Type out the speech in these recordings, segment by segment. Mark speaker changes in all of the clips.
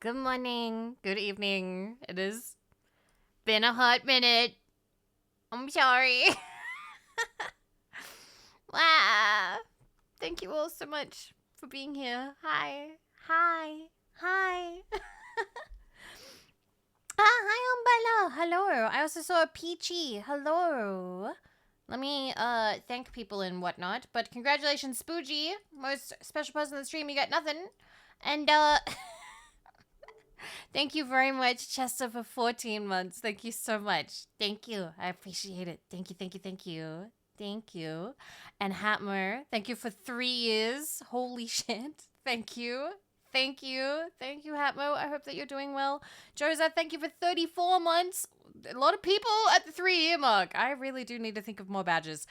Speaker 1: Good morning. Good evening. It has been a hot minute. I'm sorry. Wow. Thank you all so much for being here. Hi. Hi. Hi. Hi, Umbala. Hello. I also saw a Peachy. Hello. Let me thank people and whatnot. But congratulations, Spoogie. Most special person in the stream. You got nothing. And thank you very much, Chester, for 14 months. Thank you so much. Thank you. I appreciate it. Thank you, thank you, thank you. Thank you. And Hatmer, thank you for 3 years. Holy shit. Thank you. Thank you. Thank you, Hatmo. I hope that you're doing well. Joseph, thank you for 34 months. A lot of people at the 3-year mark. I really do need to think of more badges.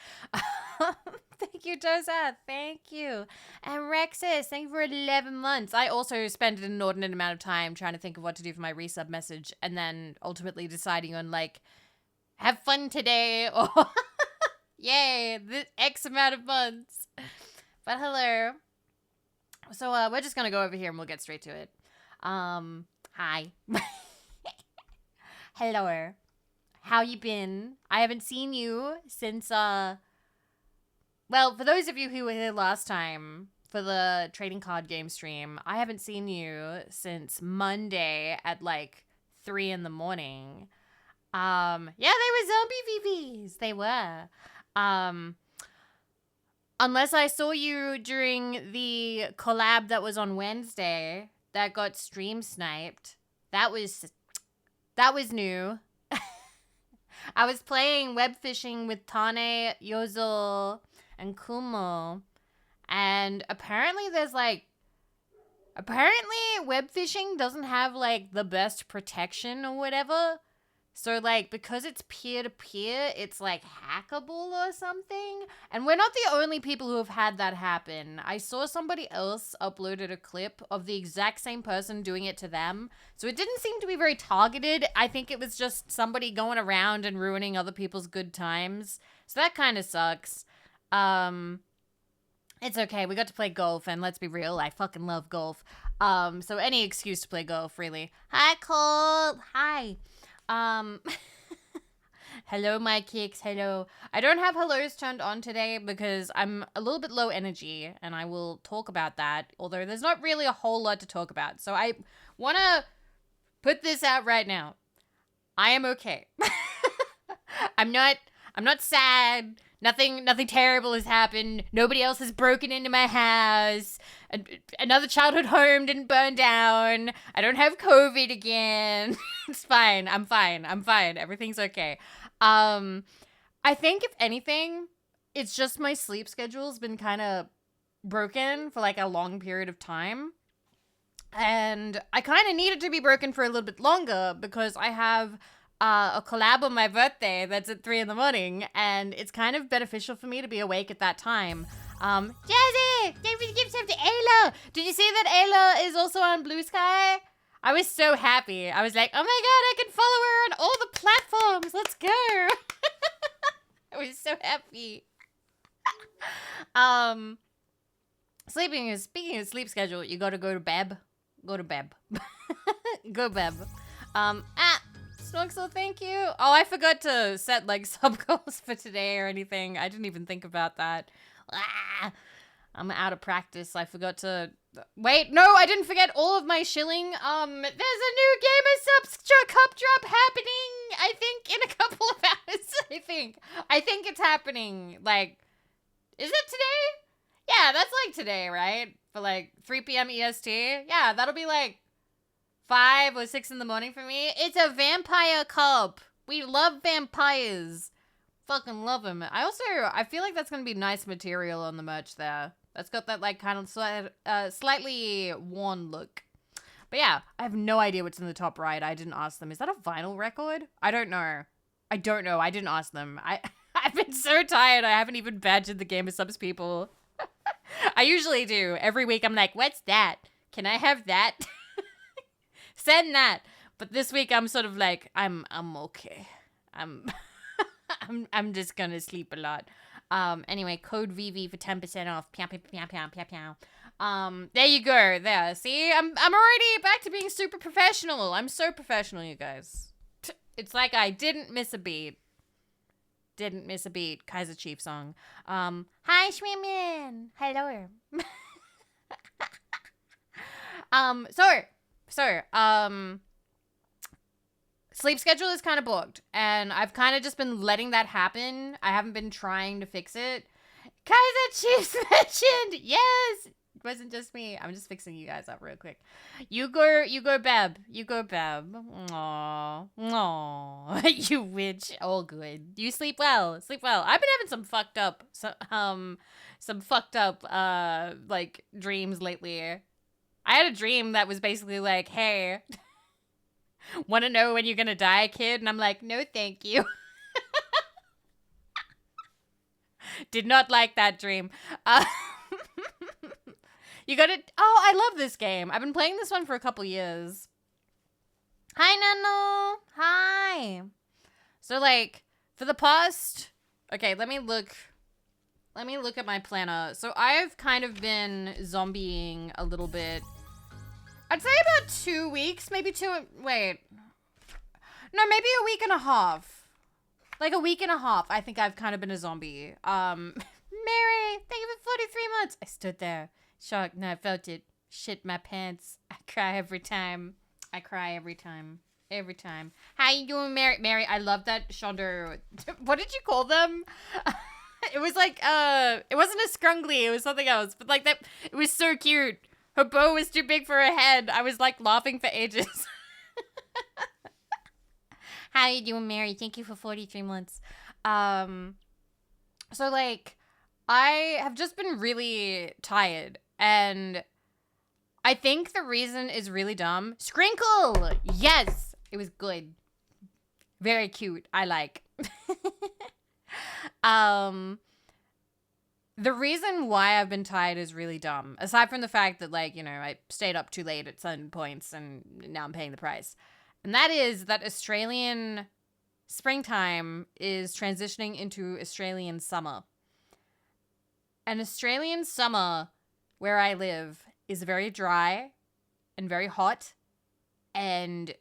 Speaker 1: Thank you, Joseph. Thank you. And Rexus, thank you for 11 months. I also spent an inordinate amount of time trying to think of what to do for my resub message and then ultimately deciding on, like, have fun today or yay, this X amount of months. But hello. So we're just going to go over here and we'll get straight to it. Hi. Hello. How you been? I haven't seen you since, well, for those of you who were here last time for the trading card game stream, I haven't seen you since Monday at like 3 in the morning. Yeah, they were zombie VVs. They were. Unless I saw you during the collab that was on Wednesday that got stream sniped. That was new. I was playing web fishing with Tane, Yozo, and Kumo. And apparently web fishing doesn't have like the best protection or whatever. So like because it's peer-to-peer, it's like hackable or something. And we're not the only people who have had that happen. I saw somebody else uploaded a clip of the exact same person doing it to them. So it didn't seem to be very targeted. I think it was just somebody going around and ruining other people's good times. So that kind of sucks. It's okay. We got to play golf, and let's be real, I fucking love golf. So any excuse to play golf, really. Hi, Cole. Hi. Hello, my kicks. Hello. I don't have hellos turned on today because I'm a little bit low energy, and I will talk about that, although there's not really a whole lot to talk about. So I want to put this out right now. I am okay. I'm not sad. Nothing terrible has happened. Nobody else has broken into my house. Another childhood home didn't burn down. I don't have COVID again. It's fine. I'm fine. Everything's okay. I think if anything, it's just my sleep schedule's been kind of broken for like a long period of time. And I kind of need it to be broken for a little bit longer because I have a collab on my birthday that's at 3 in the morning, and it's kind of beneficial for me to be awake at that time. Jazzy! Don't forget to give stuff to Ayla! Did you see that Ayla is also on Blue Sky? I was so happy. I was like, oh my god, I can follow her on all the platforms! Let's go! I was so happy. Speaking of sleep schedule, you gotta go to bed. Go to bed. Go bed. Snorksel, thank you. Oh, I forgot to set like sub goals for today or anything. I didn't even think about that. I'm out of practice. I forgot to wait. No, I didn't forget all of my shilling. There's a new Gamer Subs cup drop happening. I think in a couple of hours. I think it's happening. Like, is it today? Yeah, that's like today, right? For like 3 p.m. EST. Yeah, that'll be like 5 or 6 in the morning for me. It's a vampire cup. We love vampires. Fucking love them. I feel like that's going to be nice material on the merch there. That's got that like kind of slightly worn look. But yeah, I have no idea what's in the top right. I didn't ask them. Is that a vinyl record? I don't know. I didn't ask them. I've been so tired. I haven't even badgered the Gamer Subs people. I usually do. Every week I'm like, what's that? Can I have that? Send that. But this week I'm sort of like, I'm okay. I'm just gonna sleep a lot. Anyway, code Vivi for 10% off. Pew, pew, pew, pew, pew, pew. There you go. There. See, I'm already back to being super professional. I'm so professional, you guys. It's like I didn't miss a beat. Didn't miss a beat. Kaiser Chief song. Hi, Schwimmin. Hello. Sleep schedule is kind of booked, and I've kind of just been letting that happen. I haven't been trying to fix it. Kaiser Chiefs mentioned, yes, it wasn't just me. I'm just fixing you guys up real quick. You go, Beb. You go, Beb. Aww, you witch. All good. You sleep well. Sleep well. I've been having some fucked up, like dreams lately. I had a dream that was basically like, hey. Want to know when you're going to die, kid? And I'm like, no, thank you. Did not like that dream. You got it. Oh, I love this game. I've been playing this one for a couple years. Hi, Nano. Hi. So, like, for the past... Okay, let me look at my planner. So, I've kind of been zombieing a little bit. I'd say about 2 weeks, maybe wait. No, maybe a week and a half. Like a week and a half, I think I've kind of been a zombie. Mary, thank you for 43 months. I stood there, shocked, and I felt it. Shit my pants. I cry every time. Every time. How you doing, Mary? Mary, I love that Shonda. What did you call them? It was like, it wasn't a scrungly, it was something else. But like that, it was so cute. Her bow was too big for her head. I was like laughing for ages. How you doing, Mary? Thank you for 43 months. So like, I have just been really tired, and I think the reason is really dumb. Sprinkle! Yes! It was good. Very cute. I like. The reason why I've been tired is really dumb. Aside from the fact that, like, you know, I stayed up too late at certain points and now I'm paying the price. And that is that Australian springtime is transitioning into Australian summer. And Australian summer, where I live, is very dry and very hot. And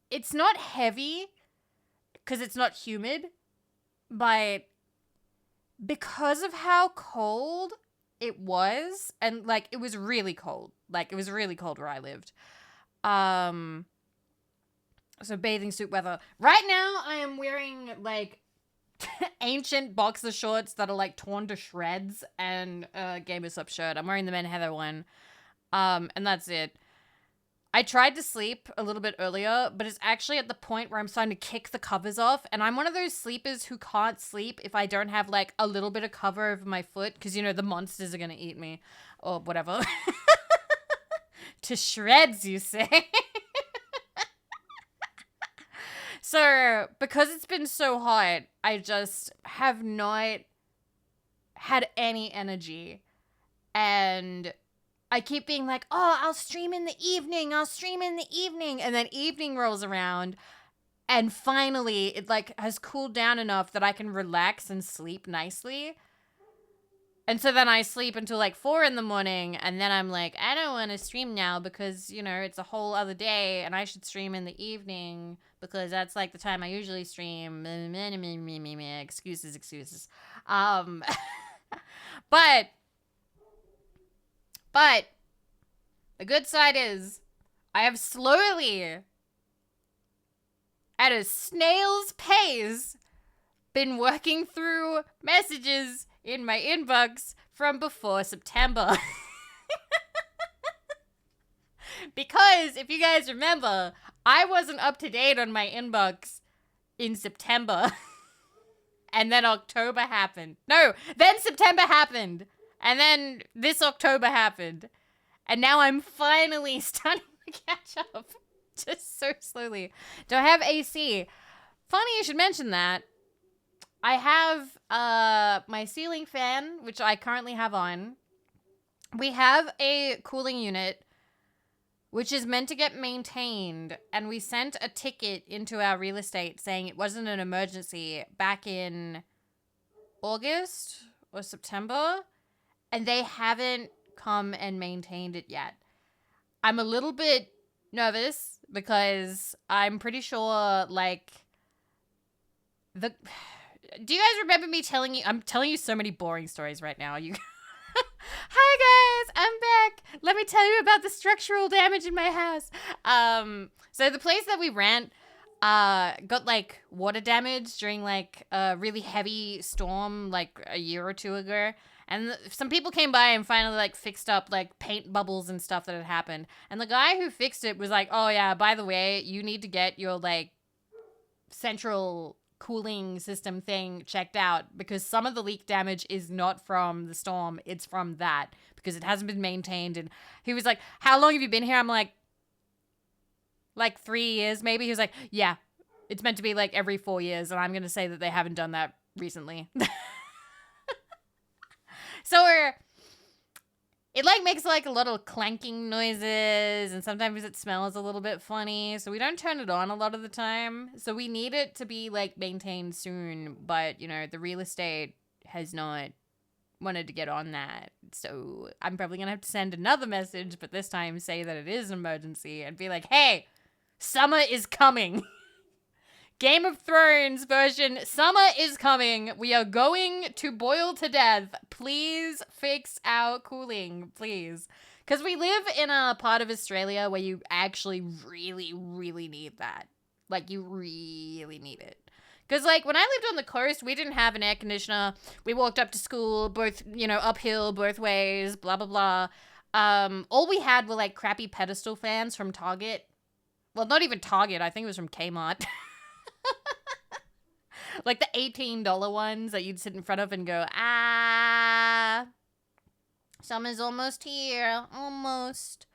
Speaker 1: it's not heavy because it's not humid, but because of how cold it was, and like it was really cold. Like it was really cold where I lived. So bathing suit weather. Right now I am wearing like ancient boxer shorts that are like torn to shreds and a Gamer Sub shirt. I'm wearing the Men Heather one. And that's it. I tried to sleep a little bit earlier, but it's actually at the point where I'm starting to kick the covers off. And I'm one of those sleepers who can't sleep if I don't have like a little bit of cover over my foot. Because, you know, the monsters are going to eat me or whatever. To shreds, you say? So, because it's been so hot, I just have not had any energy. And I keep being like, oh, I'll stream in the evening. And then evening rolls around. And finally, it like has cooled down enough that I can relax and sleep nicely. And so then I sleep until like 4 a.m. And then I'm like, I don't want to stream now because, you know, it's a whole other day. And I should stream in the evening because that's like the time I usually stream. Excuses. But the good side is I have slowly, at a snail's pace, been working through messages in my inbox from before September. Because if you guys remember, I wasn't up to date on my inbox in September. And then October happened. No, then September happened. And then this October happened. And now I'm finally starting to catch up. Just so slowly. Do I have AC? Funny you should mention that. I have my ceiling fan, which I currently have on. We have a cooling unit which is meant to get maintained. And we sent a ticket into our real estate saying it wasn't an emergency back in August or September. And they haven't come and maintained it yet. I'm a little bit nervous because I'm pretty sure, like, do you guys remember me telling you? I'm telling you so many boring stories right now. You. Hi guys, I'm back. Let me tell you about the structural damage in my house. So the place that we rent got like water damage during like a really heavy storm like a year or two ago. And some people came by and finally like fixed up like paint bubbles and stuff that had happened. And the guy who fixed it was like, "Oh yeah, by the way, you need to get your like central cooling system thing checked out because some of the leak damage is not from the storm, it's from that because it hasn't been maintained." And he was like, "How long have you been here?" I'm like 3 years maybe. He was like, "Yeah, it's meant to be like every 4 years," and I'm gonna say that they haven't done that recently. So it like makes like a little clanking noises, and sometimes it smells a little bit funny, so we don't turn it on a lot of the time. So we need it to be like maintained soon, but you know, the real estate has not wanted to get on that. So I'm probably gonna have to send another message, but this time say that it is an emergency and be like, "Hey, summer is coming." Game of Thrones version, summer is coming. We are going to boil to death. Please fix our cooling, please. Because we live in a part of Australia where you actually really, really need that. Like, you really need it. Because, like, when I lived on the coast, we didn't have an air conditioner. We walked up to school, both, you know, uphill, both ways, blah, blah, blah. All we had were, like, crappy pedestal fans from Target. Well, not even Target. I think it was from Kmart. Like the $18 ones that you'd sit in front of and go, summer's almost here. Almost.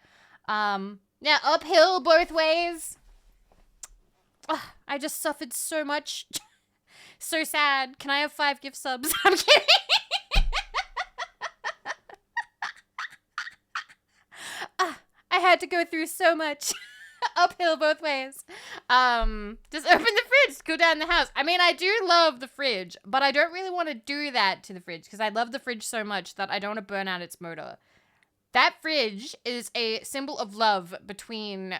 Speaker 1: Yeah, uphill both ways. Ugh, I just suffered so much. So sad. Can I have 5 gift subs? I'm kidding. I had to go through so much. Uphill both ways. Just open the fridge, cool down the house. I mean, I do love the fridge, but I don't really want to do that to the fridge because I love the fridge so much that I don't want to burn out its motor. That fridge is a symbol of love between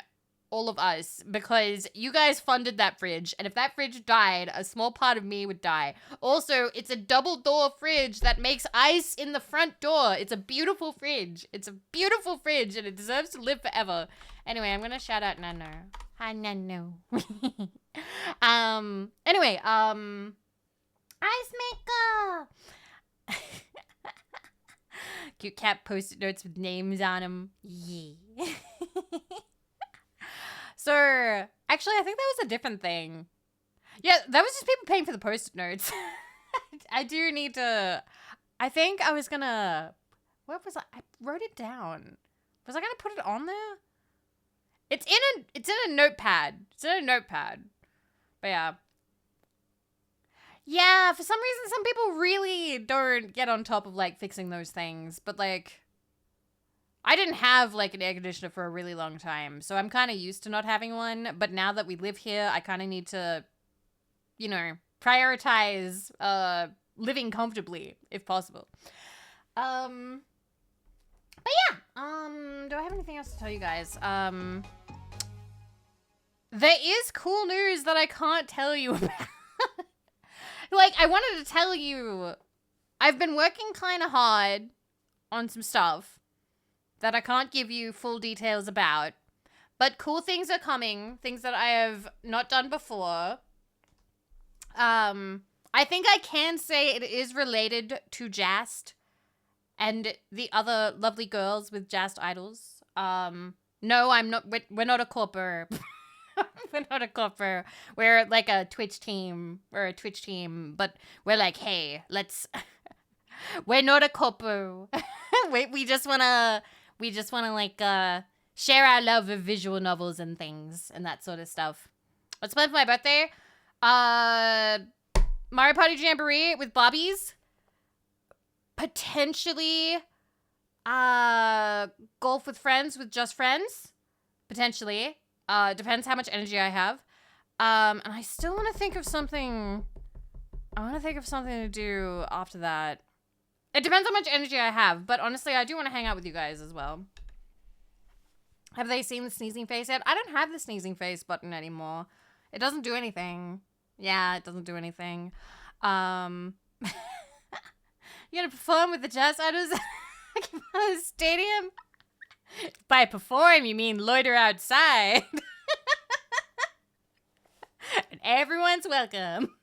Speaker 1: all of us because you guys funded that fridge, and if that fridge died, a small part of me would die. Also, it's a double door fridge that makes ice in the front door. It's a beautiful fridge. It's a beautiful fridge, and it deserves to live forever. Anyway, I'm gonna shout out Nano. Hi, Nano. Anyway, ice maker. Cute cat post-it notes with names on them. Yeah. So, actually, I think that was a different thing. Yeah, that was just people paying for the post-it notes. I do need to... I think I was gonna... What was I wrote it down. Was I gonna put it on there? It's in a notepad. It's in a notepad. But yeah. Yeah, for some reason, some people really don't get on top of, like, fixing those things. But, like... I didn't have, like, an air conditioner for a really long time, so I'm kind of used to not having one, but now that we live here, I kind of need to, you know, prioritize living comfortably, if possible. But yeah, do I have anything else to tell you guys? There is cool news that I can't tell you about. Like, I wanted to tell you, I've been working kind of hard on some stuff that I can't give you full details about, but cool things are coming, things that I have not done before. I think I can say it is related to Jast and the other lovely girls with Jast Idols. No, I'm not, we're not a corporate. We're not a corporate. We're like a Twitch team. We're a Twitch team, but we're like, hey, let's, we're not a corporate. We just want to like, share our love of visual novels and things and that sort of stuff. What's planned for my birthday? Mario Party Jamboree with Bobbies. Potentially, golf with friends with just friends. Potentially. Depends how much energy I have. And I still want to think of something. I want to think of something to do after that. It depends how much energy I have, but honestly, I do want to hang out with you guys as well. Have they seen the sneezing face yet? I don't have the sneezing face button anymore. It doesn't do anything. Yeah, it doesn't do anything. You gonna perform with the jazz artists at the stadium? By perform, you mean loiter outside. And everyone's welcome.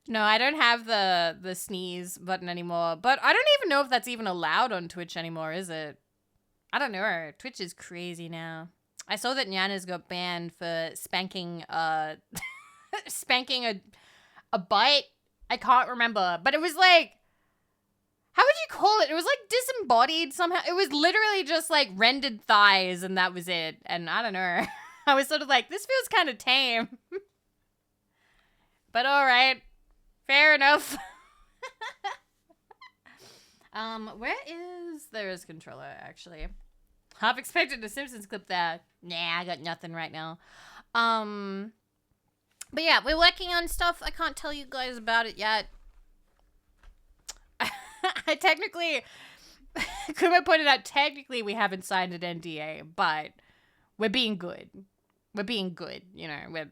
Speaker 1: No, I don't have the sneeze button anymore. But I don't even know if that's even allowed on Twitch anymore, is it? I don't know. Twitch is crazy now. I saw that Nyana's got banned for spanking spanking a butt. I can't remember. But it was like, how would you call it? It was like disembodied somehow. It was literally just like rendered thighs and that was it. And I don't know. I was sort of like, this feels kind of tame. But all right. Fair enough. Where is... There is controller, actually. Half expected a Simpsons clip there. Nah, I got nothing right now. But yeah, we're working on stuff. I can't tell you guys about it yet. I technically... Kuma pointed out, technically we haven't signed an NDA, but we're being good. We're being good, you know.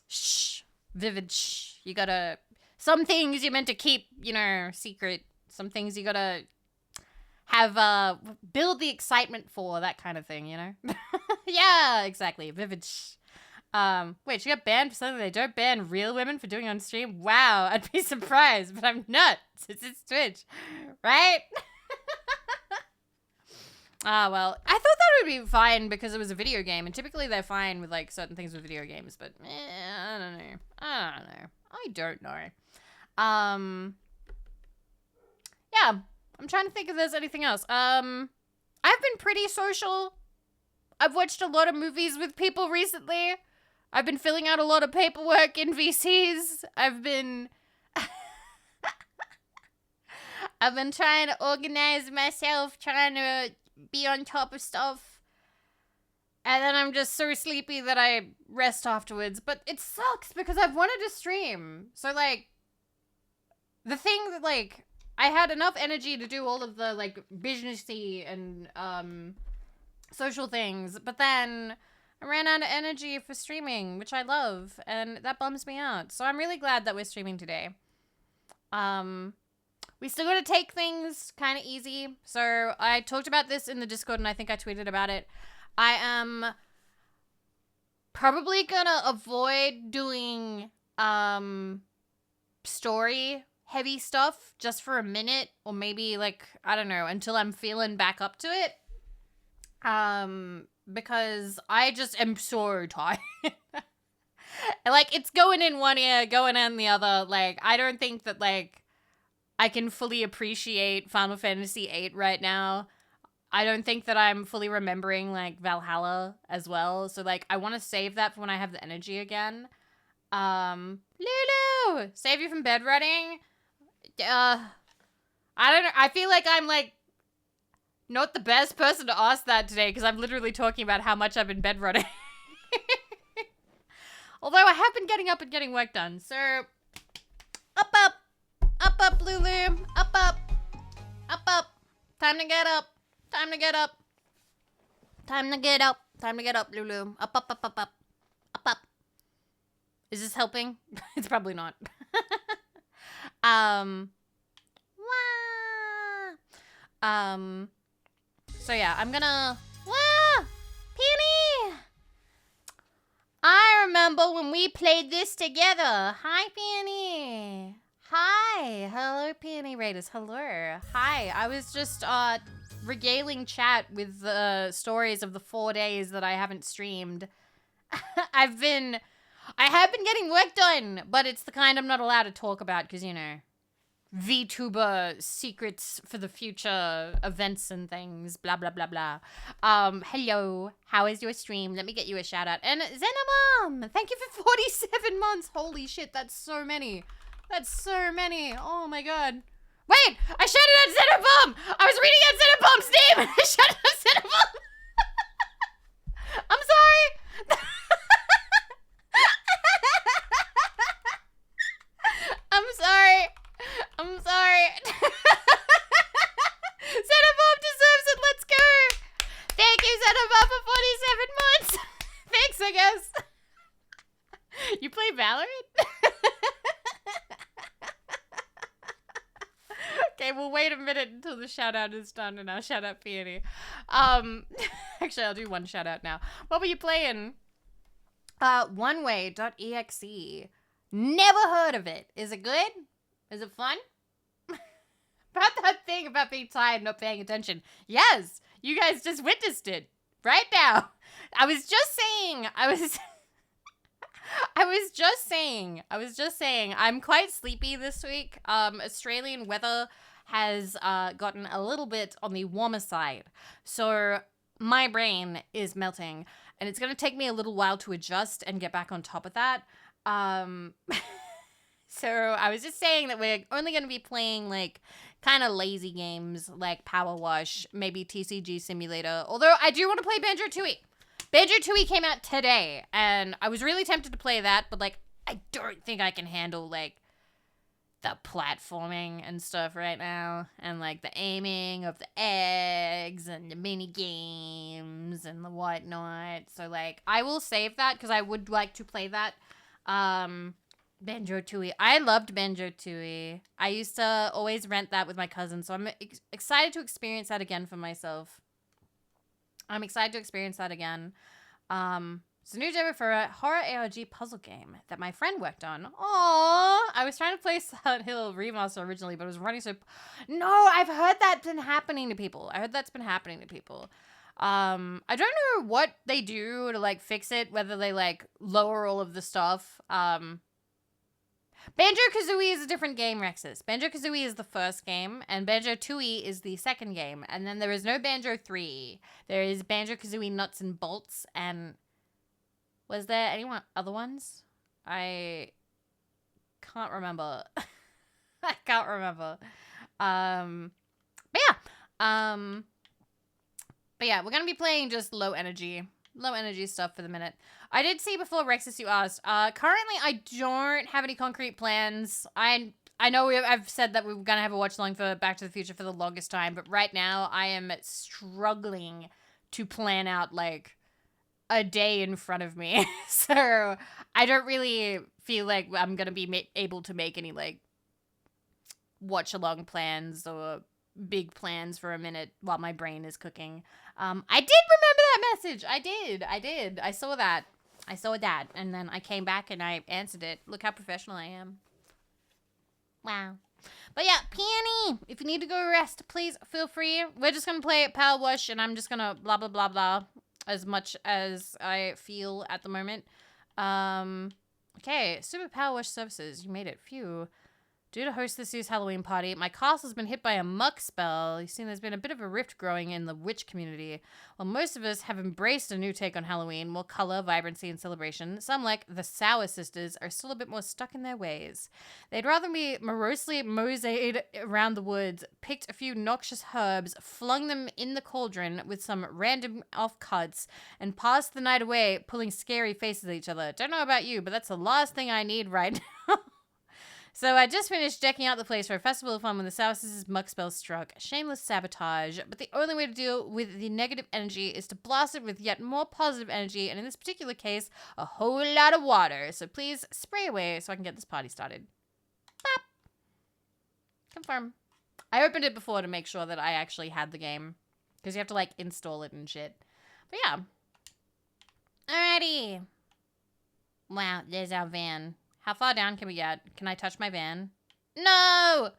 Speaker 1: Shh. Vivid, shh. You gotta... Some things you're meant to keep, you know, secret. Some things you gotta have, build the excitement for, that kind of thing, you know? Yeah, exactly. Vivid, shh. Wait, she got banned for something they don't ban real women for doing on stream? Wow, I'd be surprised, but I'm not, since it's Twitch. Right? Well, I thought that would be fine because it was a video game, and typically they're fine with, like, certain things with video games, but, I don't know. I don't know. Yeah, I'm trying to think if there's anything else. I've been pretty social. I've watched a lot of movies with people recently. I've been filling out a lot of paperwork in VCs. I've been trying to organize myself, trying to be on top of stuff. And then I'm just so sleepy that I rest afterwards. But it sucks because I've wanted to stream. So, like, the thing that, like, I had enough energy to do all of the, like, businessy and, social things. But then I ran out of energy for streaming, which I love. And that bums me out. So I'm really glad that we're streaming today. We still gotta take things kind of easy. So I talked about this in the Discord and I think I tweeted about it. I am probably gonna avoid doing story heavy stuff just for a minute or maybe like, I don't know, until I'm feeling back up to it. Because I just am so tired. Like, it's going in one ear, going in the other. Like, I don't think that, like, I can fully appreciate Final Fantasy VIII right now. I don't think that I'm fully remembering, like, Valhalla as well. So, like, I want to save that for when I have the energy again. Lulu! Save you from bedretting? I don't know. I feel like I'm, like, not the best person to ask that today because I'm literally talking about how much I've been bedretting. Although I have been getting up and getting work done. So, up, up. Up, up, Lulu. Up, up. Up, up. Time to get up. Time to get up. Time to get up. Time to get up, Lulu. Up, up, up, up, up. Up, up. Is this helping? It's probably not. So yeah, I'm gonna... Wah! Peony! I remember when we played this together. Hi, Peony. Hi. Hello, Peony Raiders. Hello. Hi. I was just regaling chat with the stories of the 4 days that I haven't streamed. I have been getting work done, but it's the kind I'm not allowed to talk about because, you know, VTuber secrets for the future events and things, blah, blah, blah, blah. Hello. How is your stream? Let me get you a shout out. And Xenomom, thank you for 47 months. Holy shit, that's so many. That's so many. Oh my god. Wait, I shouted at Cinnabomb! I was reading at Cinnabom's name and I shouted at Cinnabomb! I'm sorry! I'm sorry. I'm sorry. Cinnabomb deserves it. Let's go. Thank you, Cinnabomb, for 47 months. Thanks, I guess. You play Valorant? Okay, we'll wait a minute until the shout out is done and I'll shout out Peony. Actually, I'll do one shout out now. What were you playing? Oneway.exe. Never heard of it. Is it good? Is it fun? About that thing about being tired and not paying attention. Yes, you guys just witnessed it right now. I was just saying, I'm quite sleepy this week. Australian weather has gotten a little bit on the warmer side. So my brain is melting and it's going to take me a little while to adjust and get back on top of that. So I was just saying that we're only going to be playing like kind of lazy games like PowerWash, maybe TCG Simulator. Although I do want to play Banjo-Tooie. Banjo-Tooie came out today and I was really tempted to play that, but like I don't think I can handle like the platforming and stuff right now and like the aiming of the eggs and the mini games and the whatnot. So like I will save that because I would like to play that. Banjo-Tooie. I loved Banjo-Tooie. I used to always rent that with my cousin, so I'm excited to experience that again for myself. It's a new demo for a horror ARG puzzle game that my friend worked on. Aww! I was trying to play Silent Hill Remaster originally, but it was running so... No, I've heard that's been happening to people. I don't know what they do to, like, fix it, whether they, like, lower all of the stuff. Banjo-Kazooie is a different game, Rexus. Banjo-Kazooie is the first game, and Banjo-Tooie is the second game. And then there is no Banjo 3. There is Banjo-Kazooie Nuts and Bolts, and... Was there any other ones? I can't remember. I can't remember. But yeah, we're gonna be playing just low energy stuff for the minute. I did see before, Rexus, you asked. Currently, I don't have any concrete plans. I know I've said that we were gonna have a watch along for Back to the Future for the longest time, but right now I am struggling to plan out like a day in front of me. So I don't really feel like I'm gonna be able to make any like watch along plans or big plans for a minute while my brain is cooking. I did remember that message. I did. I saw that. And then I came back and I answered it. Look how professional I am. Wow. But yeah, Peony, if you need to go rest, please feel free. We're just going to play PowerWash and I'm just going to blah, blah, blah, blah as much as I feel at the moment. Okay, Super PowerWash services. You made it. Phew. Due to host this year's Halloween party, my castle's been hit by a muck spell. You've seen there's been a bit of a rift growing in the witch community. While most of us have embraced a new take on Halloween, more color, vibrancy, and celebration, some, like the Sour Sisters, are still a bit more stuck in their ways. They'd rather be morosely moseyed around the woods, picked a few noxious herbs, flung them in the cauldron with some random off-cuts, and passed the night away pulling scary faces at each other. Don't know about you, but that's the last thing I need right now. So I just finished decking out the place for a festival of fun when the Sour Sisters muck spell struck. Shameless sabotage, but the only way to deal with the negative energy is to blast it with yet more positive energy, and in this particular case, a whole lot of water. So please spray away so I can get this party started. Bop. Confirm. I opened it before to make sure that I actually had the game, because you have to like install it and shit. But yeah. Alrighty. Wow, there's our van. How far down can we get? Can I touch my van? No!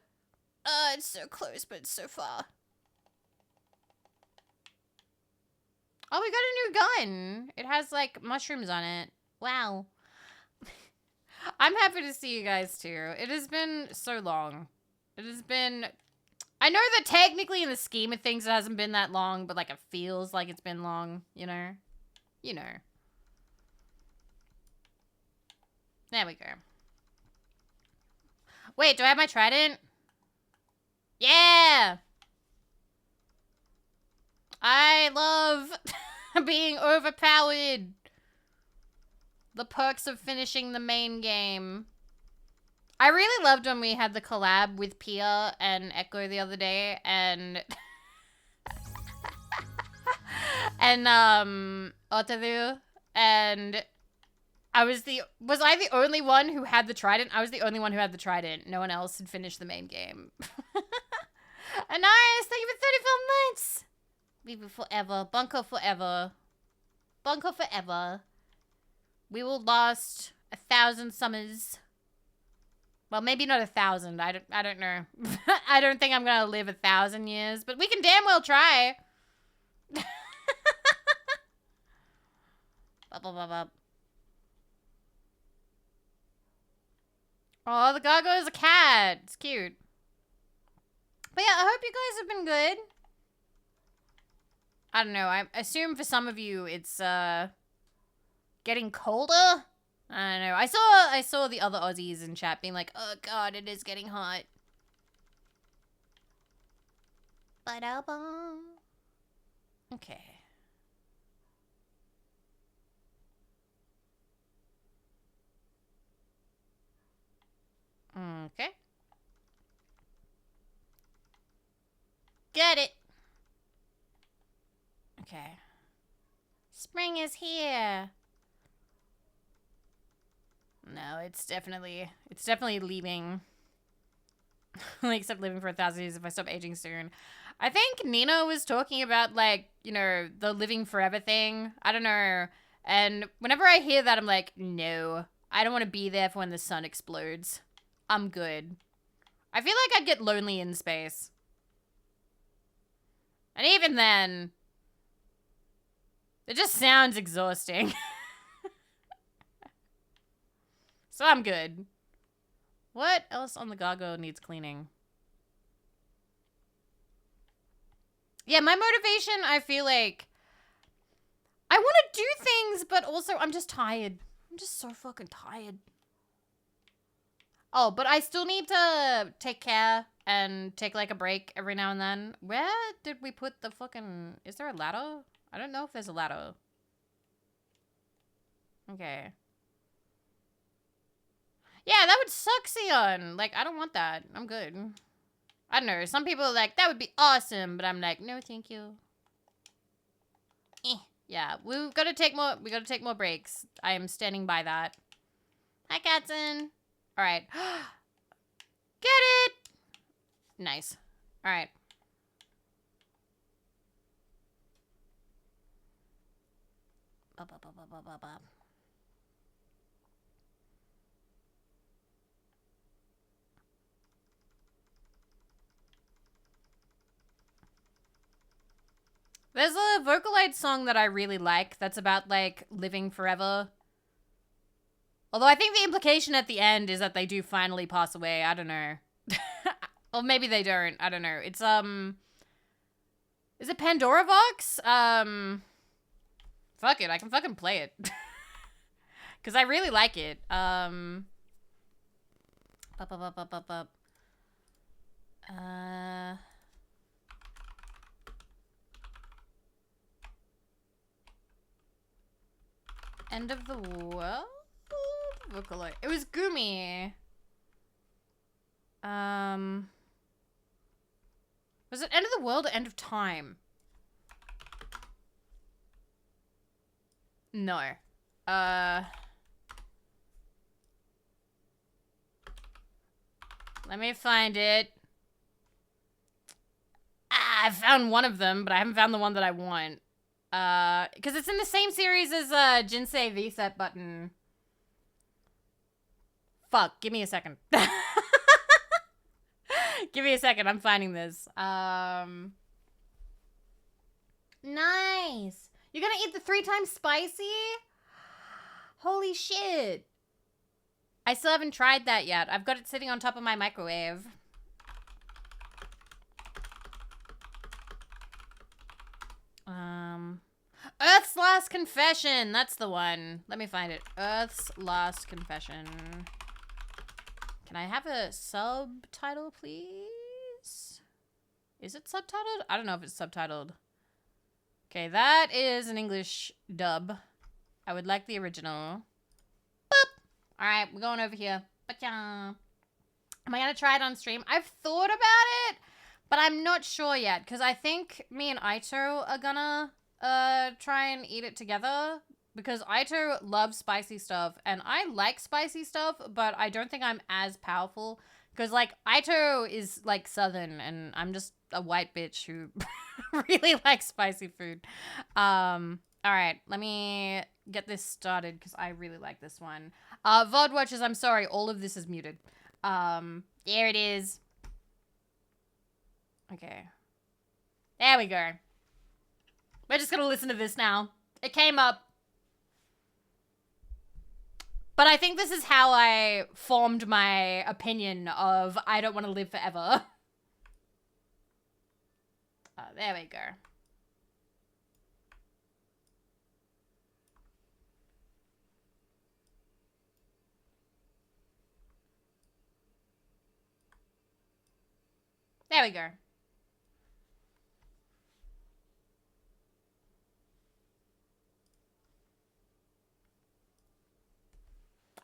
Speaker 1: It's so close, but it's so far. Oh, we got a new gun. It has, like, mushrooms on it. Wow. I'm happy to see you guys, too. It has been so long. It has been... I know that technically in the scheme of things it hasn't been that long, but, like, it feels like it's been long, you know? You know. There we go. Wait, do I have my trident? Yeah! I love being overpowered. The perks of finishing the main game. I really loved when we had the collab with Pia and Echo the other day, and Otaru, and was I the only one who had the trident? I was the only one who had the trident. No one else had finished the main game. Anaris, thank you for 34 months. Vivi forever. Bunko forever. Bunko forever. We will last 1,000 summers. Well, maybe not 1,000. I don't know. I don't think I'm gonna live 1,000 years, but we can damn well try. Oh, the Gago is a cat. It's cute. But yeah, I hope you guys have been good. I don't know. I assume for some of you it's getting colder. I don't know. I saw the other Aussies in chat being like, "Oh God, it is getting hot." Okay. Okay. Get it. Okay. Spring is here. No, it's definitely leaving. Like, except living for 1,000 years if I stop aging soon. I think Nina was talking about, like, you know, the living forever thing. I don't know. And whenever I hear that, I'm like, no. I don't want to be there for when the sun explodes. I'm good. I feel like I'd get lonely in space. And even then, it just sounds exhausting. So I'm good. What else on the Gago needs cleaning? Yeah, my motivation, I feel like I want to do things, but also I'm just tired. I'm just so fucking tired. Oh, but I still need to take care and take like a break every now and then. Where did we put the fucking... Is there a ladder? I don't know if there's a ladder. Okay. Yeah, that would suck, Sion. Like, I don't want that. I'm good. I don't know. Some people are like, that would be awesome. But I'm like, no, thank you. Yeah, we gotta take more breaks. I am standing by that. Hi, Katzen. All right. Get it! Nice. All right. There's a Vocaloid song that I really like that's about, like, living forever. Although I think the implication at the end is that they do finally pass away. I don't know. Or maybe they don't. I don't know. It's, is it Pandora Vox? Fuck it. I can fucking play it. Because I really like it. End of the world? Vocaloid. It was Gumi. Was it end of the world or end of time? No. Let me find it. I found one of them, but I haven't found the one that I want. Because it's in the same series as Jinsei V-Set Button. Fuck, give me a second. Give me a second, I'm finding this. Nice. You're gonna eat the 3 times spicy? Holy shit. I still haven't tried that yet. I've got it sitting on top of my microwave. Earth's Last Confession. That's the one. Let me find it. Earth's Last Confession. Can I have a subtitle, please? Is it subtitled? I don't know if it's subtitled. Okay, that is an English dub. I would like the original. Boop. All right, we're going over here. Am I going to try it on stream? I've thought about it, but I'm not sure yet because I think me and Aito are gonna try and eat it together because Aito loves spicy stuff and I like spicy stuff, but I don't think I'm as powerful because like Aito is like Southern and I'm just a white bitch who really likes spicy food. All right, let me get this started because I really like this one. VOD watchers, I'm sorry, all of this is muted. There it is. Okay. There we go. We're just gonna listen to this now. It came up. But I think this is how I formed my opinion of I don't want to live forever. There we go. There we go.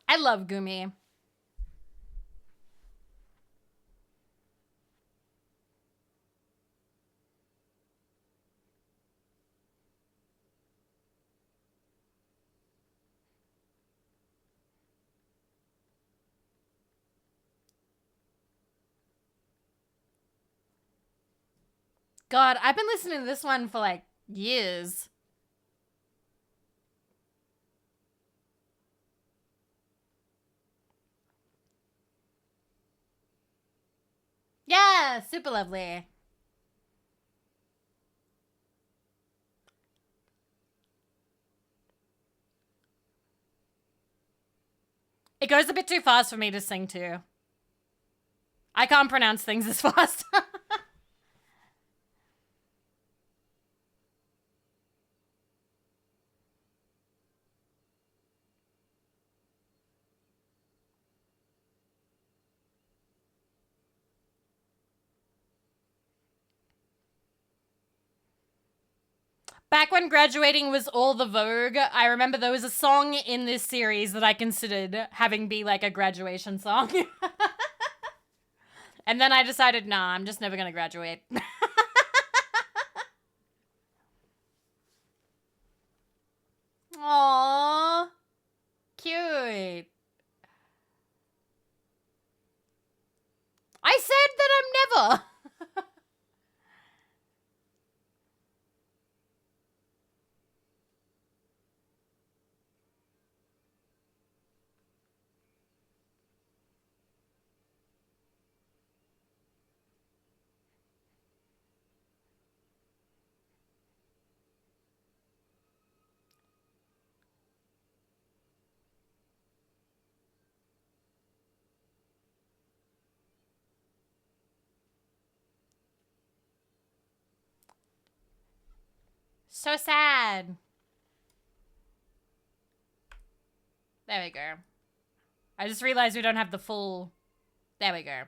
Speaker 1: I love Gumi. God, I've been listening to this one for like years. Yeah, super lovely. It goes a bit too fast for me to sing to. I can't pronounce things as fast. Back when graduating was all the vogue, I remember there was a song in this series that I considered having be like a graduation song. And then I decided, nah, I'm just never gonna graduate. Aww. Cute. I said that I'm never. So sad. There we go. I just realized we don't have the full... There we go.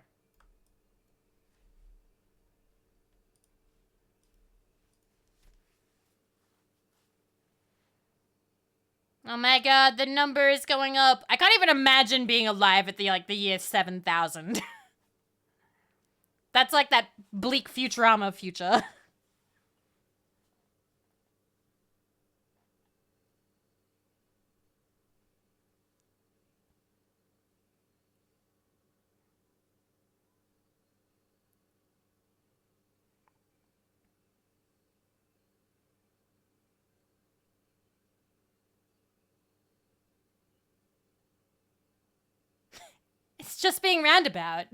Speaker 1: Oh my god, the number is going up. I can't even imagine being alive at the year 7000. That's like that bleak Futurama future. It's just being roundabout.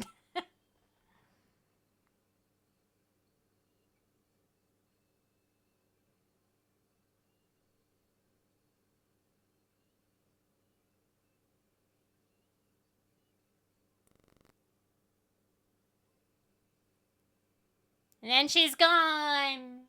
Speaker 1: And then she's gone.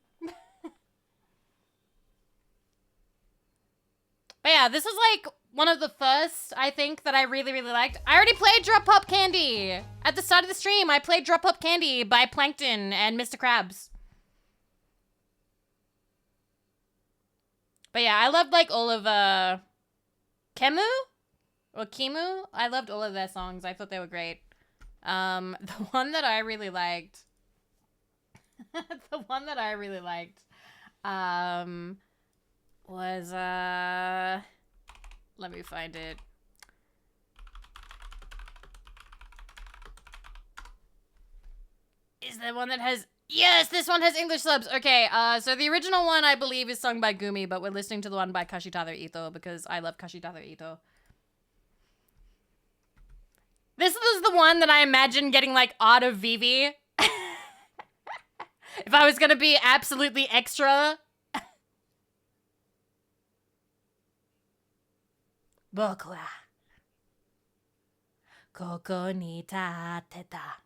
Speaker 1: But yeah, this is like one of the first, I think, that I really, really liked. I already played Drop Pop Candy. At the start of the stream, I played Drop Pop Candy by Plankton and Mr. Krabs. But yeah, I loved like all of Kemu or Kimu. I loved all of their songs. I thought they were great. The one that I really liked, was let me find it. Is there one that has... Yes, this one has English subs. Okay, so the original one, I believe, is sung by Gumi, but we're listening to the one by Kashitaro Ito because I love Kashitaro Ito. This is the one that I imagine getting, like, Art of Vivi. If I was gonna be absolutely extra. Boku wa koko ni tatteta.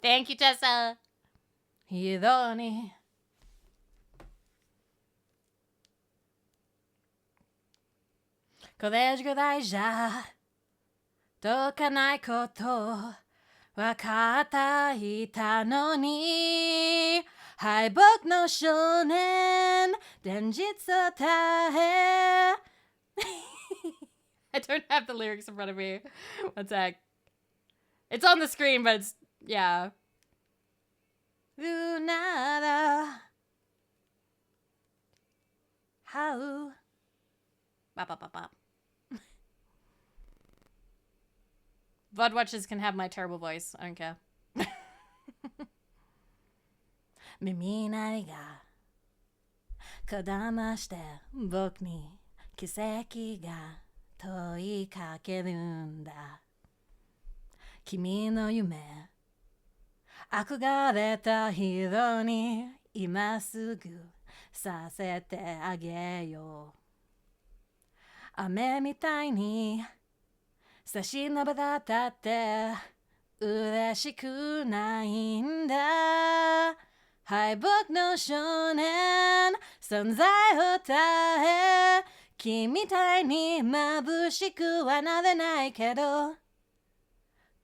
Speaker 1: Thank you, Tessa. Hidoni. College ぐらいじゃどうかないことわかっていたのに敗北の少年現実を耐え I don't have the lyrics in front of me. One sec. It's on the screen, but it's, yeah. Lunada. How? Bop, bop, bop, bop. VOD watchers can have my terrible voice. I don't care. 耳鳴りがこだまして僕に奇跡が問いかけるんだ君の夢憧れたヒーローに今すぐさせてあげよう雨みたいに差し伸べたって嬉しくないんだ敗北の少年存在を耐え君みたいに眩しくはなれないけど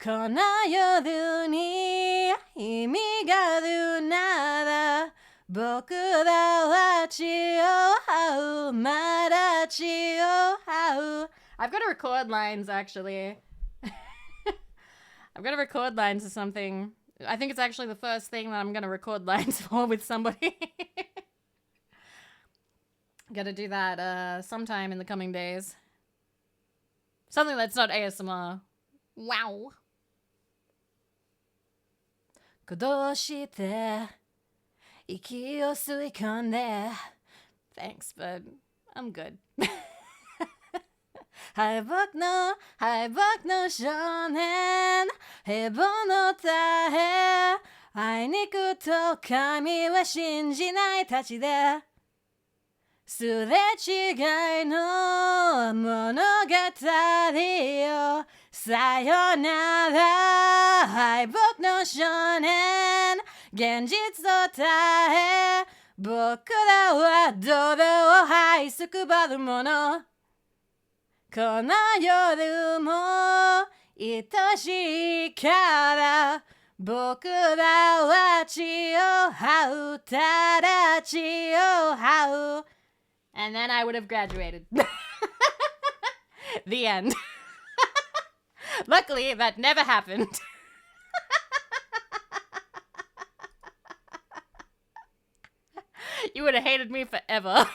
Speaker 1: この夜に意味があるなら僕らは血を這うまだ血を這う I've got to record lines actually. I've got to record lines of something. I think it's actually the first thing that I'm going to record lines for with somebody. Gotta do that sometime in the coming days. Something that's not ASMR. Wow. どうして息を吸い込んで Thanks, but I'm good. 敗北の少年平凡の耐えあいにくと神は信じないたちですれ違いの物語よさよなら敗北の少年現実を耐え僕らは泥を這いすくばるものこの夜も愛しいから僕らは血を這うただ血を這う And then I would have graduated. The end. Luckily, that never happened. You would have hated me forever.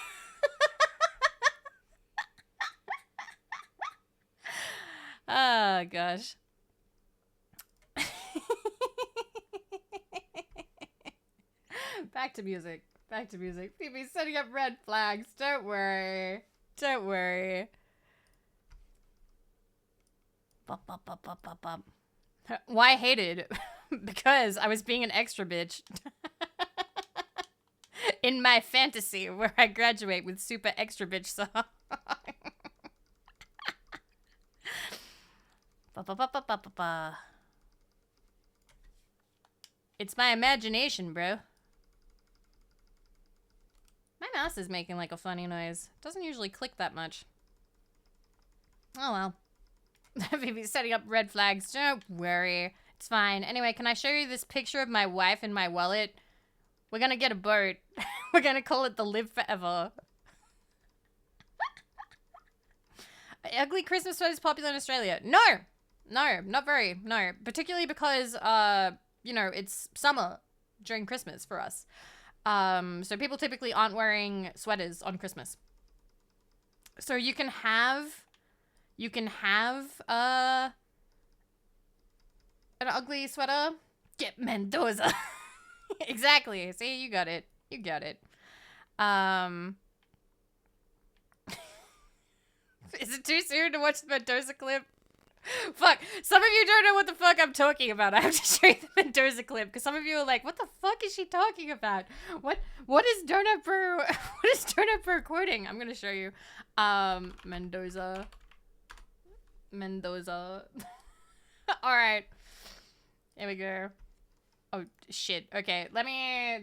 Speaker 1: Oh, gosh. Back to music. Back to music. Vivi's setting up red flags. Don't worry. Don't worry. Bop, bop, bop, bop, bop, bop. Why hated? Because I was being an extra bitch. In my fantasy where I graduate with super extra bitch song. Ba, ba, ba, ba, ba, ba, ba. It's my imagination, bro. My mouse is making like a funny noise. Doesn't usually click that much. Oh well. Vivi's setting up red flags. Don't worry. It's fine. Anyway, can I show you this picture of my wife in my wallet? We're gonna get a boat. We're gonna call it the Live Forever. Ugly Christmas sweaters popular in Australia? No! No, not very. No. Particularly because, you know, it's summer during Christmas for us. So people typically aren't wearing sweaters on Christmas. So you can have an ugly sweater. Get Mendoza. Exactly. See, you got it. You got it. Is it too soon to watch the Mendoza clip? Fuck. Some of you don't know what the fuck I'm talking about. I have to show you the Mendoza clip because some of you are like, what the fuck is she talking about? What is Donut Bro quoting? I'm gonna show you. Mendoza. Alright. Here we go. Oh shit. Okay,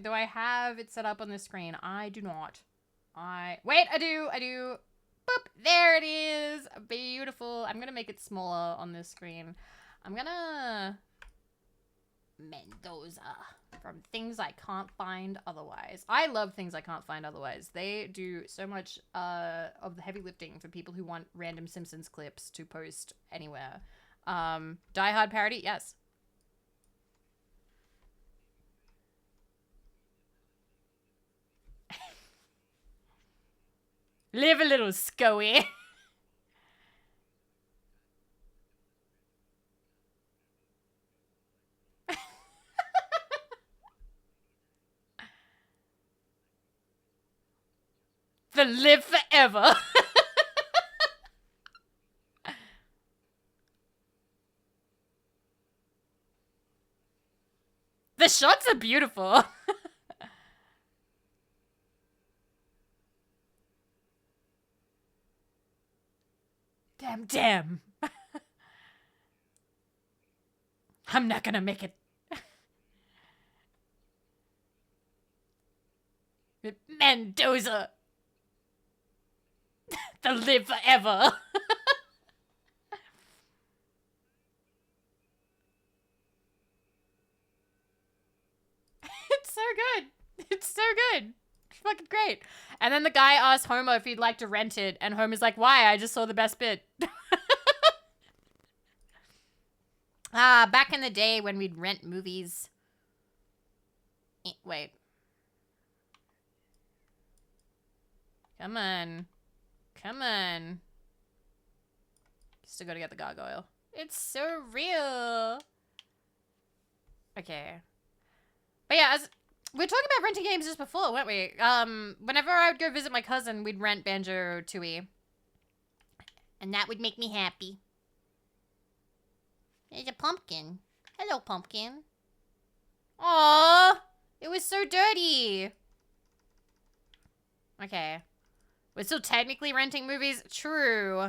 Speaker 1: do I have it set up on the screen? I do not. Wait, I do. Boop, there it is. Beautiful. I'm gonna make it smaller on this screen. I'm gonna Mendoza from Things I Can't Find Otherwise. I love Things I Can't Find Otherwise. They do so much of the heavy lifting for people who want random Simpsons clips to post anywhere. Die Hard parody, yes. Live a little, Scoey. The Live Forever. The shots are beautiful. Damn. I'm not gonna make it. Mendoza. The Live Forever. It's so good. It's so good. It's fucking great. And then the guy asked Homer if he'd like to rent it, and Homer's like, why? I just saw the best bit. Back in the day when we'd rent movies. Wait. Come on. Still gotta get the gargoyle. It's so real. Okay. But yeah, we were talking about renting games just before, weren't we? Whenever I would go visit my cousin, we'd rent Banjo-Tooie. And that would make me happy. There's a pumpkin. Hello, pumpkin. Aww! It was so dirty! Okay. We're still technically renting movies? True.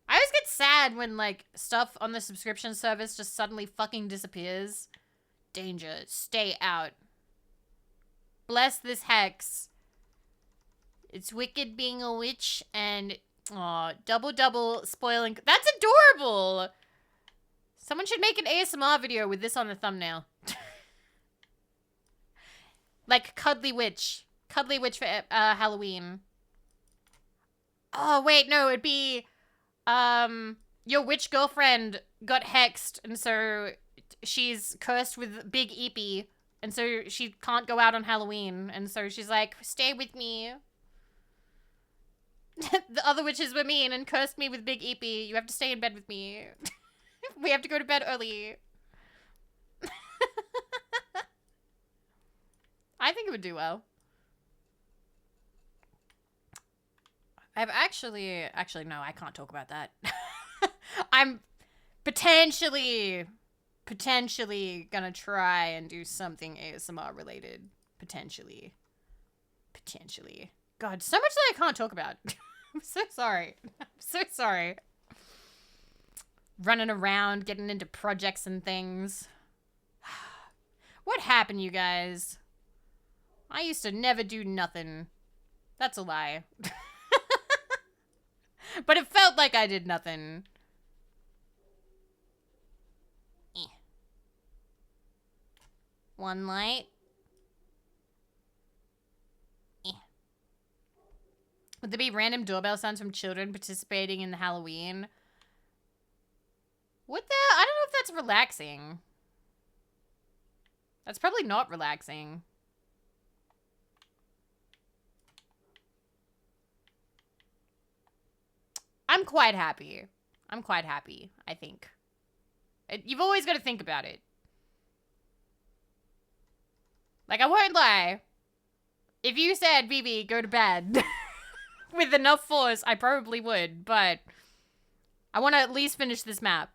Speaker 1: I always get sad when, like, stuff on the subscription service just suddenly fucking disappears. Danger. Stay out. Bless this hex. It's wicked being a witch and... Aw, double spoiling... That's adorable! Someone should make an ASMR video with this on the thumbnail. Like, Cuddly Witch. Cuddly Witch for Halloween. Oh, wait, no, it'd be... your witch girlfriend got hexed, and so she's cursed with Big Eepy, and so she can't go out on Halloween, and so she's like, stay with me. The other witches were mean and cursed me with Big Eepy. You have to stay in bed with me. We have to go to bed early. I think it would do well. I've actually, no, I can't talk about that. I'm potentially gonna try and do something ASMR related. Potentially. God, so much that I can't talk about. I'm so sorry. Running around, getting into projects and things. What happened, you guys? I used to never do nothing. That's a lie. But it felt like I did nothing. One light. Would there be random doorbell sounds from children participating in the Halloween? Would there? I don't know if that's relaxing. That's probably not relaxing. I'm quite happy. I'm quite happy, I think. You've always got to think about it. Like, I won't lie. If you said, Vivi, go to bed, with enough force, I probably would, but I want to at least finish this map.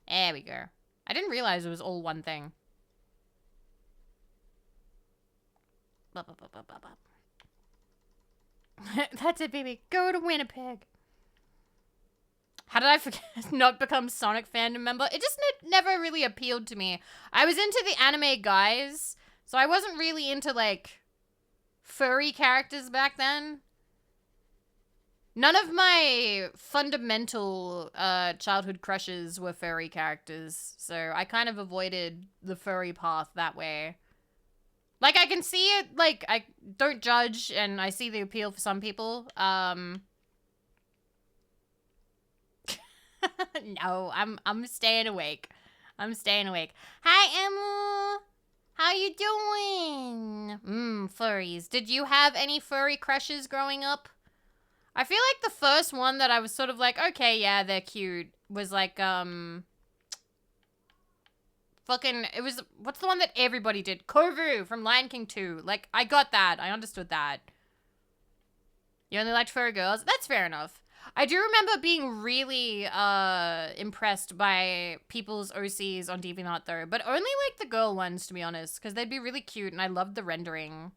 Speaker 1: There we go. I didn't realize it was all one thing. That's it, baby. Go to Winnipeg. How did I forget not become Sonic fandom member? It just never really appealed to me. I was into the anime guys, so I wasn't really into, like, furry characters back then. None of my fundamental childhood crushes were furry characters, so I kind of avoided the furry path that way. Like, I can see it, like, I don't judge, and I see the appeal for some people. No, I'm staying awake. I'm staying awake. Hi, Emma. How you doing? Furries. Did you have any furry crushes growing up? I feel like the first one that I was sort of like, okay, yeah, they're cute, was like, it was, what's the one that everybody did? Kovu from Lion King 2. Like, I got that. I understood that. You only liked furry girls? That's fair enough. I do remember being really, impressed by people's OCs on DeviantArt, though. But only, like, the girl ones, to be honest. Because they'd be really cute, and I loved the rendering.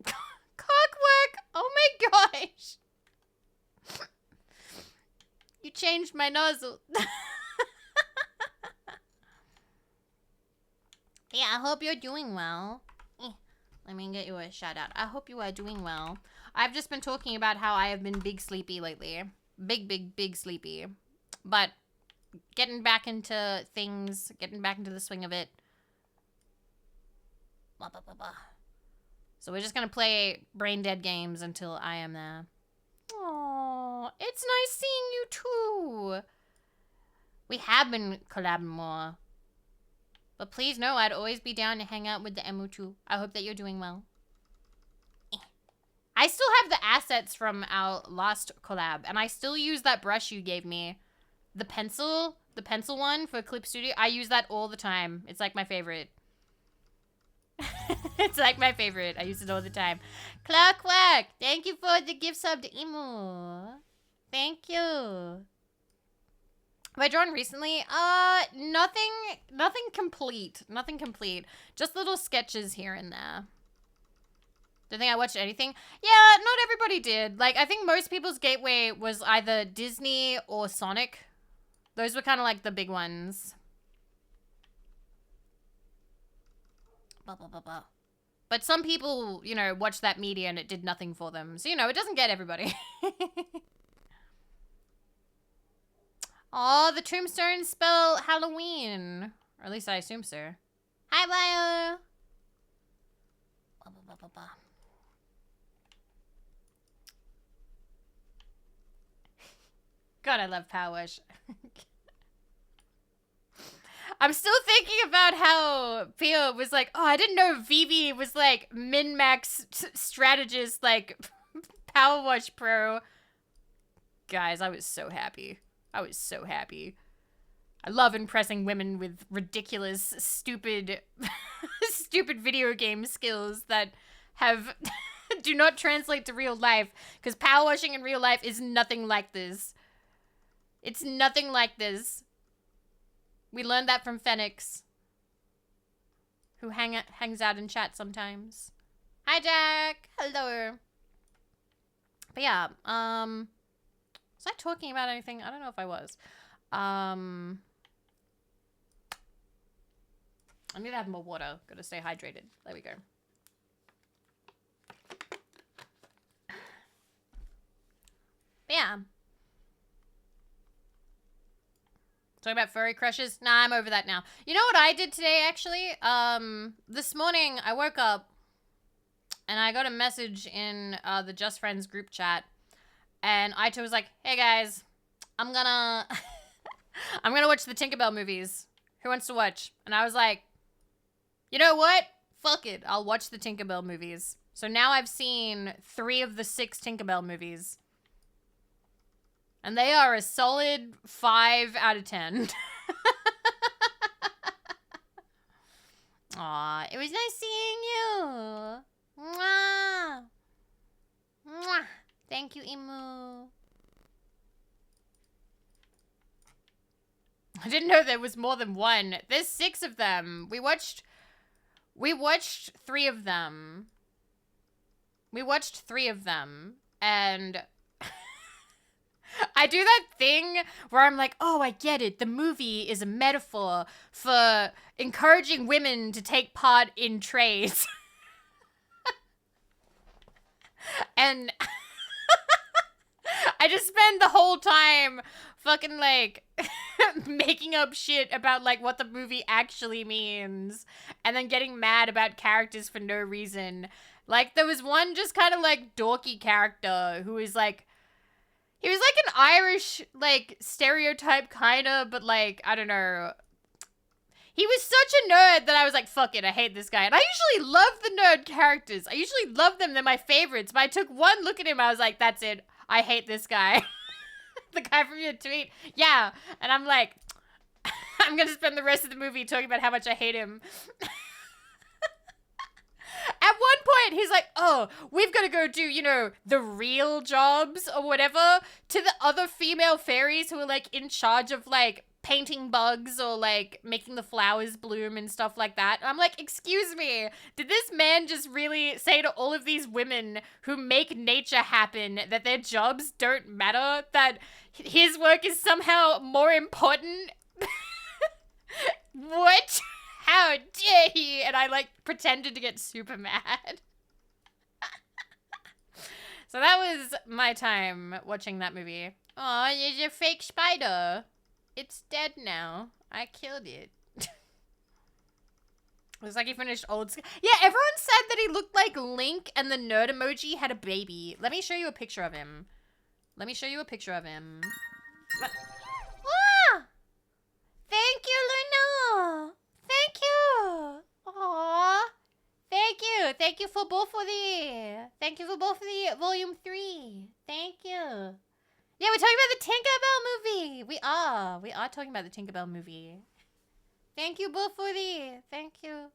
Speaker 1: Cockwork! Oh my gosh! You changed my nozzle. Yeah, I hope you're doing well. Let me get you a shout out. I hope you are doing well. I've just been talking about how I have been big sleepy lately. Big sleepy. But getting back into things, getting back into the swing of it. Blah, blah, blah, blah. So we're just gonna play brain dead games until I am there. Aww, it's nice seeing you too. We have been collabing more. But please know I'd always be down to hang out with the Emu too. I hope that you're doing well. I still have the assets from our last collab, and I still use that brush you gave me. The pencil one for Clip Studio. I use that all the time. It's like my favorite. It's like my favorite. I use it all the time. Clockwork, thank you for the gift sub to Emu. Thank you. Have I drawn recently? Nothing complete. Nothing complete. Just little sketches here and there. Don't think I watched anything. Yeah, not everybody did. Like, I think most people's gateway was either Disney or Sonic. Those were kind of like the big ones. But some people, you know, watched that media and it did nothing for them. So, you know, it doesn't get everybody. Oh, the tombstones spell Halloween. Or at least I assume so. Hi, Bio. God, I love PowerWash. I'm still thinking about how Pio was like, oh, I didn't know Vivi was like min-max strategist, like PowerWash Pro. Guys, I was so happy. I was so happy. I love impressing women with ridiculous, stupid, stupid video game skills that have do not translate to real life, because PowerWashing in real life is nothing like this. It's nothing like this. We learned that from Phoenix, who hangs out in chat sometimes. Hi, Jack. Hello. But yeah, was I talking about anything? I don't know if I was. I need to have more water. Gotta stay hydrated. There we go. Talking about furry crushes? Nah, I'm over that now. You know what I did today, actually? This morning, I woke up, and I got a message in the Just Friends group chat, and Aito was like, hey guys, I'm gonna watch the Tinkerbell movies. Who wants to watch? And I was like, you know what? Fuck it. I'll watch the Tinkerbell movies. So now I've seen 3 of the 6 Tinkerbell movies. And they are a solid 5 out of 10. Aw, it was nice seeing you. Mwah. Mwah. Thank you, Imu. I didn't know there was more than one. There's 6 of them. We watched 3 of them. And I do that thing where I'm like, oh, I get it. The movie is a metaphor for encouraging women to take part in trades. And I just spend the whole time fucking, like, making up shit about, like, what the movie actually means. And then getting mad about characters for no reason. Like, there was one just kind of, like, dorky character who was, like, he was, like, an Irish, like, stereotype kind of, but, like, I don't know. He was such a nerd that I was like, fuck it, I hate this guy. And I usually love the nerd characters. I usually love them. They're my favorites. But I took one look at him. I was like, that's it. I hate this guy. The guy from your tweet. Yeah. And I'm like, I'm going to spend the rest of the movie talking about how much I hate him. At one point, he's like, oh, we've got to go do, you know, the real jobs or whatever to the other female fairies who are, like, in charge of, like, painting bugs or, like, making the flowers bloom and stuff like that. And I'm like, excuse me, did this man just really say to all of these women who make nature happen that their jobs don't matter? That his work is somehow more important? What? How dare he? And I, like, pretended to get super mad. So that was my time watching that movie. Aw, it's a fake spider. It's dead now. I killed it. It was like he finished old school. Yeah, everyone said that he looked like Link and the nerd emoji had a baby. Let me show you a picture of him. Ah! Thank you, Luna. Thank you. Aww. Thank you. Thank you for both of the volume 3. Thank you. Yeah, we're talking about the Tinkerbell movie. We are talking about the Tinkerbell movie. Thank you both for the. Thank you.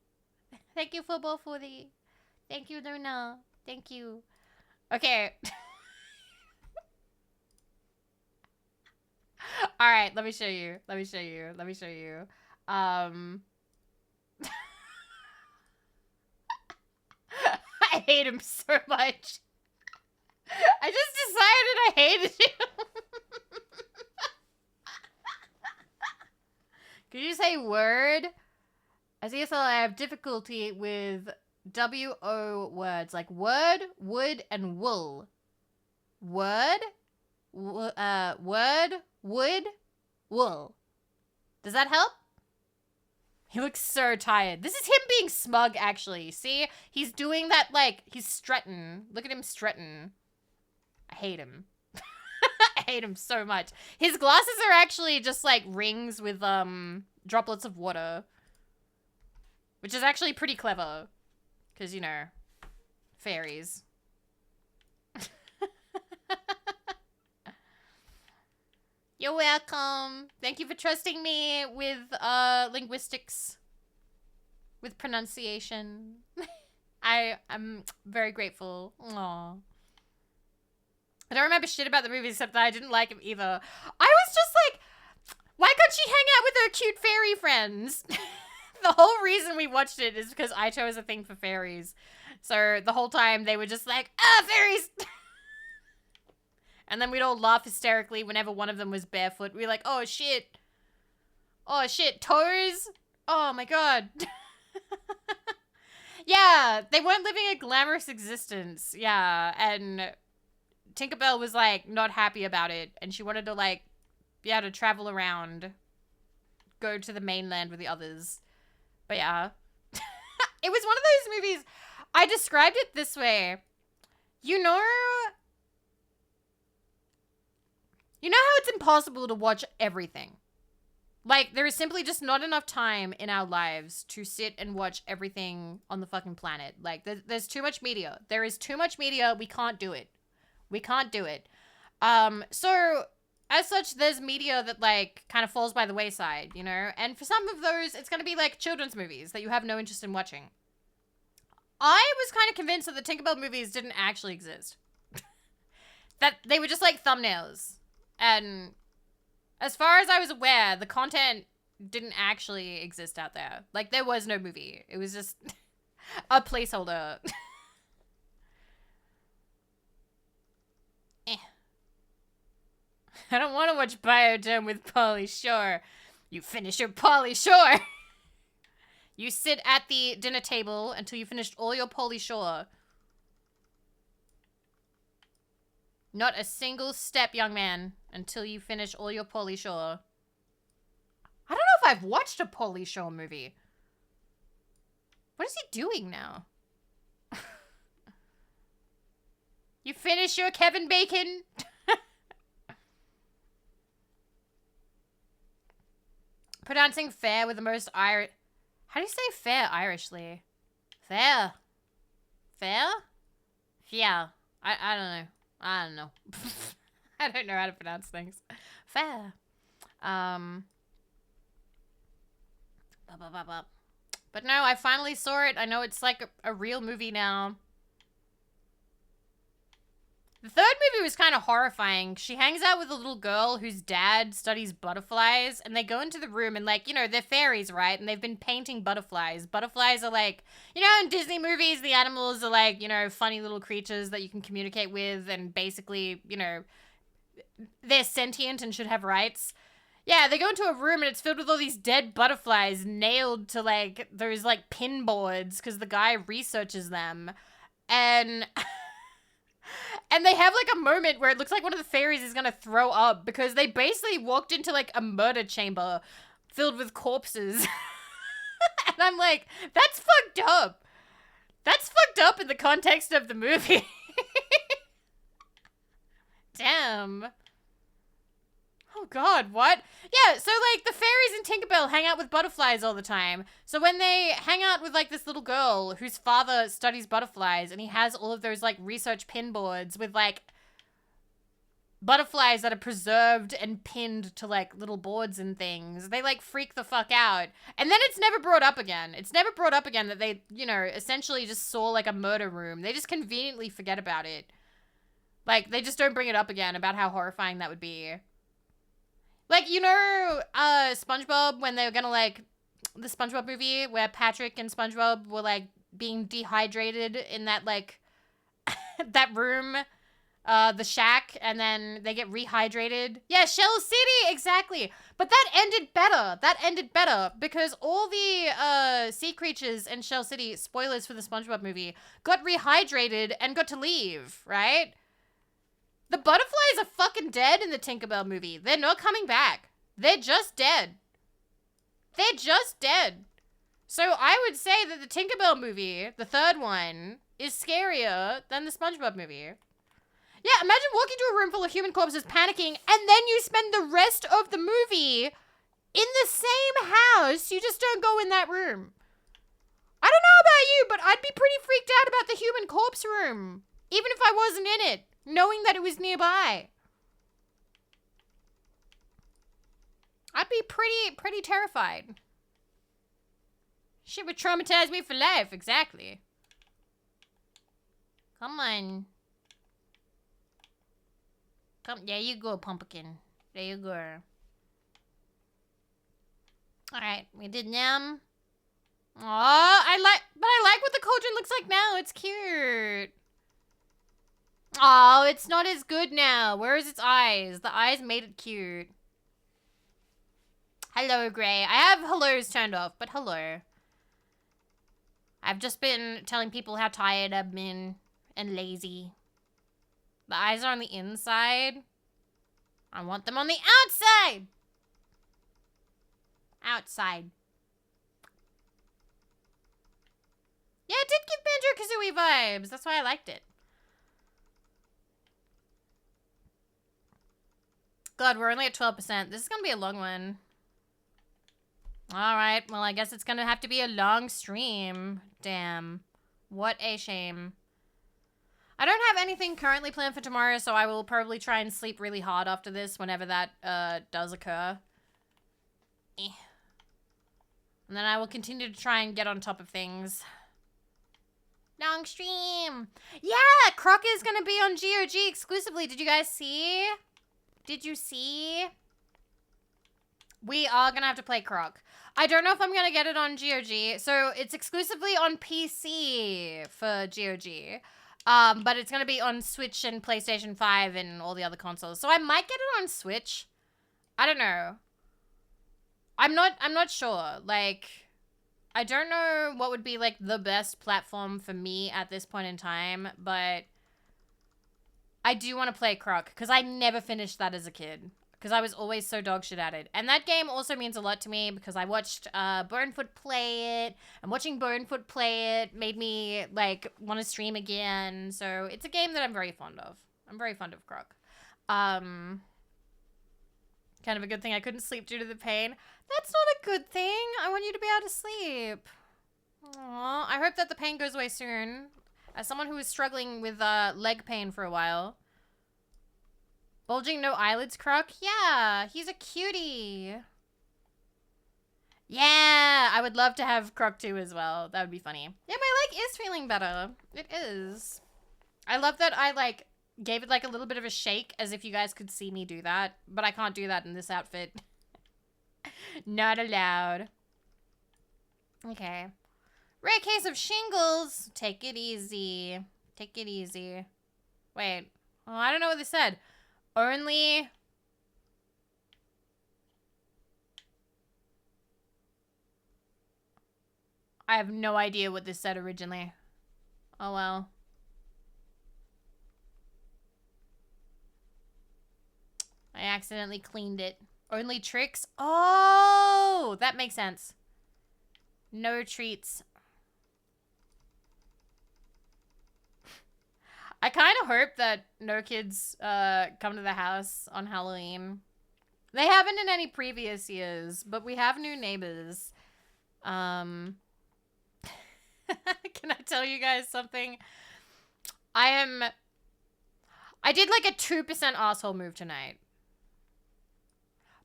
Speaker 1: Thank you for both for the. Thank you, Luna. Thank you. Okay. All right, let me show you. I hate him so much. I just decided I hated him. Could you say word? As ESL, I have difficulty with WO words like word, wood, and wool. Word, word, wood, wool. Does that help? He looks so tired. This is him being smug, actually. See? He's doing that, like, he's strutting. Look at him strutting. I hate him. I hate him so much. His glasses are actually just, like, rings with, droplets of water. Which is actually pretty clever. Because, you know, fairies. You're welcome. Thank you for trusting me with linguistics, with pronunciation. I'm very grateful. Aww. I don't remember shit about the movie except that I didn't like him either. I was just like, why couldn't she hang out with her cute fairy friends? The whole reason we watched it is because Aito has a thing for fairies. So the whole time they were just like, ah, fairies! And then we'd all laugh hysterically whenever one of them was barefoot. We'd be like, oh shit. Oh shit, toes? Oh my god. Yeah, they weren't living a glamorous existence. Yeah, and Tinkerbell was like not happy about it. And she wanted to like be able to travel around go to the mainland with the others. But yeah. It was one of those movies, I described it this way. You know how it's impossible to watch everything? Like, there is simply just not enough time in our lives to sit and watch everything on the fucking planet. Like, there's too much media. There is too much media. We can't do it. We can't do it. So, as such, there's media that, like, kind of falls by the wayside, you know? And for some of those, it's going to be, like, children's movies that you have no interest in watching. I was kind of convinced that the Tinkerbell movies didn't actually exist. That they were just, like, thumbnails. And as far as I was aware, the content didn't actually exist out there. Like, there was no movie. It was just a placeholder. I don't want to watch Biodome with Pauly Shore. You finish your Pauly Shore. You sit at the dinner table until you finished all your Pauly Shore. Not a single step, young man, until you finish all your Pauly Shore. I don't know if I've watched a Pauly Shore movie. What is he doing now? You finish your Kevin Bacon? Pronouncing fair with the most Irish... How do you say fair Irishly? Fair. Fair? Yeah. I don't know. I don't know. I don't know how to pronounce things. Fair. But no, I finally saw it. I know it's like a real movie now. The third movie was kind of horrifying. She hangs out with a little girl whose dad studies butterflies, and they go into the room and, like, you know, they're fairies, right? And they've been painting butterflies. Butterflies are like, you know, in Disney movies, the animals are like, you know, funny little creatures that you can communicate with, and basically, you know, they're sentient and should have rights. Yeah, they go into a room and it's filled with all these dead butterflies nailed to, like, those, like, pin boards because the guy researches them. And... And they have, like, a moment where it looks like one of the fairies is gonna throw up because they basically walked into, like, a murder chamber filled with corpses. And I'm like, that's fucked up. That's fucked up in the context of the movie. Damn. Oh, God, what? Yeah, so, like, the fairies in Tinkerbell hang out with butterflies all the time. So when they hang out with, like, this little girl whose father studies butterflies, and he has all of those, like, research pin boards with, like, butterflies that are preserved and pinned to, like, little boards and things, they, like, freak the fuck out. And then it's never brought up again. It's never brought up again that they, you know, essentially just saw, like, a murder room. They just conveniently forget about it. Like, they just don't bring it up again about how horrifying that would be. Like, you know, SpongeBob, when they were gonna, like, the SpongeBob movie where Patrick and SpongeBob were, like, being dehydrated in that, like, that room, the shack, and then they get rehydrated. Yeah, Shell City, exactly. But that ended better. That ended better because all the sea creatures in Shell City, spoilers for the SpongeBob movie, got rehydrated and got to leave, right? The butterflies are fucking dead in the Tinkerbell movie. They're not coming back. They're just dead. They're just dead. So I would say that the Tinkerbell movie, the third one, is scarier than the SpongeBob movie. Yeah, imagine walking to a room full of human corpses panicking, and then you spend the rest of the movie in the same house. You just don't go in that room. I don't know about you, but I'd be pretty freaked out about the human corpse room, even if I wasn't in it. Knowing that it was nearby. I'd be pretty terrified. Shit would traumatize me for life, exactly. Come on. Come, there you go, pumpkin. There you go. Alright, we did them. Aw, I like what the cauldron looks like now. It's cute. Oh, it's not as good now. Where is its eyes? The eyes made it cute. Hello, Gray. I have hellos turned off, but hello. I've just been telling people how tired I've been and lazy. The eyes are on the inside. I want them on the outside. Outside. Yeah, it did give Banjo-Kazooie vibes. That's why I liked it. God, we're only at 12%. This is going to be a long one. All right. Well, I guess it's going to have to be a long stream. Damn. What a shame. I don't have anything currently planned for tomorrow, so I will probably try and sleep really hard after this whenever that does occur. And then I will continue to try and get on top of things. Long stream. Yeah, Croc is going to be on GOG exclusively. Did you guys see? Did you see? We are going to have to play Croc. I don't know if I'm going to get it on GOG. So it's exclusively on PC for GOG. But it's going to be on Switch and PlayStation 5 and all the other consoles. So I might get it on Switch. I don't know. I'm not sure. Like, I don't know what would be like the best platform for me at this point in time, but I do want to play Croc because I never finished that as a kid because I was always so dog shit at it. And that game also means a lot to me because I watched Burnfoot play it, and watching Burnfoot play it made me like want to stream again. So it's a game that I'm very fond of. I'm very fond of Croc. Kind of a good thing I couldn't sleep due to the pain. That's not a good thing. I want you to be able to sleep. Aww. I hope that the pain goes away soon. As someone who was struggling with leg pain for a while. Bulging no eyelids, Croc? Yeah, he's a cutie. Yeah, I would love to have Croc too as well. That would be funny. Yeah, my leg is feeling better. It is. I love that I like gave it like a little bit of a shake as if you guys could see me do that, but I can't do that in this outfit. Not allowed. Okay. Rare case of shingles. Take it easy. Take it easy. Wait. Oh, I don't know what this said. Only... I have no idea what this said originally. Oh well. I accidentally cleaned it. Only tricks? Oh, that makes sense. No treats. I kind of hope that no kids come to the house on Halloween. They haven't in any previous years, but we have new neighbors. Can I tell you guys something? I did like a 2% asshole move tonight.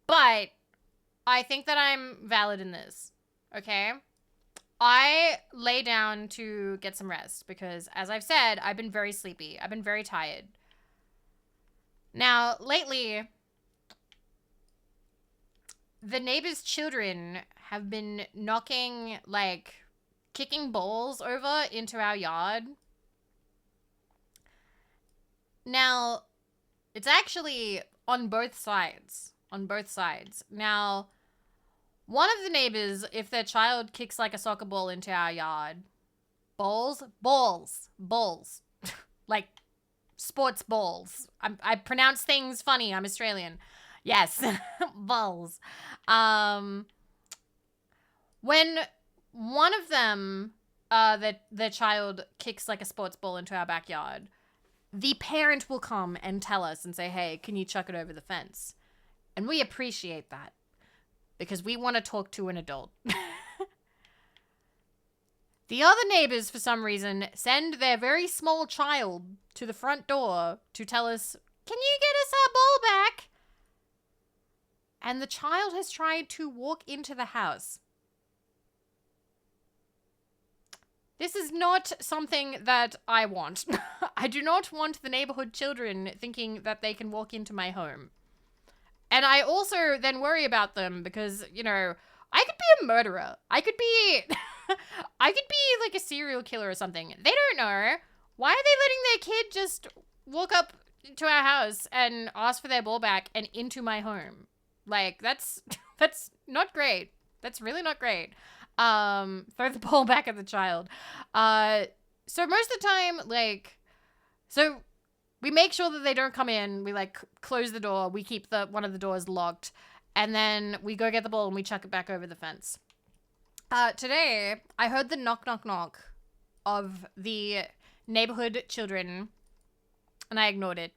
Speaker 1: But I think that I'm valid in this, okay? I lay down to get some rest because, as I've said, I've been very sleepy. I've been very tired. Now, lately, the neighbors' children have been knocking, like, kicking balls over into our yard. Now, it's actually on both sides. On both sides. Now, one of the neighbors, if their child kicks like a soccer ball into our yard, balls, like sports balls. I pronounce things funny. I'm Australian. Yes, balls. When one of them, their child kicks like a sports ball into our backyard, the parent will come and tell us and say, "Hey, can you chuck it over the fence?" And we appreciate that because we want to talk to an adult. The other neighbors, for some reason, send their very small child to the front door to tell us, "Can you get us our ball back?" And the child has tried to walk into the house. This is not something that I want. I do not want the neighborhood children thinking that they can walk into my home. And I also then worry about them because, you know, I could be a murderer. I could be like a serial killer or something. They don't know. Why are they letting their kid just walk up to our house and ask for their ball back and into my home? Like, that's not great. That's really not great. Throw the ball back at the child. So most of the time, like, so we make sure that they don't come in. We like close the door. We keep one of the doors locked. And then we go get the ball and we chuck it back over the fence. Today, I heard the knock, knock, knock of the neighborhood children, and I ignored it.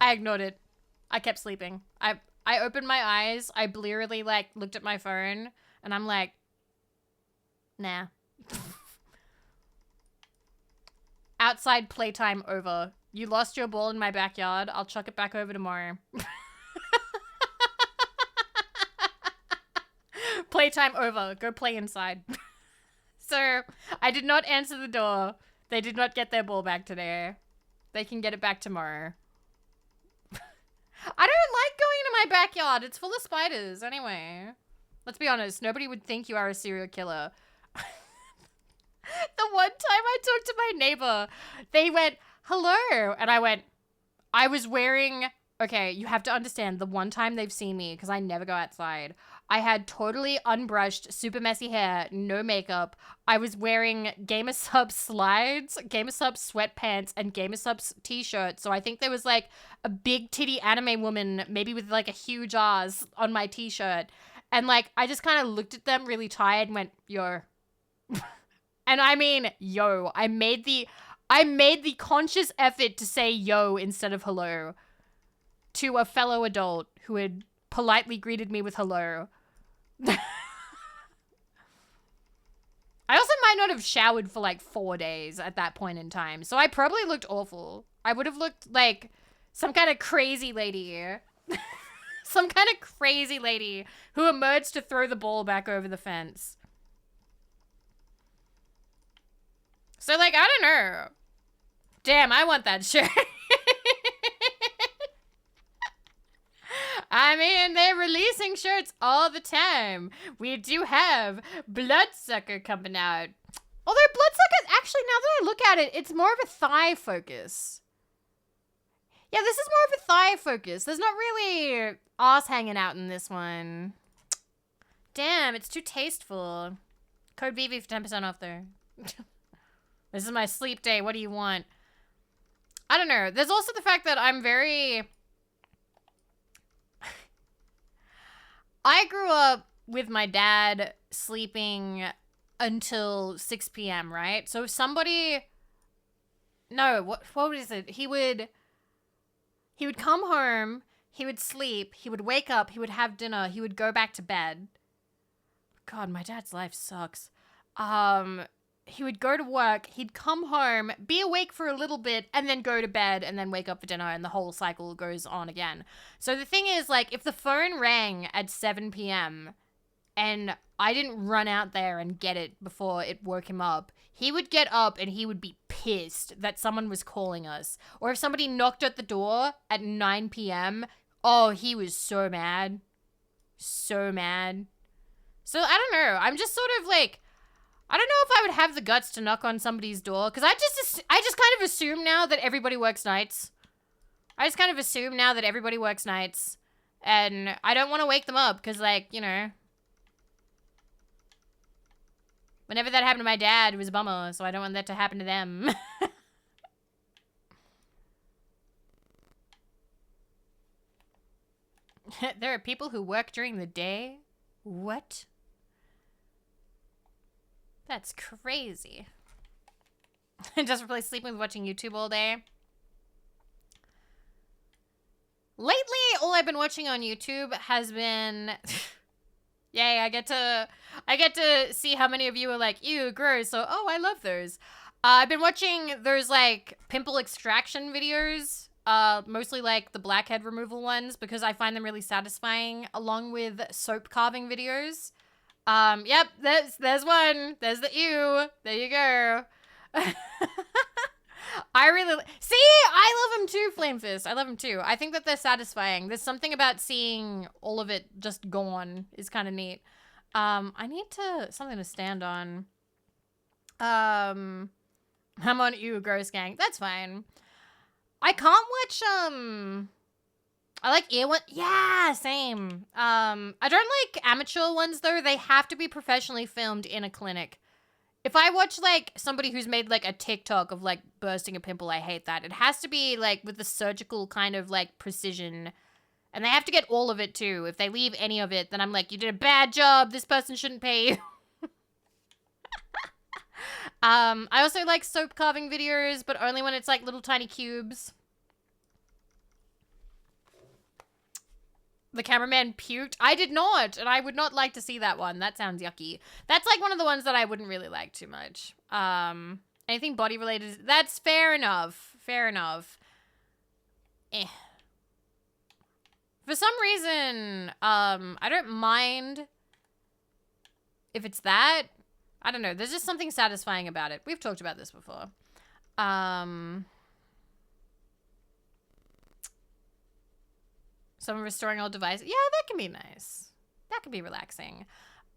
Speaker 1: I ignored it. I kept sleeping. I opened my eyes. I blearily, like, looked at my phone, and I'm like, nah. Outside playtime over. You lost your ball in my backyard. I'll chuck it back over tomorrow. Playtime over. Go play inside. So, I did not answer the door. They did not get their ball back today. They can get it back tomorrow. I don't like going to my backyard. It's full of spiders. Anyway, let's be honest. Nobody would think you are a serial killer. The one time I talked to my neighbor, they went, hello. And I went, I was wearing, okay, you have to understand, the one time they've seen me, because I never go outside, I had totally unbrushed, super messy hair, no makeup. I was wearing Gamer Subs slides, Gamer Subs sweatpants, and Gamer Subs t-shirt. So I think there was like a big titty anime woman, maybe with like a huge ass on my t-shirt. And like, I just kind of looked at them really tired and went, yo. And I mean, yo, I made the conscious effort to say yo instead of hello to a fellow adult who had politely greeted me with hello. I also might not have showered for like 4 days at that point in time, so I probably looked awful. I would have looked like some kind of crazy lady. Some kind of crazy lady who emerged to throw the ball back over the fence. So, like, I don't know. Damn, I want that shirt. I mean, they're releasing shirts all the time. We do have Bloodsucker coming out. Although Bloodsucker, actually, now that I look at it, it's more of a thigh focus. Yeah, this is more of a thigh focus. There's not really ass hanging out in this one. Damn, it's too tasteful. Code Vivi for 10% off there. This is my sleep day. What do you want? I don't know. There's also the fact that I'm very... I grew up with my dad sleeping until 6 p.m., right? So if somebody... No, what is it? He would come home, he would sleep, he would wake up, he would have dinner, he would go back to bed. God, my dad's life sucks. He would go to work, he'd come home, be awake for a little bit, and then go to bed, and then wake up for dinner, and the whole cycle goes on again. So the thing is, like, if the phone rang at 7 p.m., and I didn't run out there and get it before it woke him up, he would get up and he would be pissed that someone was calling us. Or if somebody knocked at the door at 9 p.m., oh, he was so mad. So mad. So, I don't know. I'm just sort of like... I don't know if I would have the guts to knock on somebody's door, because I just kind of assume now that everybody works nights. I just kind of assume now that everybody works nights, and I don't want to wake them up, because, like, you know, whenever that happened to my dad, it was a bummer, so I don't want that to happen to them. There are people who work during the day? What? That's crazy. Just replace sleeping with watching YouTube all day. Lately, all I've been watching on YouTube has been... Yay, I get to see how many of you are like, ew, gross. So, oh, I love those. I've been watching those, like, pimple extraction videos. Mostly, like, the blackhead removal ones, because I find them really satisfying, along with soap carving videos. Yep, there's one. There's the ew. There you go. I really... See, I love them too, Flame Fist. I love them too. I think that they're satisfying. There's something about seeing all of it just gone is kind of neat. I need something to stand on. I'm on ew, gross gang. That's fine. I can't watch, I like ear one. Yeah, same. I don't like amateur ones though. They have to be professionally filmed in a clinic. If I watch, like, somebody who's made, like, a TikTok of, like, bursting a pimple, I hate that. It has to be, like, with the surgical kind of, like, precision. And they have to get all of it, too. If they leave any of it, then I'm like, you did a bad job. This person shouldn't pay you. I also like soap carving videos, but only when it's, like, little tiny cubes. The cameraman puked. I did not, and I would not like to see that one. That sounds yucky. That's like one of the ones that I wouldn't really like too much. Anything body related, that's fair enough. Fair enough. Eh. For some reason, I don't mind if it's that. I don't know. There's just something satisfying about it. We've talked about this before. Someone restoring old devices. Yeah, that can be nice. That can be relaxing.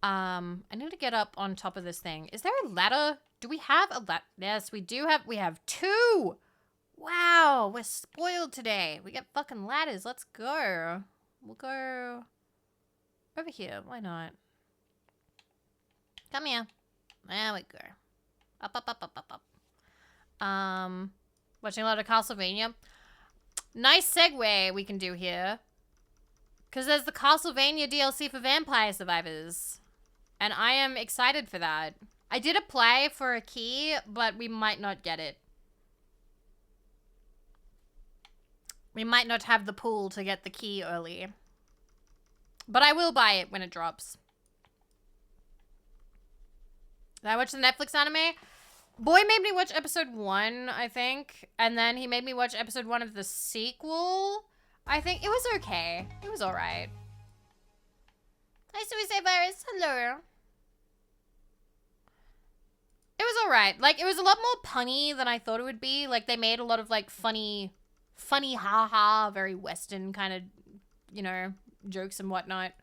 Speaker 1: I need to get up on top of this thing. Is there a ladder? Do we have a ladder? Yes, we do have. We have 2. Wow, we're spoiled today. We got fucking ladders. Let's go. We'll go over here. Why not? Come here. There we go. Up, up, up, up, up, up. Watching a lot of Castlevania. Nice segue we can do here. Because there's the Castlevania DLC for Vampire Survivors. And I am excited for that. I did apply for a key, but we might not get it. We might not have the pool to get the key early. But I will buy it when it drops. Did I watch the Netflix anime? Boy made me watch episode 1, I think. And then he made me watch episode 1 of the sequel. I think it was okay. It was alright. Hi, Suicide Virus. Hello. It was alright. Like, it was a lot more punny than I thought it would be. Like, they made a lot of, like, funny haha, very Western kind of, you know, jokes and whatnot.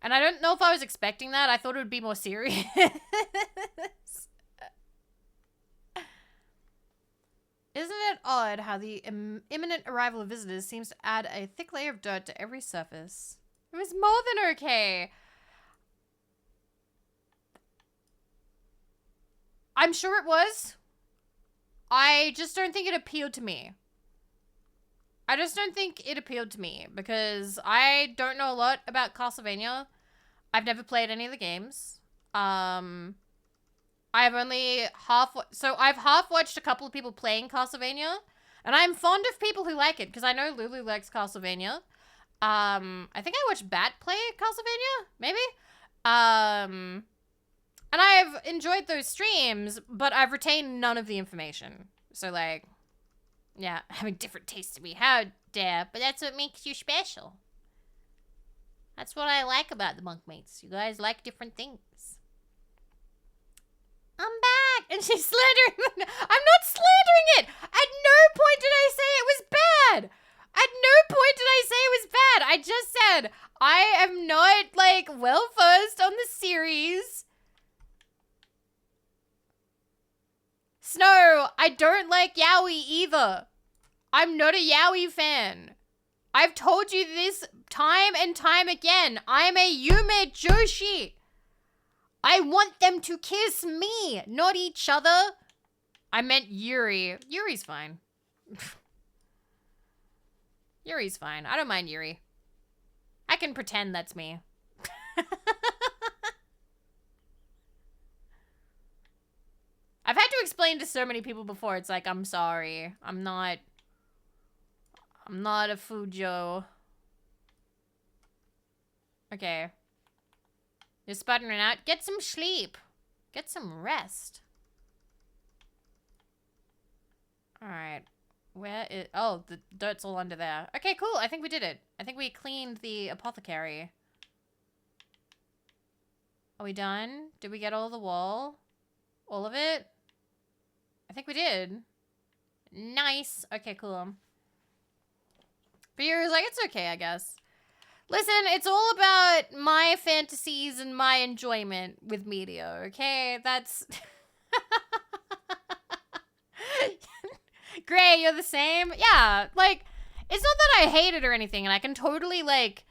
Speaker 1: And I don't know if I was expecting that. I thought it would be more serious. Isn't it odd how the imminent arrival of visitors seems to add a thick layer of dirt to every surface? It was more than okay. I'm sure it was. I just don't think it appealed to me. I just don't think it appealed to me because I don't know a lot about Castlevania. I've never played any of the games. I've only I've half watched a couple of people playing Castlevania, and I'm fond of people who like it because I know Lulu likes Castlevania. I think I watched Bat play Castlevania, maybe. And I've enjoyed those streams, but I've retained none of the information. So like, yeah, having different tastes to me. How dare? But that's what makes you special. That's what I like about the Monkmates. You guys like different things. I'm back! And she's slandering. I'm not slandering it! At no point did I say it was bad! At no point did I say it was bad! I just said, I am not, like, well-versed on the series. Snow, I don't like yaoi either. I'm not a yaoi fan. I've told you this time and time again. I'm a Yume Joshi. I want them to kiss me, not each other. I meant Yuri. Yuri's fine. Yuri's fine. I don't mind Yuri. I can pretend that's me. I've had to explain to so many people before. It's like, I'm sorry. I'm not a Fujo. Okay. You're sputtering out. Get some sleep. Get some rest. Alright. Where is... Oh, the dirt's all under there. Okay, cool. I think we did it. I think we cleaned the apothecary. Are we done? Did we get all the wall? All of it? I think we did. Nice. Okay, cool. But you're like, it's okay, I guess. Listen, it's all about my fantasies and my enjoyment with media, okay? That's... Gray, you're the same? Yeah, like, it's not that I hate it or anything, and I can totally, like,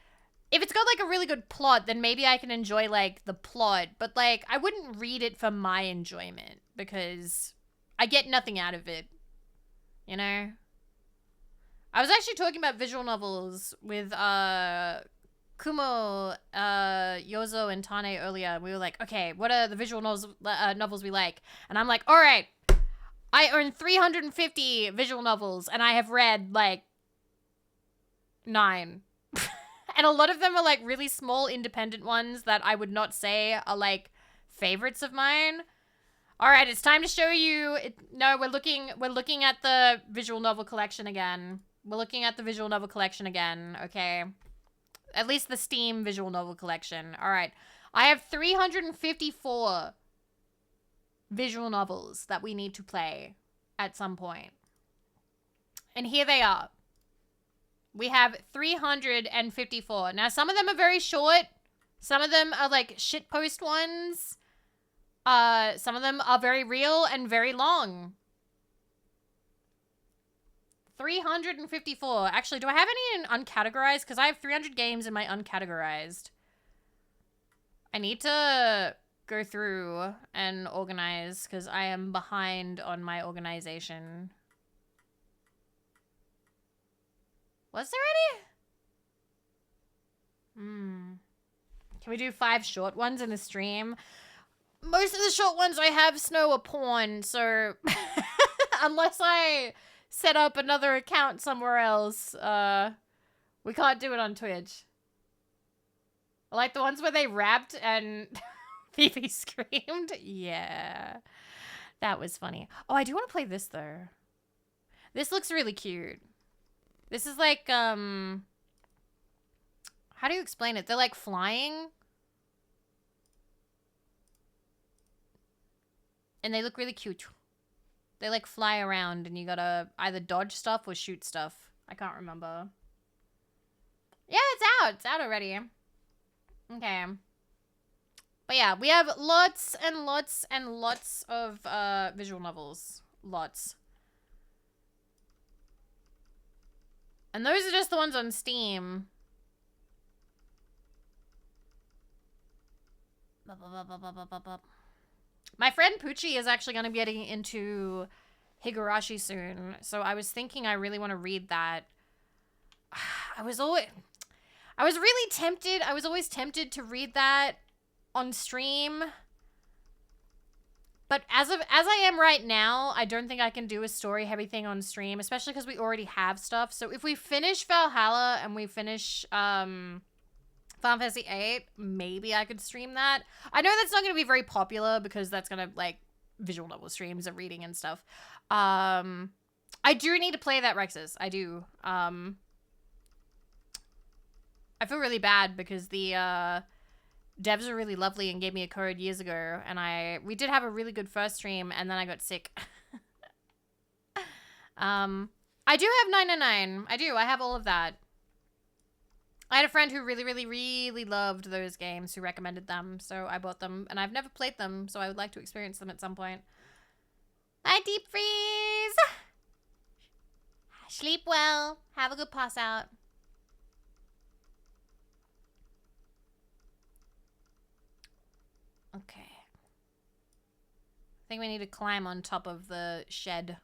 Speaker 1: if it's got, like, a really good plot, then maybe I can enjoy, like, the plot. But, like, I wouldn't read it for my enjoyment because I get nothing out of it, you know? I was actually talking about visual novels with, Kumo, Yozo, and Tane earlier. We were like, okay, what are the visual novels we like? And I'm like, all right, I own 350 visual novels, and I have read, like, 9. And a lot of them are, like, really small independent ones that I would not say are, like, favorites of mine. All right, it's time to show you. No, we're looking at the visual novel collection again. We're looking at the visual novel collection again, okay? At least the Steam visual novel collection. All right. I have 354 visual novels that we need to play at some point. And here they are. We have 354. Now, some of them are very short. Some of them are, like, shitpost ones. Some of them are very real and very long. 354. Actually, do I have any in uncategorized? Because I have 300 games in my uncategorized. I need to go through and organize because I am behind on my organization. Was there any? Can we do 5 short ones in the stream? Most of the short ones I have snow are porn, so unless I set up another account somewhere else, we can't do it on Twitch. Like the ones where they rapped and Vivi screamed. Yeah, that was funny. Oh, I do want to play this though. This looks really cute. This is like, how do you explain it? They're like flying. And they look really cute. They like fly around and you gotta either dodge stuff or shoot stuff. I can't remember. Yeah, it's out. It's out already. Okay. But yeah, we have lots and lots and lots of visual novels. Lots. And those are just the ones on Steam. My friend Poochie is actually going to be getting into Higurashi soon. So I was thinking I really want to read that. I was really tempted. I was always tempted to read that on stream. But as I am right now, I don't think I can do a story heavy thing on stream, especially because we already have stuff. So if we finish Valhalla and we finish Final Fantasy VIII, maybe I could stream that. I know that's not going to be very popular because that's going to, like, visual novel streams of reading and stuff. I do need to play that, Rexus. I do. I feel really bad because the devs were really lovely and gave me a code years ago, and we did have a really good first stream, and then I got sick. I do have 999. I do. I have all of that. I had a friend who really, really, really loved those games, who recommended them, so I bought them, and I've never played them, so I would like to experience them at some point. Bye, Deep Freeze! Sleep well. Have a good pass out. Okay. I think we need to climb on top of the shed.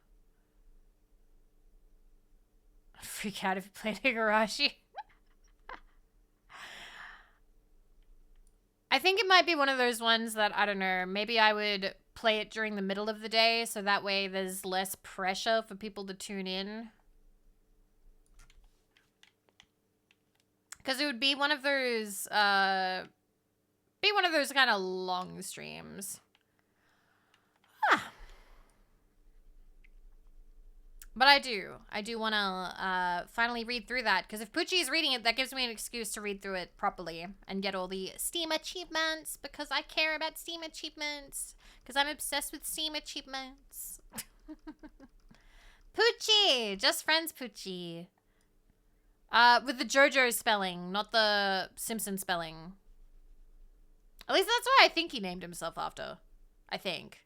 Speaker 1: I'd freak out if you played Higurashi. I think it might be one of those ones that, I don't know, maybe I would play it during the middle of the day so that way there's less pressure for people to tune in. Because it would be one of those, kind of long streams. But I do want to finally read through that, because if Poochie is reading it, that gives me an excuse to read through it properly and get all the Steam achievements, because I care about Steam achievements, because I'm obsessed with Steam achievements. Poochie! Just friends, Poochie. With the JoJo spelling, not the Simpson spelling. At least that's what I think he named himself after. I think.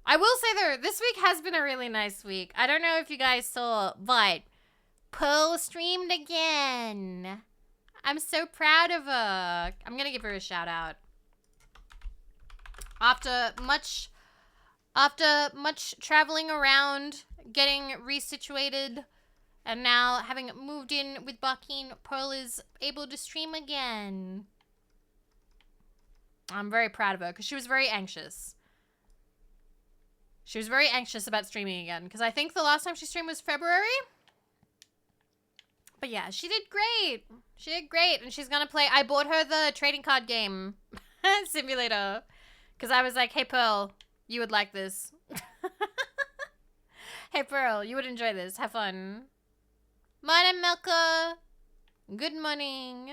Speaker 1: I will say though, this week has been a really nice week. I don't know if you guys saw, but Pearl streamed again. I'm so proud of her. I'm gonna give her a shout out. After much traveling around, getting resituated, and now having moved in with Barkeen, Pearl is able to stream again. I'm very proud of her because she was very anxious. She was very anxious about streaming again because I think the last time she streamed was February. But yeah, she did great. She did great. And she's going to play. I bought her the trading card game simulator because I was like, hey, Pearl, you would like this. Hey, Pearl, you would enjoy this. Have fun. Morning, Milka. Good morning.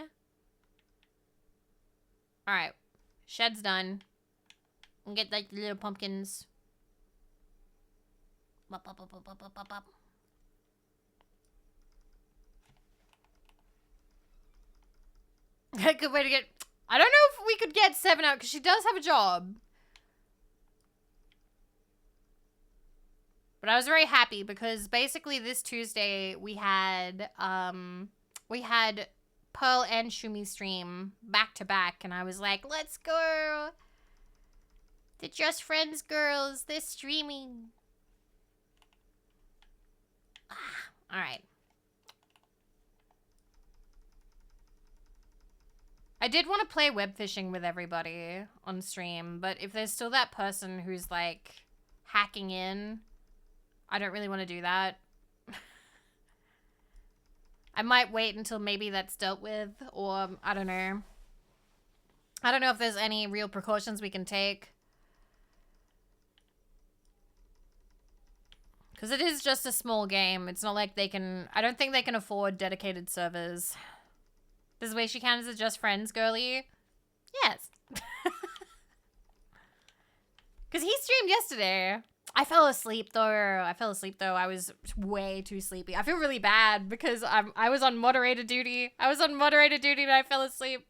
Speaker 1: All right. Shed's done. And get like the little pumpkins. Bop, bop, bop, bop, bop, bop, bop. A good way to get... I don't know if we could get 7 out, because she does have a job. But I was very happy, because basically this Tuesday, we had Pearl and Shumi stream back to back, and I was like, let's go! The Just Friends girls, they're streaming. Alright. I did want to play web fishing with everybody on stream, but if there's still that person who's like hacking in, I don't really want to do that. I might wait until maybe that's dealt with, or I don't know. I don't know if there's any real precautions we can take. Because it is just a small game. It's not like they can... I don't think they can afford dedicated servers. This way she counts as Just Friends girly? Yes. Because he streamed yesterday. I fell asleep though. I was way too sleepy. I feel really bad because I was on moderator duty. And I fell asleep.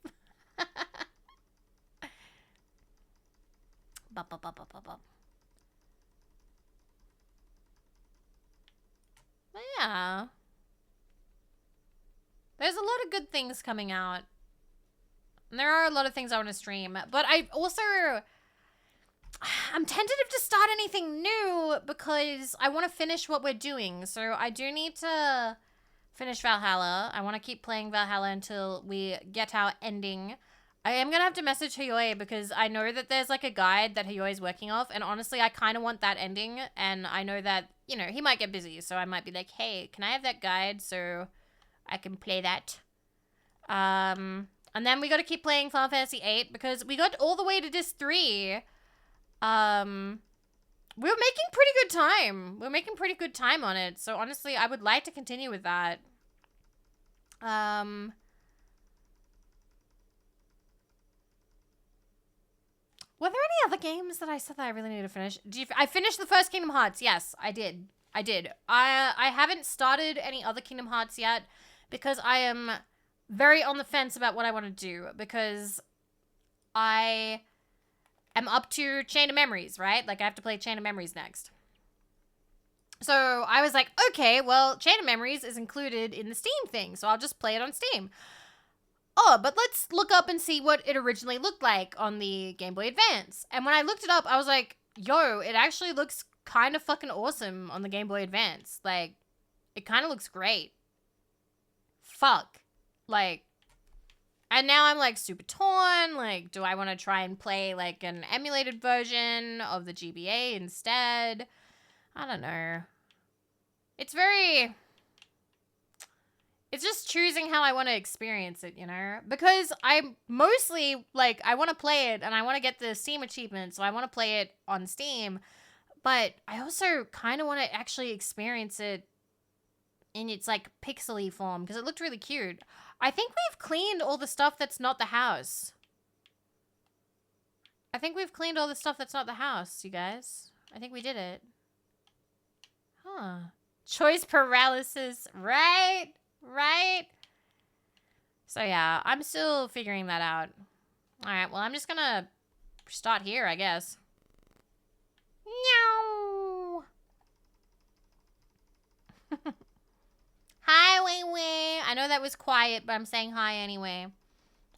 Speaker 1: Bop, bop, bop, bop, bop, bop. But yeah. There's a lot of good things coming out. And there are a lot of things I want to stream. But I'm tentative to start anything new because I want to finish what we're doing. So I do need to finish Valhalla. I want to keep playing Valhalla until we get our ending. I am going to have to message Hayoi because I know that there's like a guide that Hayoi is working off. And honestly, I kind of want that ending. And I know that, you know, he might get busy. So I might be like, hey, can I have that guide so I can play that? And then we got to keep playing Final Fantasy VIII because we got all the way to Disc 3. We're making pretty good time. We're making pretty good time on it. So honestly, I would like to continue with that. Were there any other games that I said that I really need to finish? I finished the first Kingdom Hearts. Yes, I did. I haven't started any other Kingdom Hearts yet because I am very on the fence about what I want to do because I am up to Chain of Memories, right? Like I have to play Chain of Memories next. So I was like, okay, well, Chain of Memories is included in the Steam thing, so I'll just play it on Steam. Oh, but let's look up and see what it originally looked like on the Game Boy Advance. And when I looked it up, I was like, yo, it actually looks kind of fucking awesome on the Game Boy Advance. Like, it kind of looks great. Fuck. Like, and now I'm like super torn. Like, do I want to try and play like an emulated version of the GBA instead? I don't know. It's just choosing how I want to experience it, you know? Because I'm mostly, like, I want to play it, and I want to get the Steam achievement, so I want to play it on Steam. But I also kind of want to actually experience it in its, like, pixely form, because it looked really cute. I think we've cleaned all the stuff that's not the house. I think we've cleaned all the stuff that's not the house, you guys. I think we did it. Huh. Choice paralysis, right? Right? So yeah, I'm still figuring that out. Alright, well I'm just gonna start here, I guess. No. Hi, Wei Wei. I know that was quiet, but I'm saying hi anyway.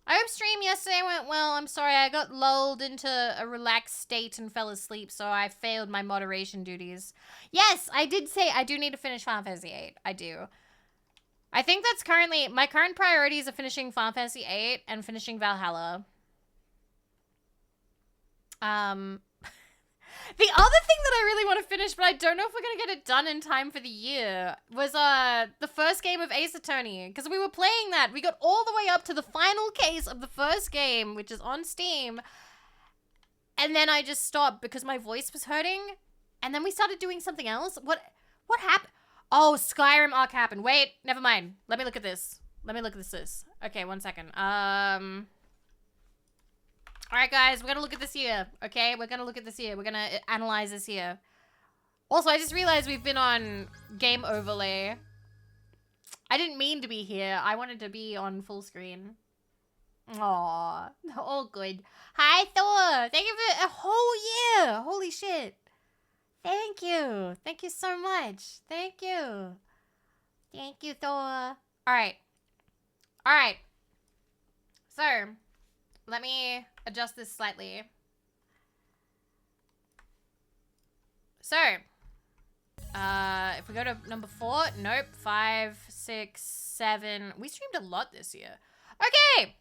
Speaker 1: I hope stream yesterday went well. I'm sorry, I got lulled into a relaxed state and fell asleep, so I failed my moderation duties. Yes, I did say I do need to finish Final Fantasy VIII. I do. I think that's currently... My current priorities are finishing Final Fantasy VIII and finishing Valhalla. The other thing that I really want to finish, but I don't know if we're going to get it done in time for the year, was the first game of Ace Attorney. Because we were playing that. We got all the way up to the final case of the first game, which is on Steam. And then I just stopped because my voice was hurting. And then we started doing something else. What happened? Oh, Skyrim arc happened. Wait, never mind. Let me look at this. Okay, 1 second. Alright, guys, we're gonna look at this here, okay? We're gonna analyze this here. Also, I just realized we've been on game overlay. I didn't mean to be here. I wanted to be on full screen. Aww, all good. Hi, Thor! Thank you for a whole year! Holy shit. Thank you. Thank you so much. Thank you. Thank you, Thor. Alright. Alright. So... let me adjust this slightly. So, if we go to number 4, nope, 5, 6, 7. We streamed a lot this year. Okay,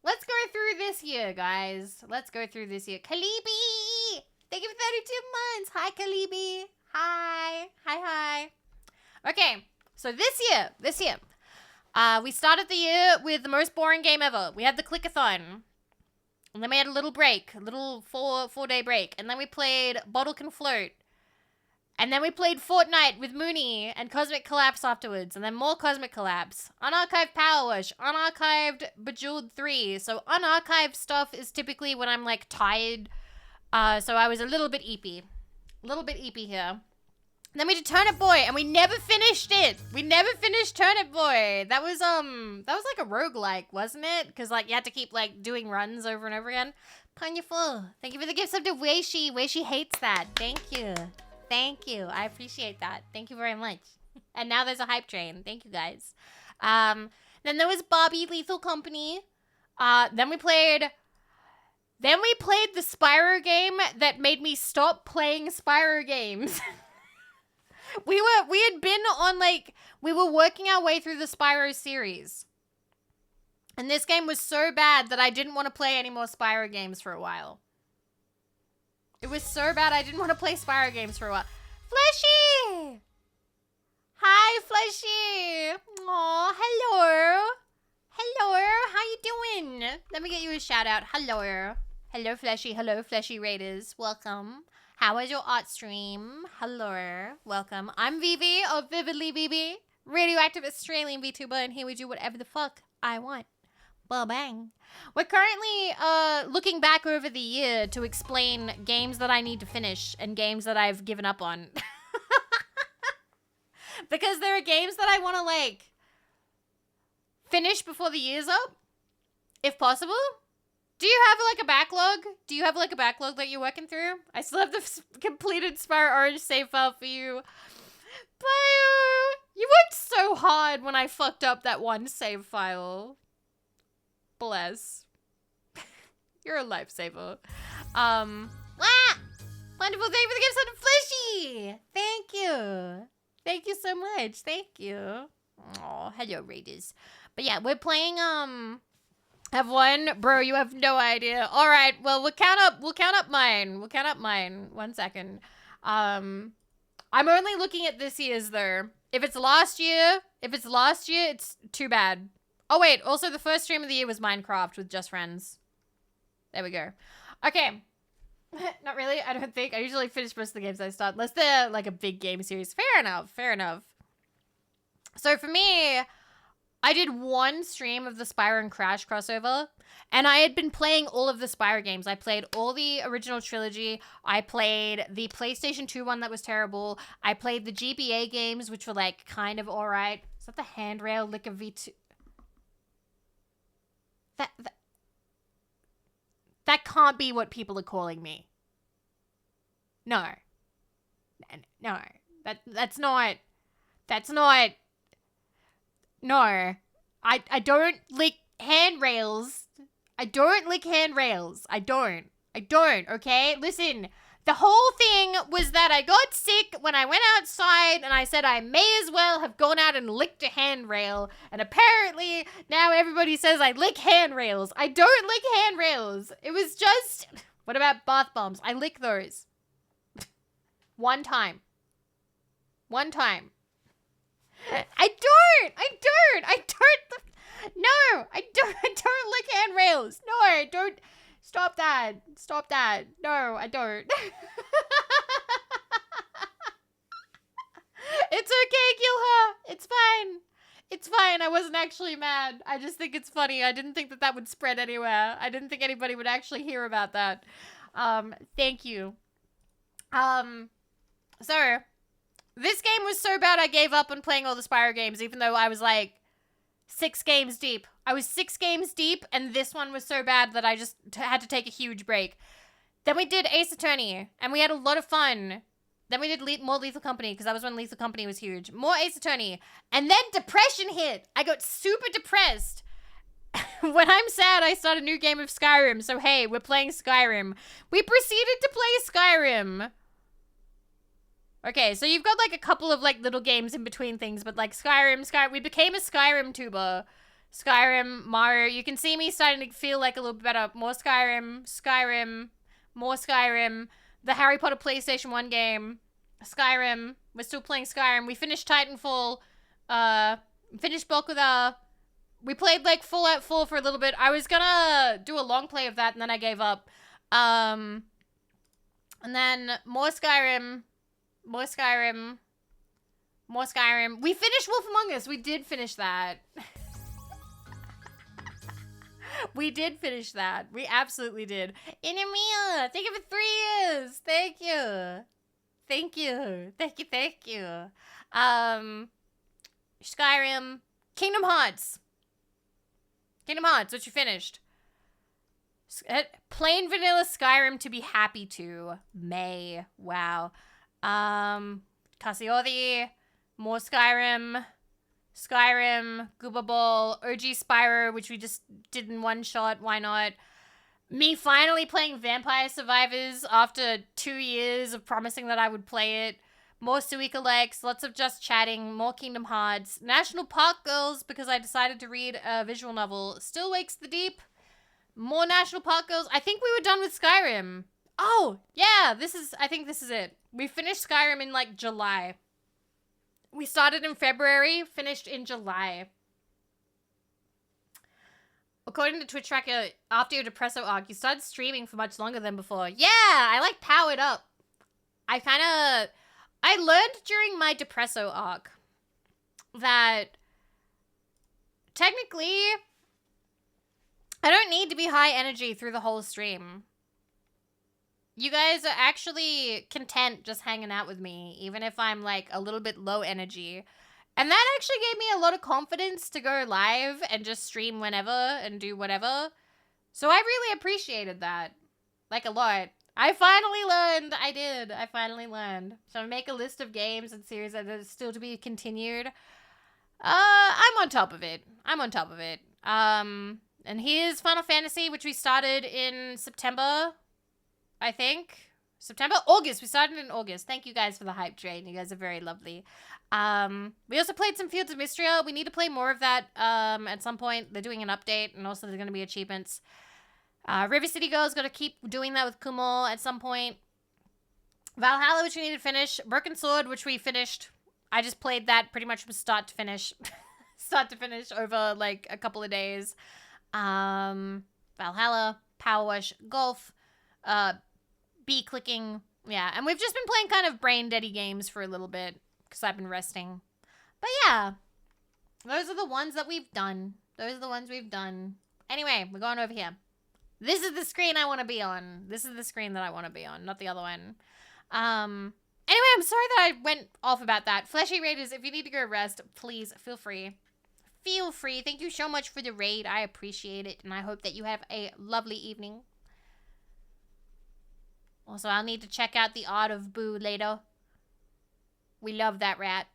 Speaker 1: let's go through this year, guys. Let's go through this year. Kalibi, thank you for 32 months. Hi, Kalibi. Hi, hi, hi. Okay, so this year, we started the year with the most boring game ever. We had the Clickathon. And then we had a little break. A little four-day break. And then we played Bottle Can Float. And then we played Fortnite with Mooney and Cosmic Collapse afterwards. And then more Cosmic Collapse. Unarchived PowerWash. Unarchived Bejeweled 3. So unarchived stuff is typically when I'm, like, tired. So I was a little bit eepy. A little bit eepy here. Then we did Turnip Boy, and we never finished it. We never finished Turnip Boy. That was like a roguelike, wasn't it? Because, like, you had to keep, like, doing runs over and over again. Panyaful. Thank you for the gift sub to Weishi. Weishi hates that. Thank you. Thank you. I appreciate that. Thank you very much. And now there's a hype train. Thank you, guys. Then there was Bobby Lethal Company. Then we played the Spyro game that made me stop playing Spyro games. We had been on, like, we were working our way through the Spyro series. And this game was so bad that I didn't want to play any more Spyro games for a while. It was so bad I didn't want to play Spyro games for a while. Fleshy! Hi, Fleshy! Aw, hello! Hello, how you doing? Let me get you a shout out. Hello. Hello, Fleshy. Hello, Fleshy Raiders. Welcome. How was your art stream? Hello. Welcome. I'm Vivi of Vividly Vivi, radioactive Australian VTuber, and here we do whatever the fuck I want. Well, bang. We're currently looking back over the year to explain games that I need to finish and games that I've given up on. Because there are games that I want to, like, finish before the year's up, if possible. Do you have, like, a backlog? Do you have, like, a backlog that you're working through? I still have the completed Spyro Orange save file for you. Bio! You worked so hard when I fucked up that one save file. Bless. You're a lifesaver. Wah! Wonderful, thank you for the gift of Fleshy! Thank you. Thank you so much. Thank you. Oh, hello, Raiders. But yeah, we're playing, have one? Bro, you have no idea. All right, well, we'll count up mine. 1 second. I'm only looking at this year's, though. If it's last year, it's too bad. Oh, wait, also the first stream of the year was Minecraft with Just Friends. There we go. Okay. Not really, I don't think. I usually finish most of the games I start, unless they're, like, a big game series. Fair enough. So for me, I did one stream of the Spyro and Crash crossover, and I had been playing all of the Spyro games. I played all the original trilogy. I played the PlayStation 2 one that was terrible. I played the GBA games, which were, like, kind of alright. Is that the handrail lick of V2? That can't be what people are calling me. No. No. That's not. No. I don't lick handrails. I don't lick handrails. I don't. Okay? Listen. The whole thing was that I got sick when I went outside and I said I may as well have gone out and licked a handrail. And apparently now everybody says I lick handrails. I don't lick handrails. It was just... What about bath bombs? I lick those. One time. I don't lick handrails. No, I don't. Stop that. No, I don't. It's okay, Gilha. It's fine. I wasn't actually mad. I just think it's funny. I didn't think that would spread anywhere. I didn't think anybody would actually hear about that. Thank you. So, this game was so bad I gave up on playing all the Spyro games, even though I was like 6 games deep. I was 6 games deep, and this one was so bad that I just had to take a huge break. Then we did Ace Attorney, and we had a lot of fun. Then we did more Lethal Company, because that was when Lethal Company was huge. More Ace Attorney. And then depression hit. I got super depressed. When I'm sad, I start a new game of Skyrim. So, hey, we're playing Skyrim. We proceeded to play Skyrim. Okay, so you've got, like, a couple of, like, little games in between things. But, like, Skyrim. We became a Skyrim tuber. Skyrim, Mario. You can see me starting to feel, like, a little bit better. More Skyrim. More Skyrim. The Harry Potter PlayStation 1 game. Skyrim. We're still playing Skyrim. We finished Titanfall. Finished Bokuda. We played, like, Fallout 4 for a little bit. I was gonna do a long play of that, and then I gave up. And then more Skyrim. We finished Wolf Among Us. We did finish that. We did finish that. We absolutely did. Inemia, thank you for 3 years. Thank you. Skyrim. Kingdom Hearts, which you finished. Plain vanilla Skyrim to be happy to. May. Wow. Kasiori. More Skyrim. Gooba Ball, OG Spyro, which we just did in one shot. Why not? Me finally playing Vampire Survivors after 2 years of promising that I would play it. More Suika Lex, lots of just chatting, more Kingdom Hearts. National Park Girls, because I decided to read a visual novel. Still Wakes the Deep. More National Park Girls. I think we were done with Skyrim. Oh, yeah, I think this is it. We finished Skyrim in, like, July. We started in February, finished in July. According to Twitch Tracker, after your Depresso arc, you started streaming for much longer than before. Yeah, I, like, powered up. I learned during my Depresso arc that technically I don't need to be high energy through the whole stream. You guys are actually content just hanging out with me, even if I'm, like, a little bit low energy. And that actually gave me a lot of confidence to go live and just stream whenever and do whatever. So I really appreciated that. Like, a lot. I finally learned. I finally learned. So I make a list of games and series that are still to be continued. I'm on top of it. And here's Final Fantasy, which we started in September. I think. August. We started in August. Thank you guys for the hype train. You guys are very lovely. We also played some Fields of Mystria. We need to play more of that at some point. They're doing an update, and also there's going to be achievements. River City Girls got to keep doing that with Kumo at some point. Valhalla, which we need to finish. Broken Sword, which we finished. I just played that pretty much from start to finish. Over, like, a couple of days. Valhalla, PowerWash, Golf, B-clicking, yeah. And we've just been playing kind of brain-deady games for a little bit, because I've been resting. But yeah, those are the ones that we've done. Anyway, we're going over here. This is the screen I want to be on. This is the screen that I want to be on, not the other one. Anyway, I'm sorry that I went off about that. Fleshy Raiders, if you need to go rest, please feel free. Thank you so much for the raid. I appreciate it, and I hope that you have a lovely evening. Also, I'll need to check out the art of Boo later. We love that rat.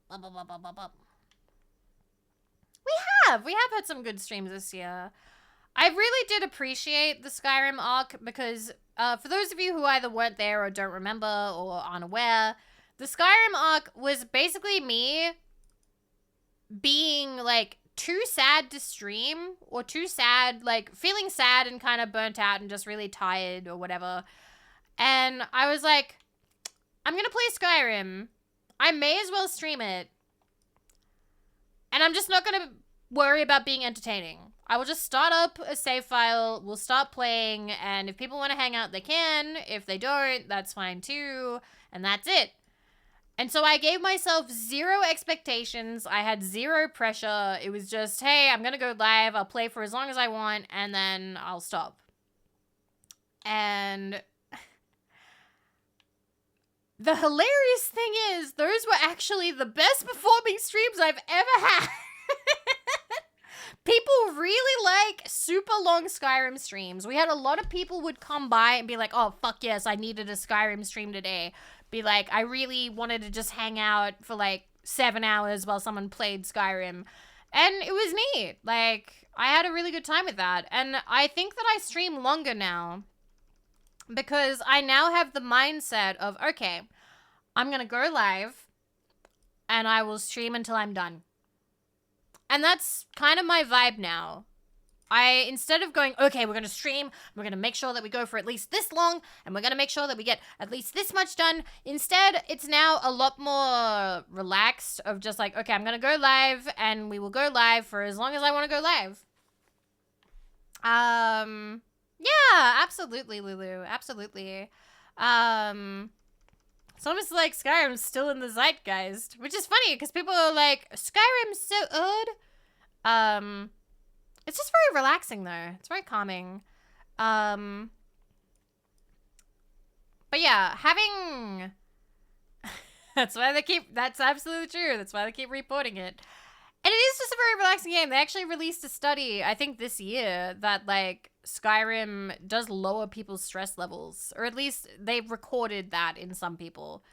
Speaker 1: We have had some good streams this year. I really did appreciate the Skyrim arc because for those of you who either weren't there or don't remember or aren't aware, the Skyrim arc was basically me being like too sad to stream or too sad, like feeling sad and kind of burnt out and just really tired or whatever. And I was like, I'm going to play Skyrim. I may as well stream it. And I'm just not going to worry about being entertaining. I will just start up a save file, we'll start playing, and if people want to hang out, they can. If they don't, that's fine too. And that's it. And so I gave myself zero expectations. I had zero pressure. It was just, hey, I'm going to go live. I'll play for as long as I want, and then I'll stop. And the hilarious thing is, those were actually the best performing streams I've ever had. People really like super long Skyrim streams. We had a lot of people would come by and be like, oh, fuck yes, I needed a Skyrim stream today. Be like, I really wanted to just hang out for like 7 hours while someone played Skyrim. And it was neat. Like, I had a really good time with that. And I think that I stream longer now because I now have the mindset of, okay, I'm going to go live and I will stream until I'm done. And that's kind of my vibe now. Instead of going, okay, we're going to stream, we're going to make sure that we go for at least this long, and we're going to make sure that we get at least this much done. Instead, it's now a lot more relaxed of just like, okay, I'm going to go live, and we will go live for as long as I want to go live. Yeah, absolutely, Lulu. Absolutely. It's almost like Skyrim's still in the zeitgeist, which is funny because people are like, Skyrim's so old. It's just very relaxing though. It's very calming. But yeah, having that's absolutely true. That's why they keep reporting it. And it is just a very relaxing game. They actually released a study, I think this year, that like Skyrim does lower people's stress levels, or at least they've recorded that in some people.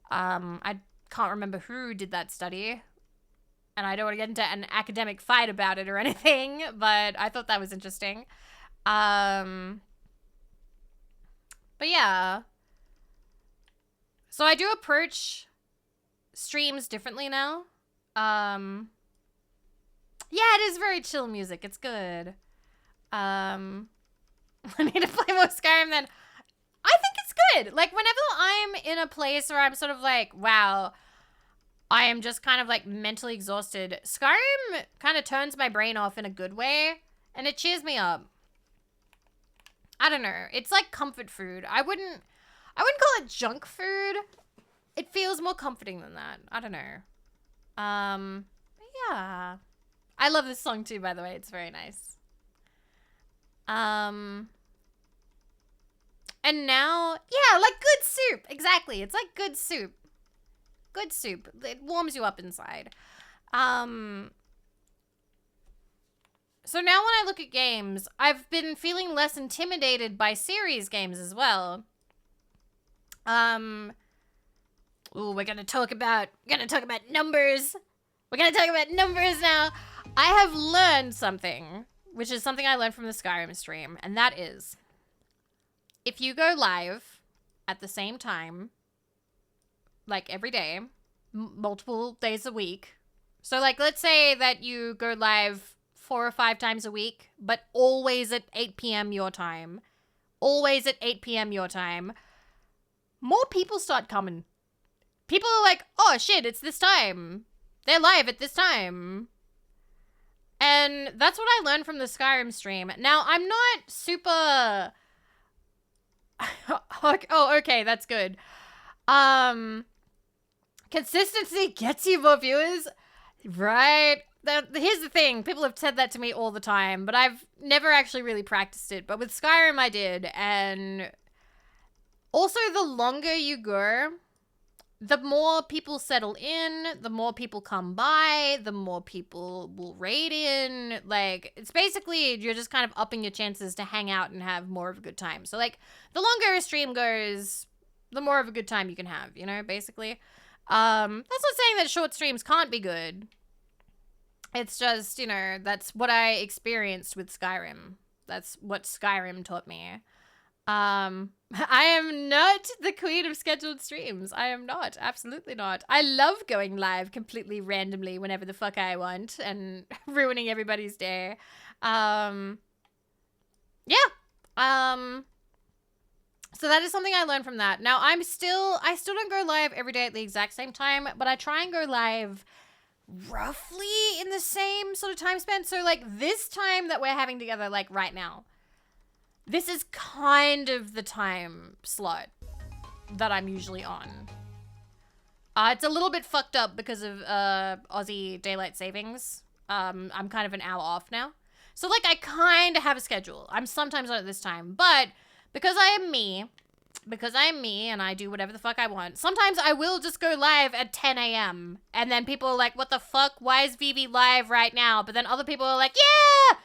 Speaker 1: I can't remember who did that study, and I don't want to get into an academic fight about it or anything, but I thought that was interesting. But yeah. So I do approach streams differently now. Yeah, it is very chill music. It's good. I need to play more Skyrim then. I think it's good. Like, whenever I'm in a place where I'm sort of like, wow, I am just kind of like mentally exhausted, Skyrim kind of turns my brain off in a good way, and it cheers me up. I don't know. It's like comfort food. I wouldn't call it junk food. It feels more comforting than that. I don't know. Yeah. I love this song too, by the way. It's very nice. And now, yeah, like good soup. Exactly. It's like good soup. Good soup. It warms you up inside. So now when I look at games, I've been feeling less intimidated by series games as well. Ooh, we're gonna talk about numbers. We're gonna talk about numbers now. I have learned something, which is something I learned from the Skyrim stream, and that is, if you go live at the same time, like every day, multiple days a week. So like, let's say that you go live 4 or 5 times a week, but always at 8 p.m. your time. Always at 8 p.m. your time. More people start coming. People are like, oh shit, it's this time. They're live at this time. And that's what I learned from the Skyrim stream. Now, I'm not super... Oh, okay, that's good. Consistency gets you more viewers, right? Here's the thing. People have said that to me all the time, but I've never actually really practiced it. But with Skyrim, I did. And also, the longer you go, the more people settle in, the more people come by, the more people will raid in. Like, it's basically, you're just kind of upping your chances to hang out and have more of a good time. So, like, the longer a stream goes, the more of a good time you can have, you know, basically. That's not saying that short streams can't be good. It's just, you know, that's what I experienced with Skyrim. That's what Skyrim taught me. I am not the queen of scheduled streams. I am not. Absolutely not. I love going live completely randomly whenever the fuck I want and ruining everybody's day. Yeah. So that is something I learned from that. Now, I still don't go live every day at the exact same time, but I try and go live roughly in the same sort of time span. So, like, this time that we're having together, like, right now, this is kind of the time slot that I'm usually on. It's a little bit fucked up because of Aussie daylight savings. I'm kind of an hour off now. So, like, I kind of have a schedule. I'm sometimes on at this time. But because I am me and I do whatever the fuck I want, sometimes I will just go live at 10 a.m. And then people are like, what the fuck? Why is Vivi live right now? But then other people are like, yeah!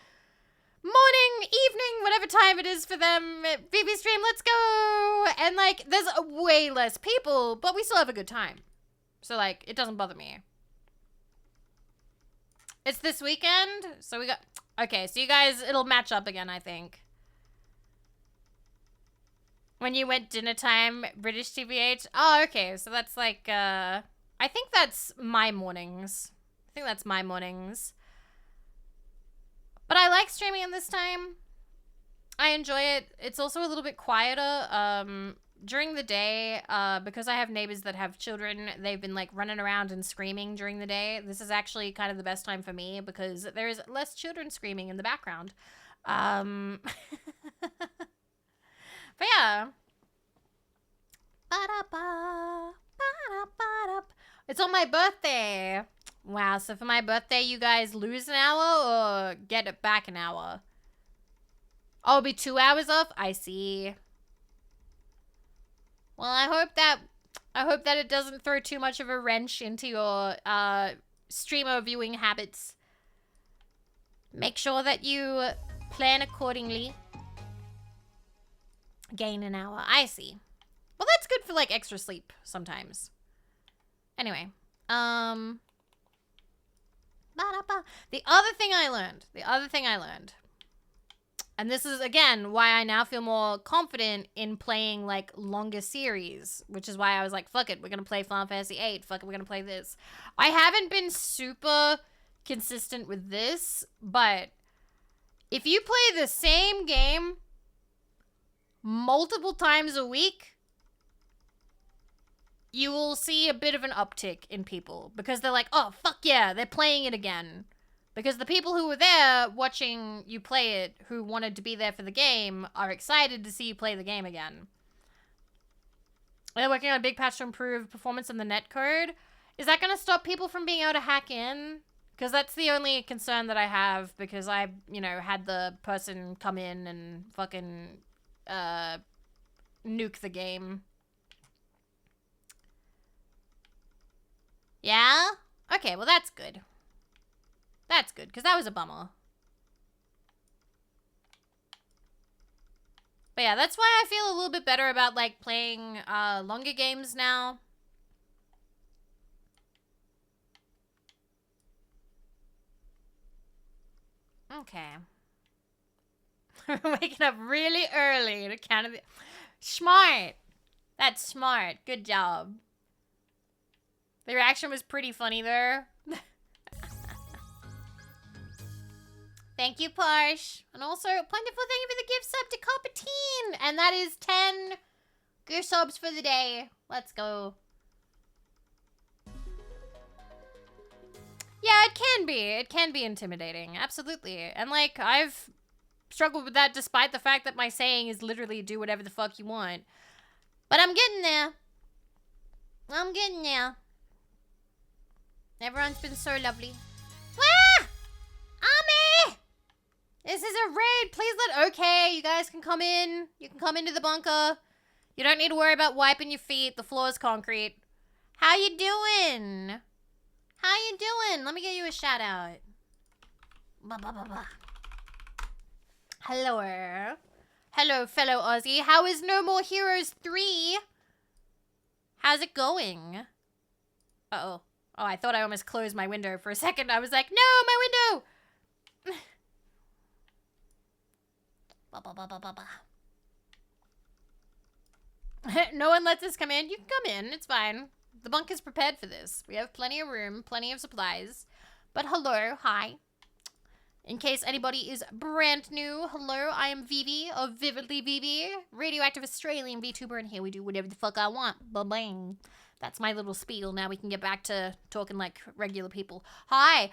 Speaker 1: Morning, evening, whatever time it is for them, Vivi stream, let's go! And, like, there's way less people, but we still have a good time. So, like, it doesn't bother me. It's this weekend, so we got... Okay, so you guys, it'll match up again, I think. When you went dinner time, British TVH? Oh, okay, so that's like, I think that's my mornings. But I like streaming in this time. I enjoy it. It's also a little bit quieter. During the day, because I have neighbors that have children, they've been, like, running around and screaming during the day. This is actually kind of the best time for me because there's less children screaming in the background. But yeah. It's on my birthday. Wow, so for my birthday, you guys lose an hour or get it back an hour? Oh, it'll be 2 hours off? I see. Well, I hope that it doesn't throw too much of a wrench into your streamer viewing habits. Make sure that you plan accordingly. Gain an hour. I see. Well, that's good for, like, extra sleep sometimes. Anyway, the other thing I learned, and this is, again, why I now feel more confident in playing, like, longer series, which is why I was like, fuck it, we're gonna play Final Fantasy VIII, fuck it, we're gonna play this. I haven't been super consistent with this, but if you play the same game multiple times a week, you will see a bit of an uptick in people because they're like, oh, fuck yeah, they're playing it again. Because the people who were there watching you play it, who wanted to be there for the game, are excited to see you play the game again. They're working on a big patch to improve performance in the netcode. Is that going to stop people from being able to hack in? Because that's the only concern that I have, because I, you know, had the person come in and fucking nuke the game. Yeah? Okay, well that's good. That's good, because that was a bummer. But yeah, that's why I feel a little bit better about, like, playing longer games now. Okay. Waking up really early to count the... Smart! That's smart. Good job. The reaction was pretty funny there. Thank you, Parsh. And also, Plentiful, thank you for the gift sub to Copatine. And that is 10 gift subs for the day. Let's go. Yeah, it can be. It can be intimidating. Absolutely. And, like, I've struggled with that despite the fact that my saying is literally do whatever the fuck you want. But I'm getting there. I'm getting there. Everyone's been so lovely. Ah! Ami! This is a raid. Please let... Okay, you guys can come in. You can come into the bunker. You don't need to worry about wiping your feet. The floor is concrete. How you doing? How you doing? Let me give you a shout out. Hello. Hello, fellow Aussie. How is No More Heroes 3? How's it going? Uh-oh. Oh, I thought I almost closed my window for a second. I was like, no, my window! No one lets us come in. You can come in. It's fine. The bunk is prepared for this. We have plenty of room, plenty of supplies. But hello, hi. In case anybody is brand new, hello, I am Vivi of Vividly Vivi, radioactive Australian VTuber, and here we do whatever the fuck I want. Ba-bang. That's my little spiel. Now we can get back to talking like regular people. Hi.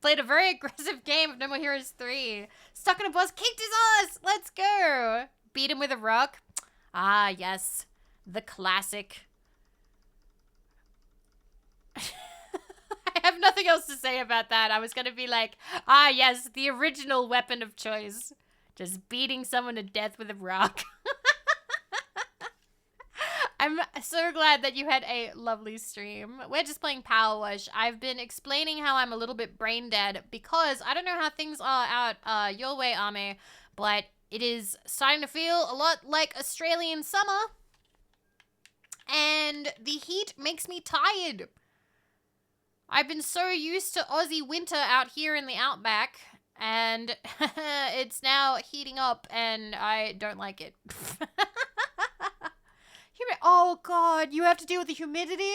Speaker 1: Played a very aggressive game of No More Heroes 3. Stuck in a boss, kicked his ass. Let's go. Beat him with a rock. Ah, yes. The classic. I have nothing else to say about that. I was going to be like, ah, yes, the original weapon of choice. Just beating someone to death with a rock. I'm so glad that you had a lovely stream. We're just playing PowerWash. I've been explaining how I'm a little bit brain dead because I don't know how things are out your way, Ame, but it is starting to feel a lot like Australian summer. And the heat makes me tired. I've been so used to Aussie winter out here in the outback, and it's now heating up, and I don't like it. Oh, God, you have to deal with the humidity?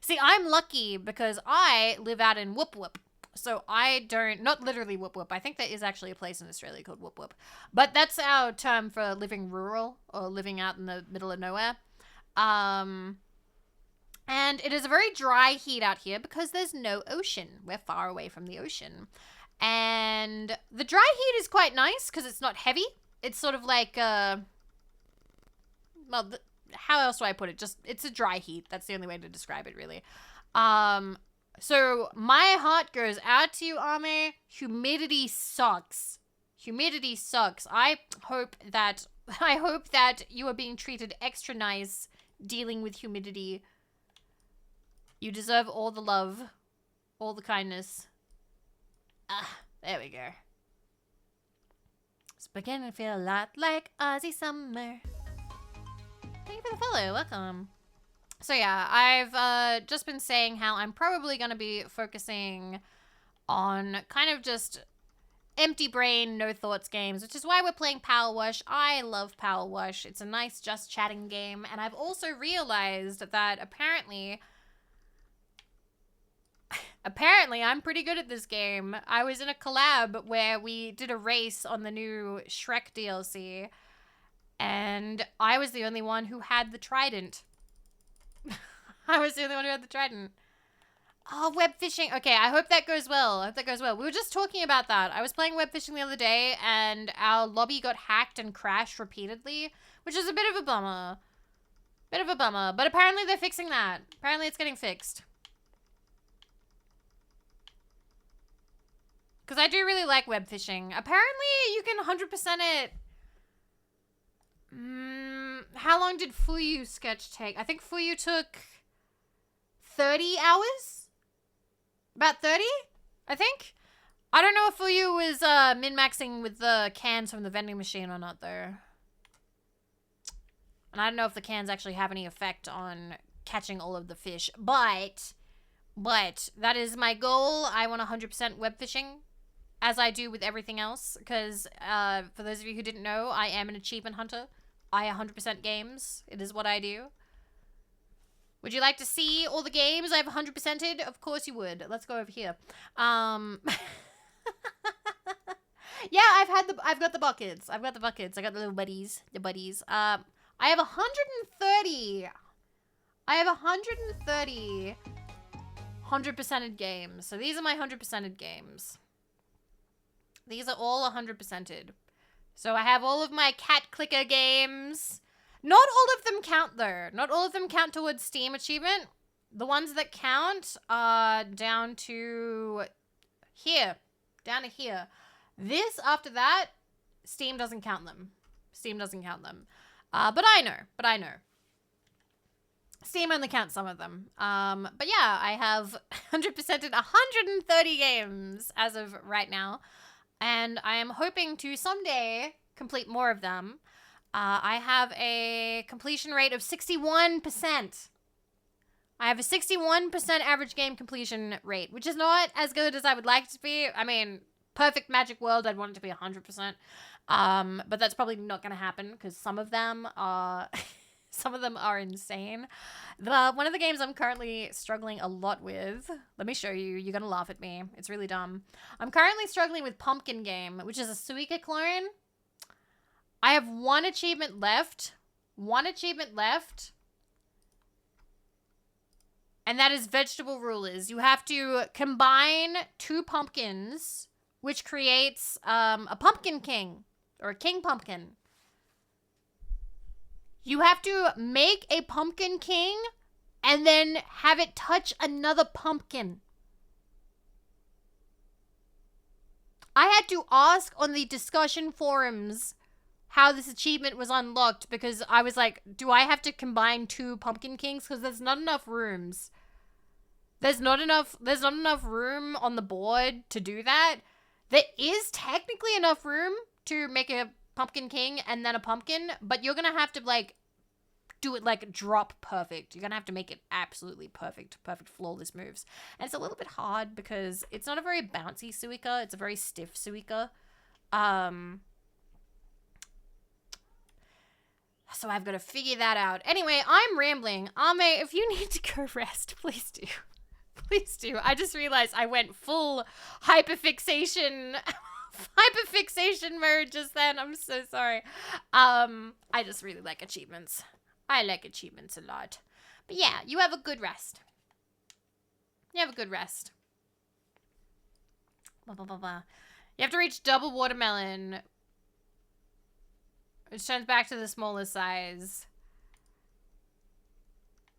Speaker 1: See, I'm lucky because I live out in Whoop Whoop. So I don't, not literally Whoop Whoop. I think there is actually a place in Australia called Whoop Whoop. But that's our term for living rural or living out in the middle of nowhere. And it is a very dry heat out here because there's no ocean. We're far away from the ocean. And the dry heat is quite nice because it's not heavy. It's sort of like, how else do I put it? Just, it's a dry heat. That's the only way to describe it, really. So my heart goes out to you, Ame. Humidity sucks. Humidity sucks. I hope that you are being treated extra nice dealing with humidity. You deserve all the love, all the kindness. Ah, there we go. It's beginning to feel a lot like Aussie summer. Thank you for the follow. Welcome. So yeah, I've just been saying how I'm probably going to be focusing on kind of just empty brain, no thoughts games, which is why we're playing PowerWash. I love PowerWash. It's a nice just chatting game. And I've also realized that apparently I'm pretty good at this game. I was in a collab where we did a race on the new Shrek DLC. And I was the only one who had the trident. I was the only one who had the trident. Oh, web fishing. Okay, I hope that goes well. I hope that goes well. We were just talking about that. I was playing web fishing the other day, and our lobby got hacked and crashed repeatedly, which is a bit of a bummer. Bit of a bummer. But apparently they're fixing that. Apparently it's getting fixed. Because I do really like web fishing. Apparently you can 100% it. How long did Fuyu sketch take? I think Fuyu took 30 hours? About 30, I think? I don't know if Fuyu was min-maxing with the cans from the vending machine or not, though. And I don't know if the cans actually have any effect on catching all of the fish. But that is my goal. I want 100% web fishing, as I do with everything else. Because for those of you who didn't know, I am an achievement hunter. I 100% games. It is what I do. Would you like to see all the games I've 100%ed? Of course you would. Let's go over here. Yeah, I've got the buckets. I got the little buddies. I have 130. I have 130 100%ed games. So these are my 100%ed games. These are all 100%ed. So I have all of my cat clicker games. Not all of them count, though. Not all of them count towards Steam achievement. The ones that count are down to here. Down to here. This, after that, Steam doesn't count them. Steam doesn't count them. But I know. Steam only counts some of them. But yeah, I have 100%ed 130 games as of right now. And I am hoping to someday complete more of them. I have a completion rate of 61%. I have a 61% average game completion rate, which is not as good as I would like it to be. I mean, perfect magic world, I'd want it to be 100%. But that's probably not going to happen because some of them are insane. One of the games I'm currently struggling a lot with, let me show you. You're going to laugh at me. It's really dumb. I'm currently struggling with Pumpkin Game, which is a Suika clone. I have one achievement left. And that is vegetable rulers. You have to combine 2 pumpkins, which creates a pumpkin king, or a king pumpkin. You have to make a pumpkin king and then have it touch another pumpkin. I had to ask on the discussion forums how this achievement was unlocked because I was like, do I have to combine 2 pumpkin kings? Because there's not enough rooms. There's not enough room on the board to do that. There is technically enough room to make a pumpkin king and then a pumpkin, but you're gonna have to like do it like drop perfect. You're gonna have to make it absolutely perfect flawless moves. And it's a little bit hard because it's not a very bouncy Suika, it's a very stiff Suika. So I've got to figure that out. Anyway, I'm rambling. Ame, if you need to go rest, please do. Please do. I just realized I went full hyperfixation mode just then. I'm so sorry. I just really like achievements. I like achievements a lot. But yeah, you have a good rest. You have to reach double watermelon, which turns back to the smallest size.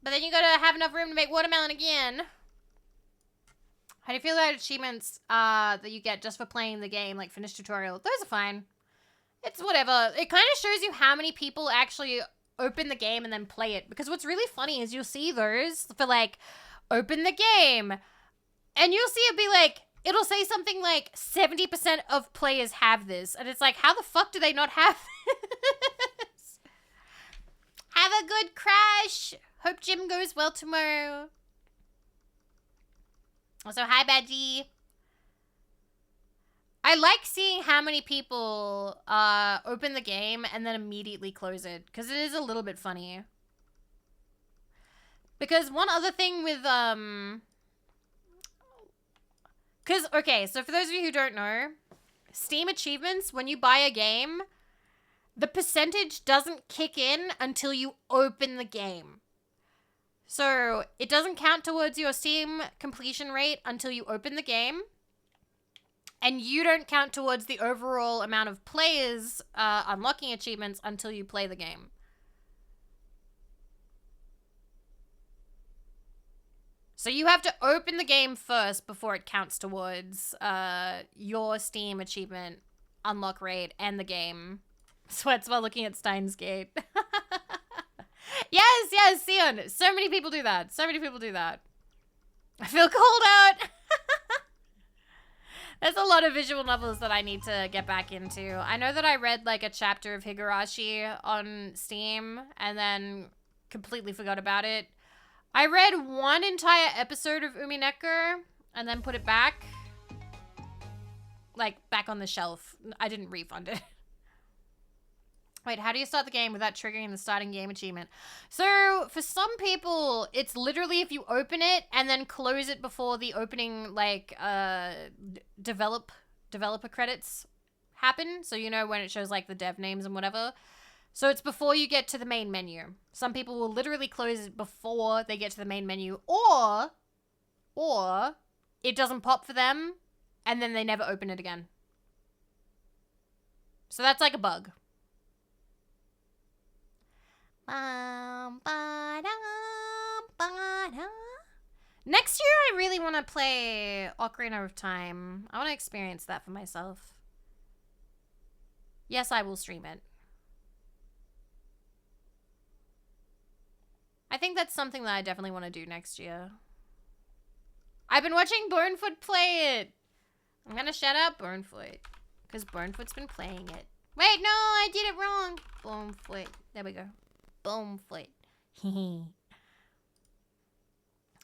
Speaker 1: But then you gotta have enough room to make watermelon again. How do you feel about achievements that you get just for playing the game, like finish tutorial? Those are fine. It's whatever. It kind of shows you how many people actually open the game and then play it. Because what's really funny is you'll see those for like, open the game. And you'll see it be like, it'll say something like 70% of players have this. And it's like, how the fuck do they not have this? Have a good crash. Hope gym goes well tomorrow. Also, hi, Badgie. I like seeing how many people open the game and then immediately close it. Because it is a little bit funny. Because one other thing with... okay, so for those of you who don't know, Steam achievements, when you buy a game, the percentage doesn't kick in until you open the game. So it doesn't count towards your Steam completion rate until you open the game. And you don't count towards the overall amount of players unlocking achievements until you play the game. So you have to open the game first before it counts towards your Steam achievement unlock rate and the game. Sweats while looking at Steins Gate. Yes, Sion. So many people do that. I feel cold out. There's a lot of visual novels that I need to get back into. I know that I read like a chapter of Higurashi on Steam and then completely forgot about it. I read one entire episode of Umineko and then put it back. Like, back on the shelf. I didn't refund it. Wait, how do you start the game without triggering the starting game achievement? So, for some people, it's literally if you open it and then close it before the opening, like, developer credits happen. So, you know, when it shows, like, the dev names and whatever. So, it's before you get to the main menu. Some people will literally close it before they get to the main menu. Or it doesn't pop for them, and then they never open it again. So, that's like a bug. Next year, I really want to play Ocarina of Time. I want to experience that for myself. Yes, I will stream it. I I think that's something that I definitely want to do next year. I've been watching Bonefoot play it. I'm gonna shut up, Bonefoot. Because Bonefoot's been playing it. Wait, no, I did it wrong. Bonefoot. There we go. Bonefoot.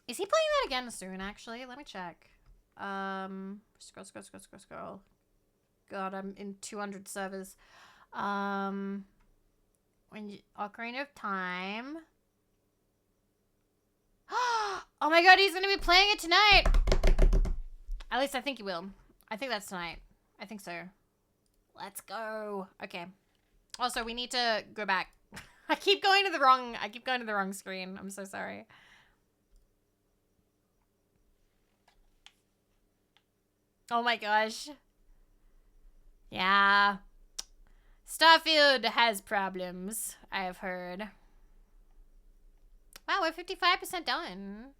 Speaker 1: Is he playing that again soon, actually? Let me check. Scroll. God, I'm in 200 servers. When Ocarina of Time. Oh my god, he's gonna be playing it tonight! At least I think he will. I think that's tonight. I think so. Let's go. Okay. Also, we need to go back. I keep going to the wrong screen. I'm so sorry. Oh my gosh. Yeah. Starfield has problems, I have heard. Wow, we're 55% done.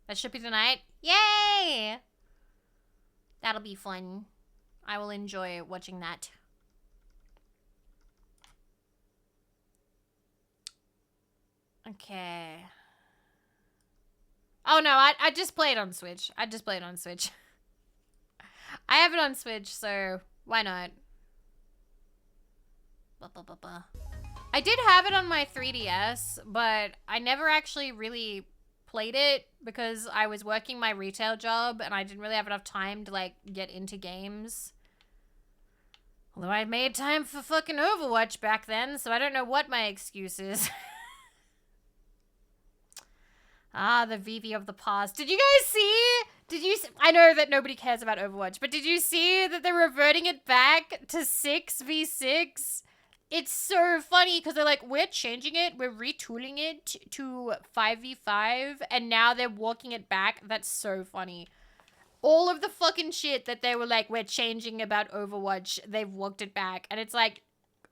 Speaker 1: That should be tonight. Yay! That'll be fun. I will enjoy watching that. Okay. Oh no, I just play it on Switch. I have it on Switch, so why not? I did have it on my 3DS, but I never actually really played it because I was working my retail job and I didn't really have enough time to like get into games. Although I made time for fucking Overwatch back then, so I don't know what my excuse is. Ah, the Vivi of the past. Did you guys see? I know that nobody cares about Overwatch, but did you see that they're reverting it back to 6v6? It's so funny because they're like, we're changing it, we're retooling it to 5v5, and now they're walking it back. That's so funny. All of the fucking shit that they were like, we're changing about Overwatch, they've walked it back. And it's like,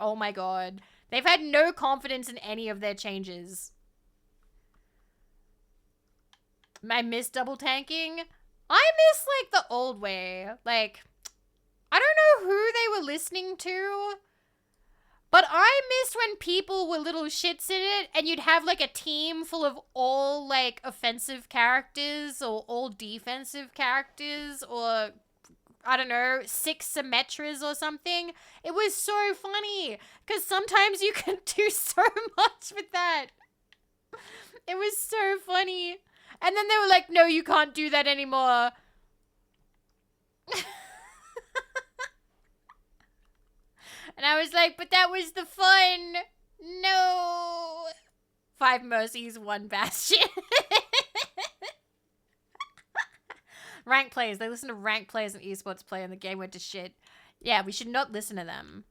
Speaker 1: oh my god. They've had no confidence in any of their changes. I miss double tanking. I miss, like, the old way. Like, I don't know who they were listening to, but I missed when people were little shits in it, and you'd have, like, a team full of all, like, offensive characters, or all defensive characters, or, I don't know, 6 Symmetras or something. It was so funny, because sometimes you can do so much with that. It was so funny. And then they were like, no, you can't do that anymore. And I was like, but that was the fun. No. 5 mercies, 1 bastion. Rank players. They listen to rank players and esports play and the game went to shit. Yeah, we should not listen to them.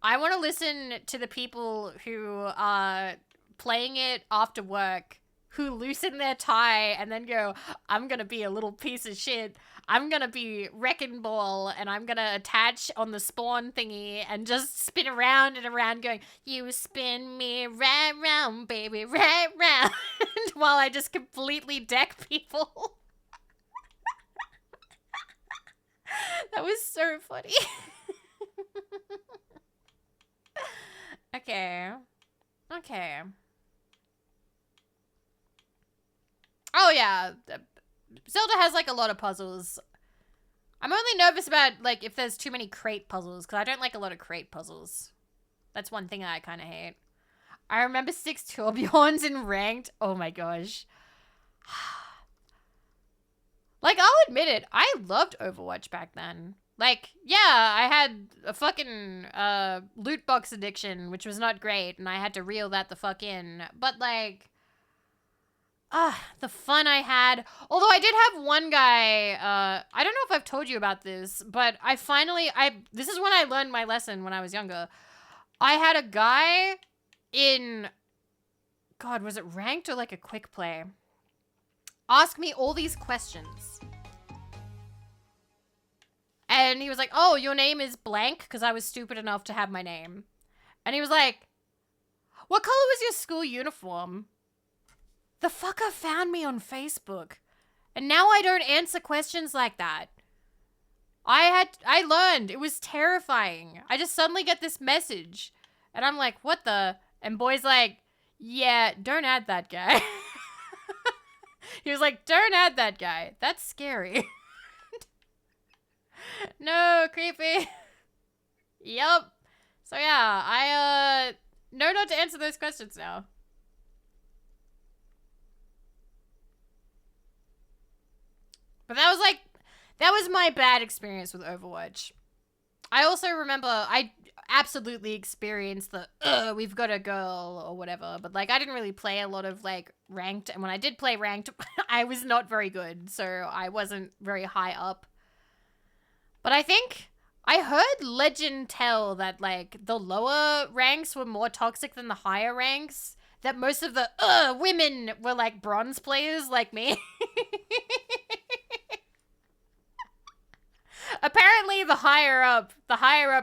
Speaker 1: I want to listen to the people who are playing it after work, who loosen their tie and then go, I'm gonna be a little piece of shit. I'm gonna be wrecking ball and I'm gonna attach on the spawn thingy and just spin around and around going, you spin me right round, baby, right round. While I just completely deck people. That was so funny. Okay. Okay. Oh, yeah. Zelda has, like, a lot of puzzles. I'm only nervous about, like, if there's too many crate puzzles, because I don't like a lot of crate puzzles. That's one thing that I kind of hate. I remember 6 Torbjorns in ranked. Oh, my gosh. Like, I'll admit it. I loved Overwatch back then. Like, yeah, I had a fucking loot box addiction, which was not great, and I had to reel that the fuck in. But, like, the fun I had. Although I did have one guy, I don't know if I've told you about this, but this is when I learned my lesson when I was younger. I had a guy in, God, was it ranked or like a quick play? Ask me all these questions. And he was like, oh, your name is blank, because I was stupid enough to have my name. And he was like, what color was your school uniform? The fucker found me on Facebook. And now I don't answer questions like that. I learned. It was terrifying. I just suddenly get this message. And I'm like, what the? And boy's like, Yeah, don't add that guy. He was like, don't add that guy. That's scary. No, creepy. Yup. So yeah, I know not to answer those questions now. But that was my bad experience with Overwatch. I also remember I absolutely experienced the we've got a girl or whatever, but like I didn't really play a lot of like ranked, and when I did play ranked, I was not very good, so I wasn't very high up. But I think I heard legend tell that like the lower ranks were more toxic than the higher ranks, that most of the women were like bronze players like me. Apparently, the higher up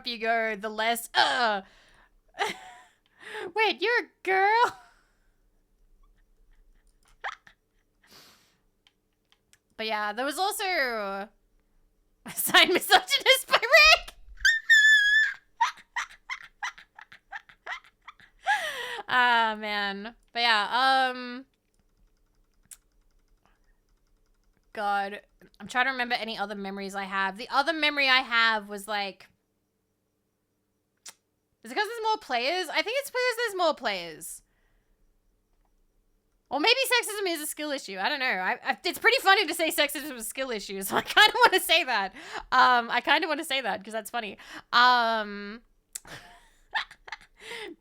Speaker 1: you go, the less, Wait, you're a girl? But yeah, there was also a sign misogynist by Rick. Ah, man. But yeah, God, I'm trying to remember any other memories I have. The other memory I have was like, is it because there's more players? I think it's because there's more players. Or maybe sexism is a skill issue. I don't know. It's pretty funny to say sexism is a skill issue, so I kind of want to say that. I kind of want to say that because that's funny.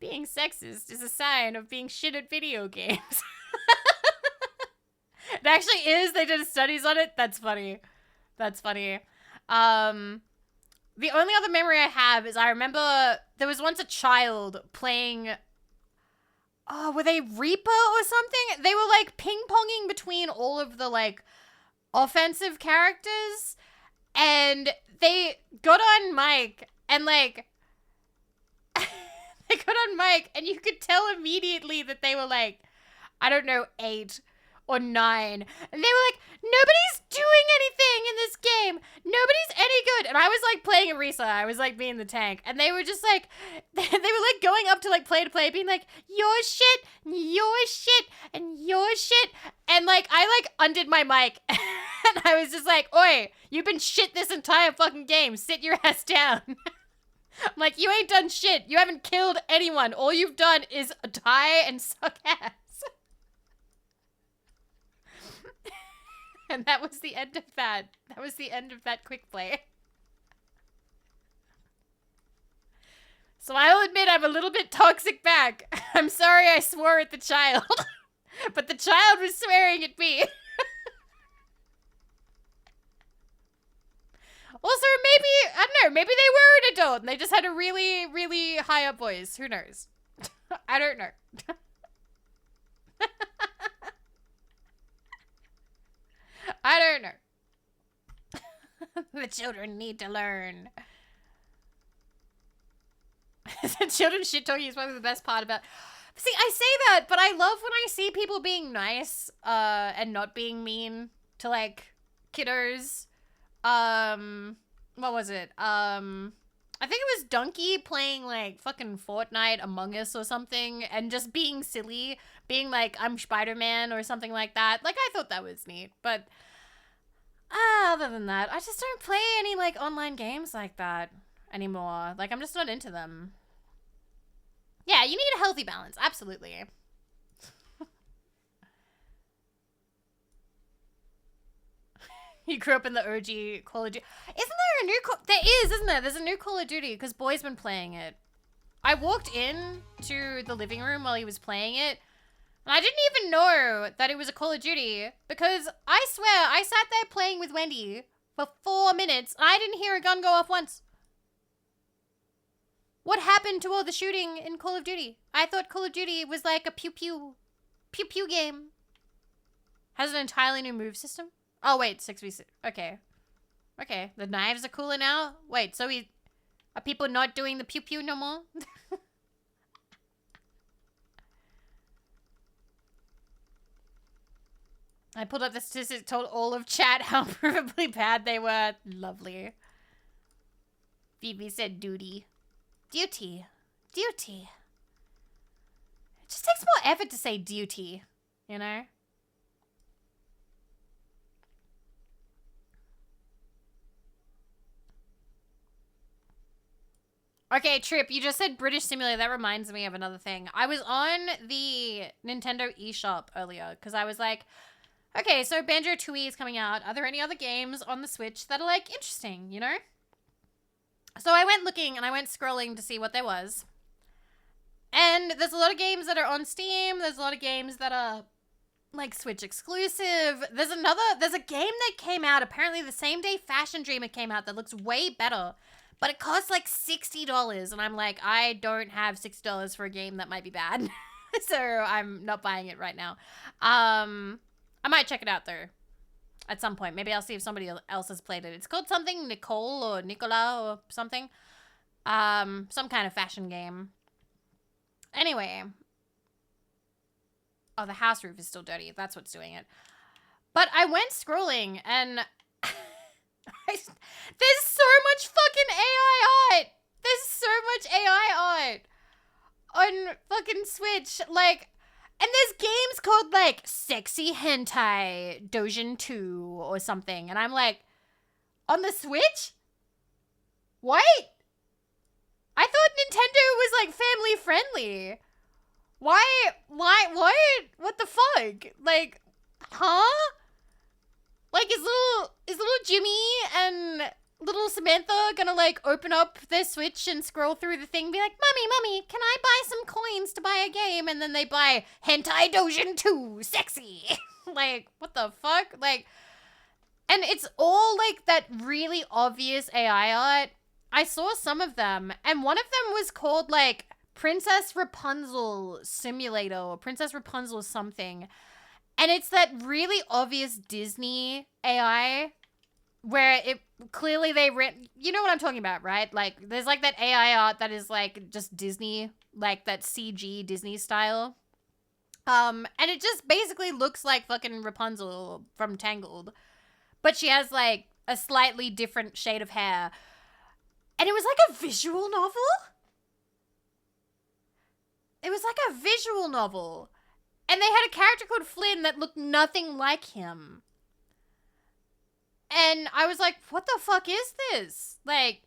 Speaker 1: Being sexist is a sign of being shit at video games. It actually is. They did studies on it. That's funny. That's funny. The only other memory I have is I remember there was once a child playing... Oh, were they Reaper or something? They were like ping-ponging between all of the like offensive characters, and they got on mic and like they got on mic and you could tell immediately that they were like, I don't know, 8 or 9. And they were like, nobody's doing anything in this game. Nobody's any good. And I was like playing Arisa. I was like being the tank. And they were just like, they were like going up to like play to play, being like, your shit, and your shit. And like, I like undid my mic. And I was just like, oi, you've been shit this entire fucking game. Sit your ass down. I'm like, you ain't done shit. You haven't killed anyone. All you've done is die and suck ass. And that was the end of that. That was the end of that quick play. So I'll admit I'm a little bit toxic back. I'm sorry I swore at the child. But the child was swearing at me. Also, maybe, I don't know, maybe they were an adult and they just had a really, really high up voice. Who knows? I don't know. I don't know. The children need to learn. The children shit talking is probably the best part about... See, I say that, but I love when I see people being nice, and not being mean to, like, kiddos. What was it? I think it was Donkey playing, like, fucking Fortnite, Among Us or something, and just being silly, being like, I'm Spider-Man or something like that. Like, I thought that was neat, but... other than that, I just don't play any, like, online games like that anymore. Like, I'm just not into them. Yeah, you need a healthy balance. Absolutely. You grew up in the OG Call of Duty. Isn't there a new there is, isn't there? There's a new Call of Duty because Boy's been playing it. I walked in to the living room while he was playing it, and I didn't even know that it was a Call of Duty because I swear I sat there playing with Wendy for 4 minutes and I didn't hear a gun go off once. What happened to all the shooting in Call of Duty? I thought Call of Duty was like a pew-pew game. Has an entirely new move system? Oh, wait, 6v6. Okay. Okay, the knives are cooler now? Wait, so are people not doing the pew-pew no more? I pulled up the statistics, told all of chat how provably bad they were. Lovely. Vivi said duty. Duty. Duty. just takes more effort to say duty, you know? Okay, Trip, you just said British Simulator. That reminds me of another thing. I was on the Nintendo eShop earlier because I was like, okay, so Banjo-Tooie is coming out. Are there any other games on the Switch that are, like, interesting, you know? So I went looking and I went scrolling to see what there was. And there's a lot of games that are on Steam. There's a lot of games that are, like, Switch exclusive. There's a game that came out, apparently the same day Fashion Dreamer came out, that looks way better. But it costs like $60, and I'm like, I don't have $60 for a game that might be bad. So I'm not buying it right now. I might check it out, though, at some point. Maybe I'll see if somebody else has played it. It's called something Nicole or Nicola or something. Some kind of fashion game. Anyway. Oh, the house roof is still dirty. That's what's doing it. But I went scrolling, and... There's so much fucking AI art. There's so much AI art on fucking Switch. Like, and there's games called, like, Sexy Hentai Dojin 2 or something. And I'm like, on the Switch? What? I thought Nintendo was, like, family friendly. Why? What? What the fuck? Like, huh? Like, is little Jimmy and little Samantha gonna, like, open up their Switch and scroll through the thing and be like, Mommy, can I buy some coins to buy a game? And then they buy Hentai Dojin 2, sexy. Like, what the fuck? Like, and it's all, like, that really obvious AI art. I saw some of them, and one of them was called, like, Princess Rapunzel Simulator, or Princess Rapunzel something. And it's that really obvious Disney AI where it clearly you know what I'm talking about, right? Like, there's like that AI art that is like just Disney, like that CG Disney style. And it just basically looks like fucking Rapunzel from Tangled. But she has like a slightly different shade of hair. And it was like a visual novel. It was like a visual novel. And they had a character called Flynn that looked nothing like him. And I was like, what the fuck is this? Like,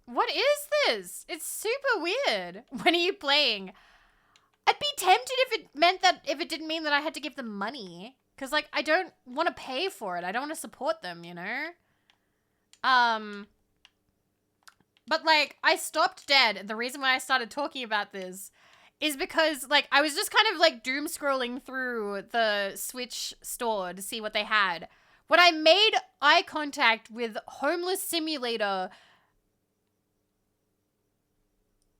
Speaker 1: what is this? It's super weird. When are you playing? I'd be tempted if it didn't mean that I had to give them money. Because, like, I don't want to pay for it. I don't want to support them, you know? But, like, I stopped dead. The reason why I started talking about this is because, like, I was just kind of, like, doom scrolling through the Switch store to see what they had. When I made eye contact with Homeless Simulator,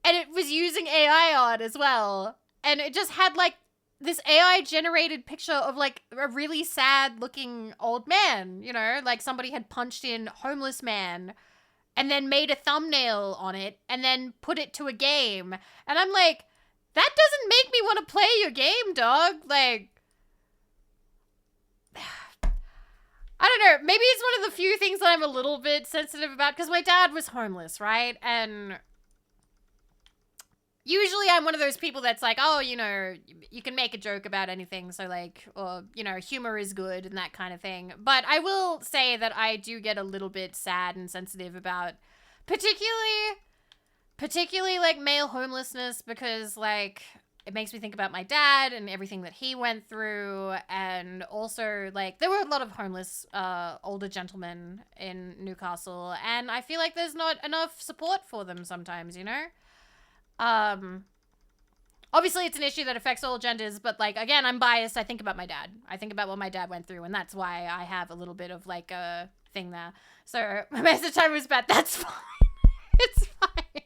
Speaker 1: and it was using AI art as well, and it just had, like, this AI-generated picture of, like, a really sad-looking old man, you know? Like, somebody had punched in homeless man, and then made a thumbnail on it, and then put it to a game. And I'm like, that doesn't make me want to play your game, dog. Like, I don't know. Maybe it's one of the few things that I'm a little bit sensitive about, because my dad was homeless, right? And usually I'm one of those people that's like, oh, you know, you can make a joke about anything. So, like, or, you know, humor is good and that kind of thing. But I will say that I do get a little bit sad and sensitive about particularly like male homelessness, because like it makes me think about my dad and everything that he went through. And also, like, there were a lot of homeless older gentlemen in Newcastle, and I feel like there's not enough support for them sometimes, you know? Obviously it's an issue that affects all genders, but like, again, I'm biased. I think about my dad. I think about what my dad went through, and that's why I have a little bit of like a thing there. So my message time was bad. That's fine. It's fine.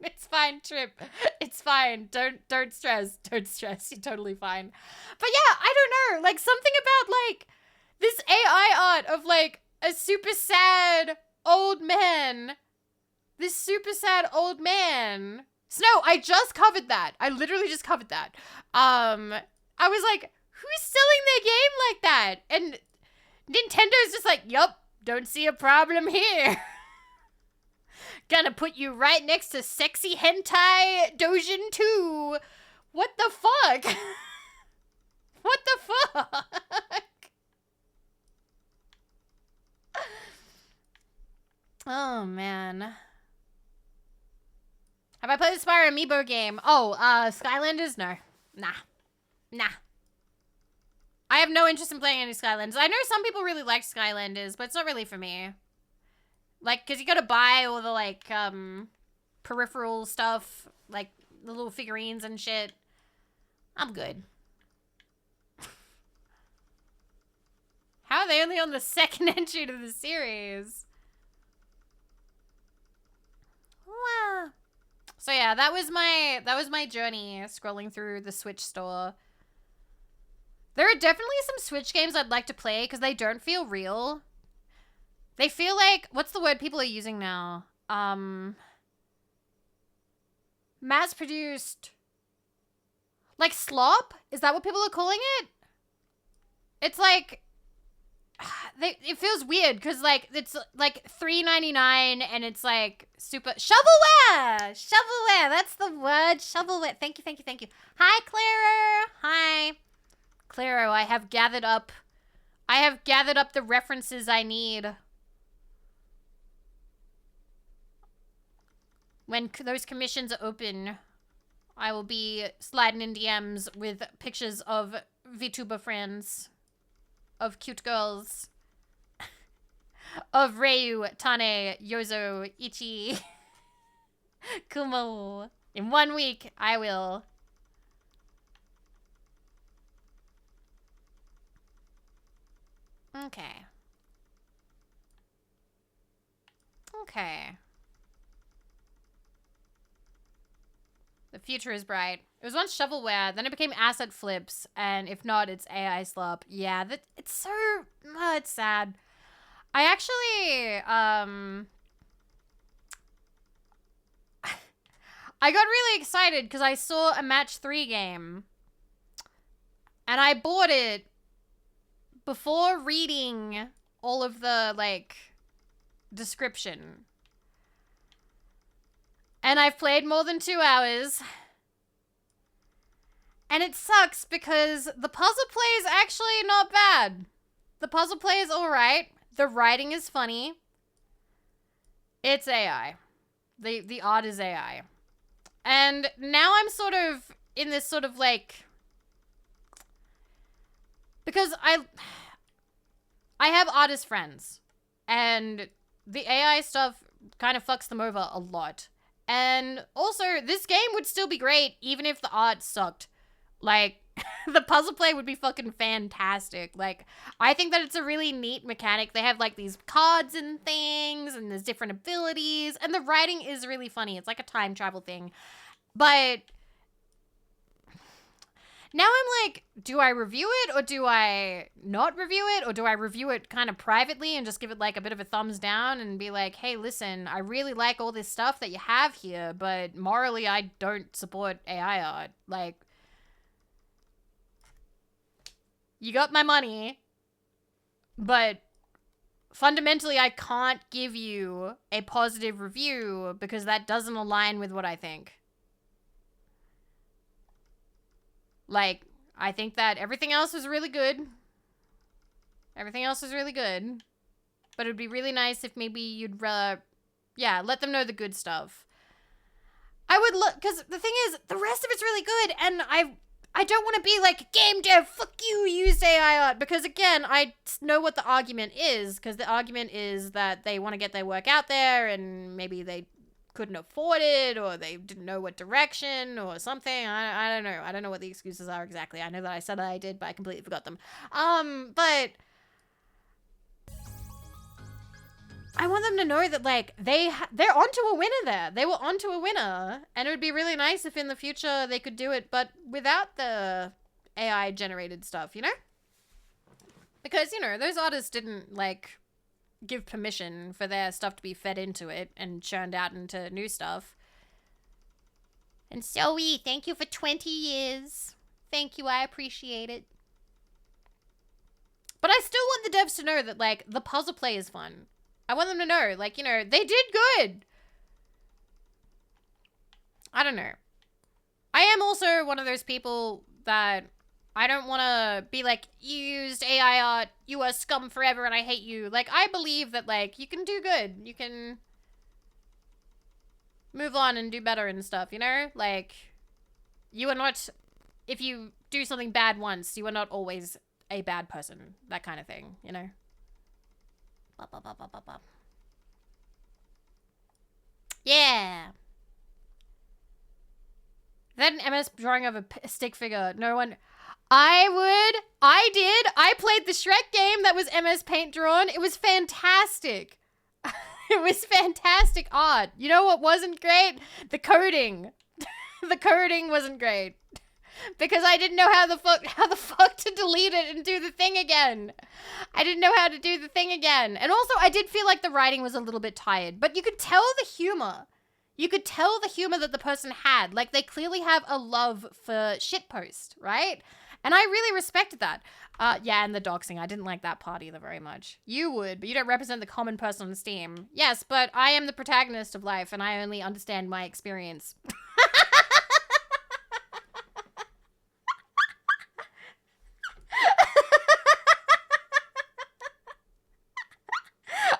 Speaker 1: It's fine, Trip. It's fine. Don't stress. Don't stress. You're totally fine. But yeah, I don't know. Like, something about like this AI art of like a super sad old man. This super sad old man. Snow, I just covered that. I literally just covered that. I was like, who's selling their game like that? And Nintendo's just like, yup, don't see a problem here. Gonna put you right next to Sexy Hentai Dojin 2 What the fuck? What the fuck? Oh, man. Have I played the Spyro Amiibo game? Oh, Skylanders? No. Nah. I have no interest in playing any Skylanders. I know some people really like Skylanders, but it's not really for me. Like, because you gotta buy all the, like, peripheral stuff, like, the little figurines and shit. I'm good. How are they only on the second entry to the series? Wow. So yeah, that was my journey scrolling through the Switch store. There are definitely some Switch games I'd like to play because they don't feel real. They feel like, what's the word people are using now? Mass-produced. Like slop? Is that what people are calling it? It's like, it feels weird because like it's like $3.99 and it's like super shovelware. That's the word. Shovelware. Thank you. Hi, Claro. Hi, Claro. I have gathered up the references I need. When those commissions are open, I will be sliding in DMs with pictures of VTuber friends. Of cute girls. Of Ryu, Tane, Yozo, Ichi, Kumo. In 1 week, I will. Okay. The future is bright. It was once shovelware, then it became asset flips, and if not, it's AI slop. Yeah, it's so... it's sad. I actually, I got really excited because I saw a match 3 game, and I bought it before reading all of the, like, description. And I've played more than 2 hours. And it sucks because the puzzle play is actually not bad. The puzzle play is alright. The writing is funny. It's AI. The art is AI. And now I'm sort of in this sort of like... Because I have artist friends. And the AI stuff kind of fucks them over a lot. And also, this game would still be great even if the art sucked. Like, the puzzle play would be fucking fantastic. Like, I think that it's a really neat mechanic. They have, like, these cards and things, and there's different abilities, and the writing is really funny. It's like a time travel thing. But now I'm like, do I review it, or do I not review it, or do I review it kind of privately and just give it, like, a bit of a thumbs down and be like, hey, listen, I really like all this stuff that you have here, but morally I don't support AI art. Like... You got my money, but fundamentally I can't give you a positive review because that doesn't align with what I think. Like, I think that everything else is really good. Everything else is really good. But it would be really nice if maybe you'd, yeah, let them know the good stuff. I would look, because the thing is, the rest of it's really good, and I don't want to be like, game dev, fuck you, use AI art, because again, I know what the argument is, because the argument is that they want to get their work out there, and maybe they couldn't afford it, or they didn't know what direction, or something. I don't know. I don't know what the excuses are exactly. I know that I said that I did, but I completely forgot them. But I want them to know that, like, they're onto a winner there. They were onto a winner. And it would be really nice if in the future they could do it, but without the AI-generated stuff, you know? Because, you know, those artists didn't, like, give permission for their stuff to be fed into it and churned out into new stuff. And Zoe, thank you for 20 years. Thank you, I appreciate it. But I still want the devs to know that, like, the puzzle play is fun. I want them to know, like, you know, they did good. I don't know. I am also one of those people that I don't want to be like, you used AI art, you are scum forever and I hate you. Like, I believe that, like, you can do good. You can move on and do better and stuff, you know? Like, you are not, if you do something bad once, you are not always a bad person. That kind of thing, you know? Yeah. Then MS drawing of a stick figure. No one... I played the Shrek game that was MS Paint drawn. It was fantastic. It was fantastic art. You know what wasn't great? The coding. The coding wasn't great. Because I didn't know how the fuck to delete it and do the thing again. I didn't know how to do the thing again. And also, I did feel like the writing was a little bit tired. But you could tell the humor. You could tell the humor that the person had. Like, they clearly have a love for shitpost, right? And I really respected that. Yeah, and the doxing. I didn't like that part either very much. You would, but you don't represent the common person on Steam. Yes, but I am the protagonist of life, and I only understand my experience.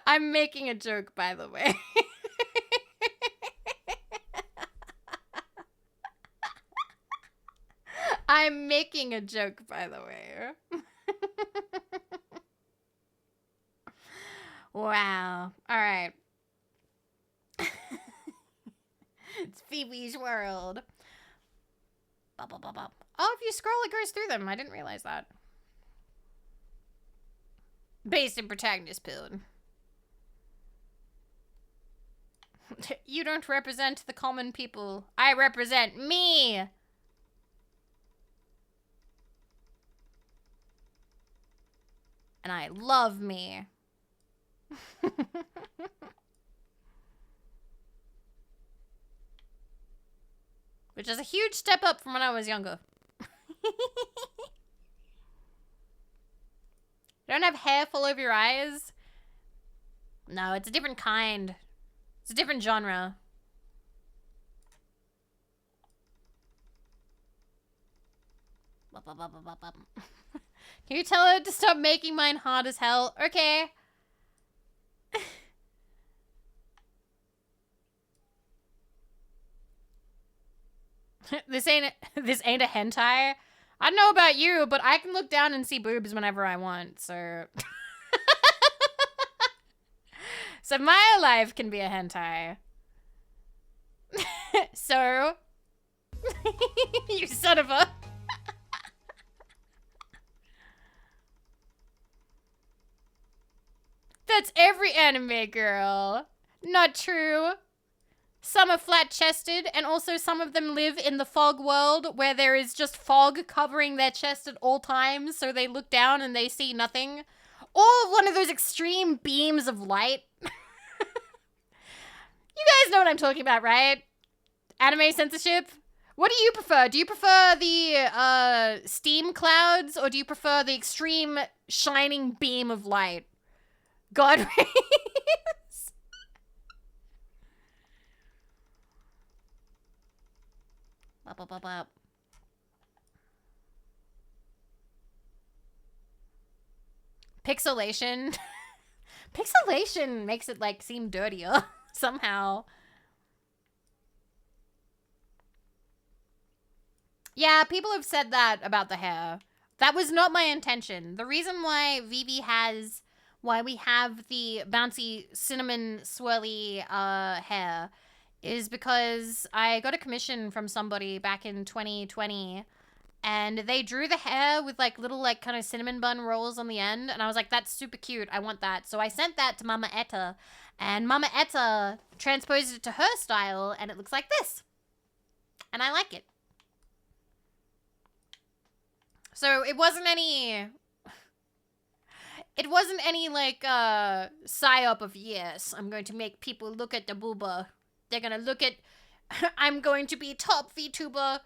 Speaker 1: I'm making a joke, by the way. I'm making a joke, by the way. Wow. All right. It's Vivi's world. Oh, if you scroll, it goes through them. I didn't realize that. Based in protagonist build. You don't represent the common people. I represent me. And I love me. Which is a huge step up from when I was younger. Don't have hair fall over your eyes? No, it's a different kind. It's a different genre. Can you tell her to stop making mine hard as hell? Okay. This ain't a hentai. I don't know about you, but I can look down and see boobs whenever I want, so... So my life can be a hentai. So... You son of a... That's every anime girl. Not true. Some are flat-chested, and also some of them live in the fog world where there is just fog covering their chest at all times, so they look down and they see nothing. Or one of those extreme beams of light. You guys know what I'm talking about, right? Anime censorship? What do you prefer? Do you prefer the steam clouds, or do you prefer the extreme shining beam of light? God rays. Pixelation. Pixelation makes it, like, seem dirtier somehow. Yeah, people have said that about the hair. That was not my intention. The reason why Vivi has... Why we have the bouncy cinnamon swirly hair is because I got a commission from somebody back in 2020 and they drew the hair with like little like kind of cinnamon bun rolls on the end, and I was like, that's super cute, I want that. So I sent that to Mama Etta, and Mama Etta transposed it to her style and it looks like this. And I like it. So it wasn't any like psyop of, yes, I'm going to make people look at the booba. They're gonna look at, I'm going to be top VTuber.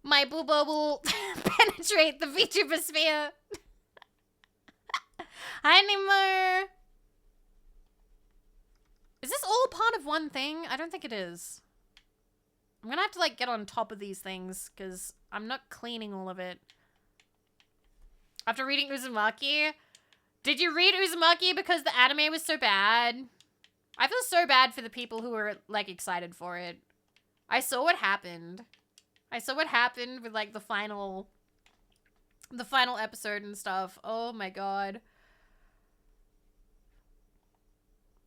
Speaker 1: My booba will penetrate the VTuber sphere. Hi, Nimmer. Is this all part of one thing? I don't think it is. I'm gonna have to, like, get on top of these things, because I'm not cleaning all of it. After reading Uzumaki, did you read Uzumaki because the anime was so bad? I feel so bad for the people who were, like, excited for it. I saw what happened. I saw what happened with, like, the final episode and stuff. Oh my god.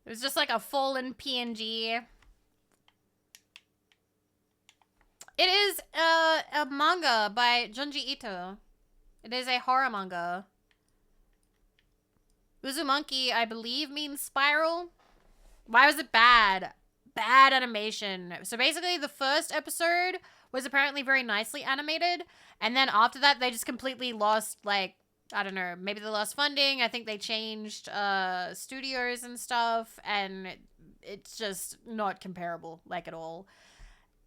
Speaker 1: It was just like a fallen PNG. It is a manga by Junji Ito. It is a horror manga. Uzumaki, I believe, means spiral. Why was it bad? Bad animation. So basically, the first episode was apparently very nicely animated. And then after that, they just completely lost, like, I don't know, maybe they lost funding. I think they changed studios and stuff. And it's just not comparable, like, at all.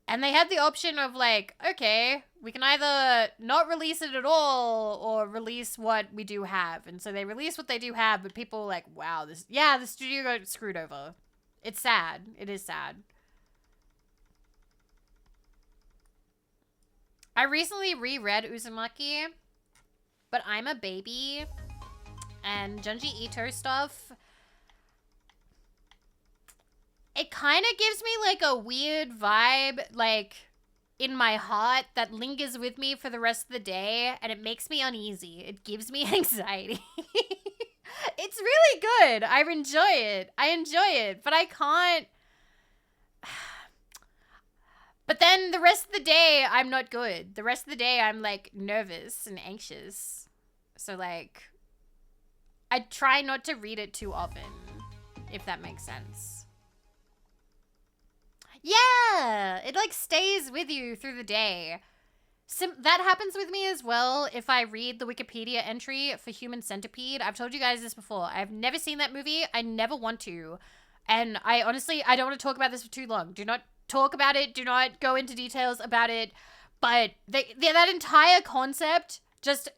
Speaker 1: And they had the option of, like, okay, we can either not release it at all or release what we do have. And so they released what they do have, but people were like, wow, the studio got screwed over. It's sad. It is sad. I recently reread Uzumaki, but I'm a baby, and Junji Ito stuff, it kind of gives me, like, a weird vibe, like, in my heart that lingers with me for the rest of the day, and it makes me uneasy. It gives me anxiety. It's really good. I enjoy it, but I can't. But then the rest of the day, I'm not good. The rest of the day, I'm, like, nervous and anxious. So, like, I try not to read it too often, if that makes sense. Yeah, it, like, stays with you through the day. That happens with me as well if I read the Wikipedia entry for Human Centipede. I've told you guys this before. I've never seen that movie. I never want to. And I honestly, I don't want to talk about this for too long. Do not talk about it. Do not go into details about it. But that entire concept just...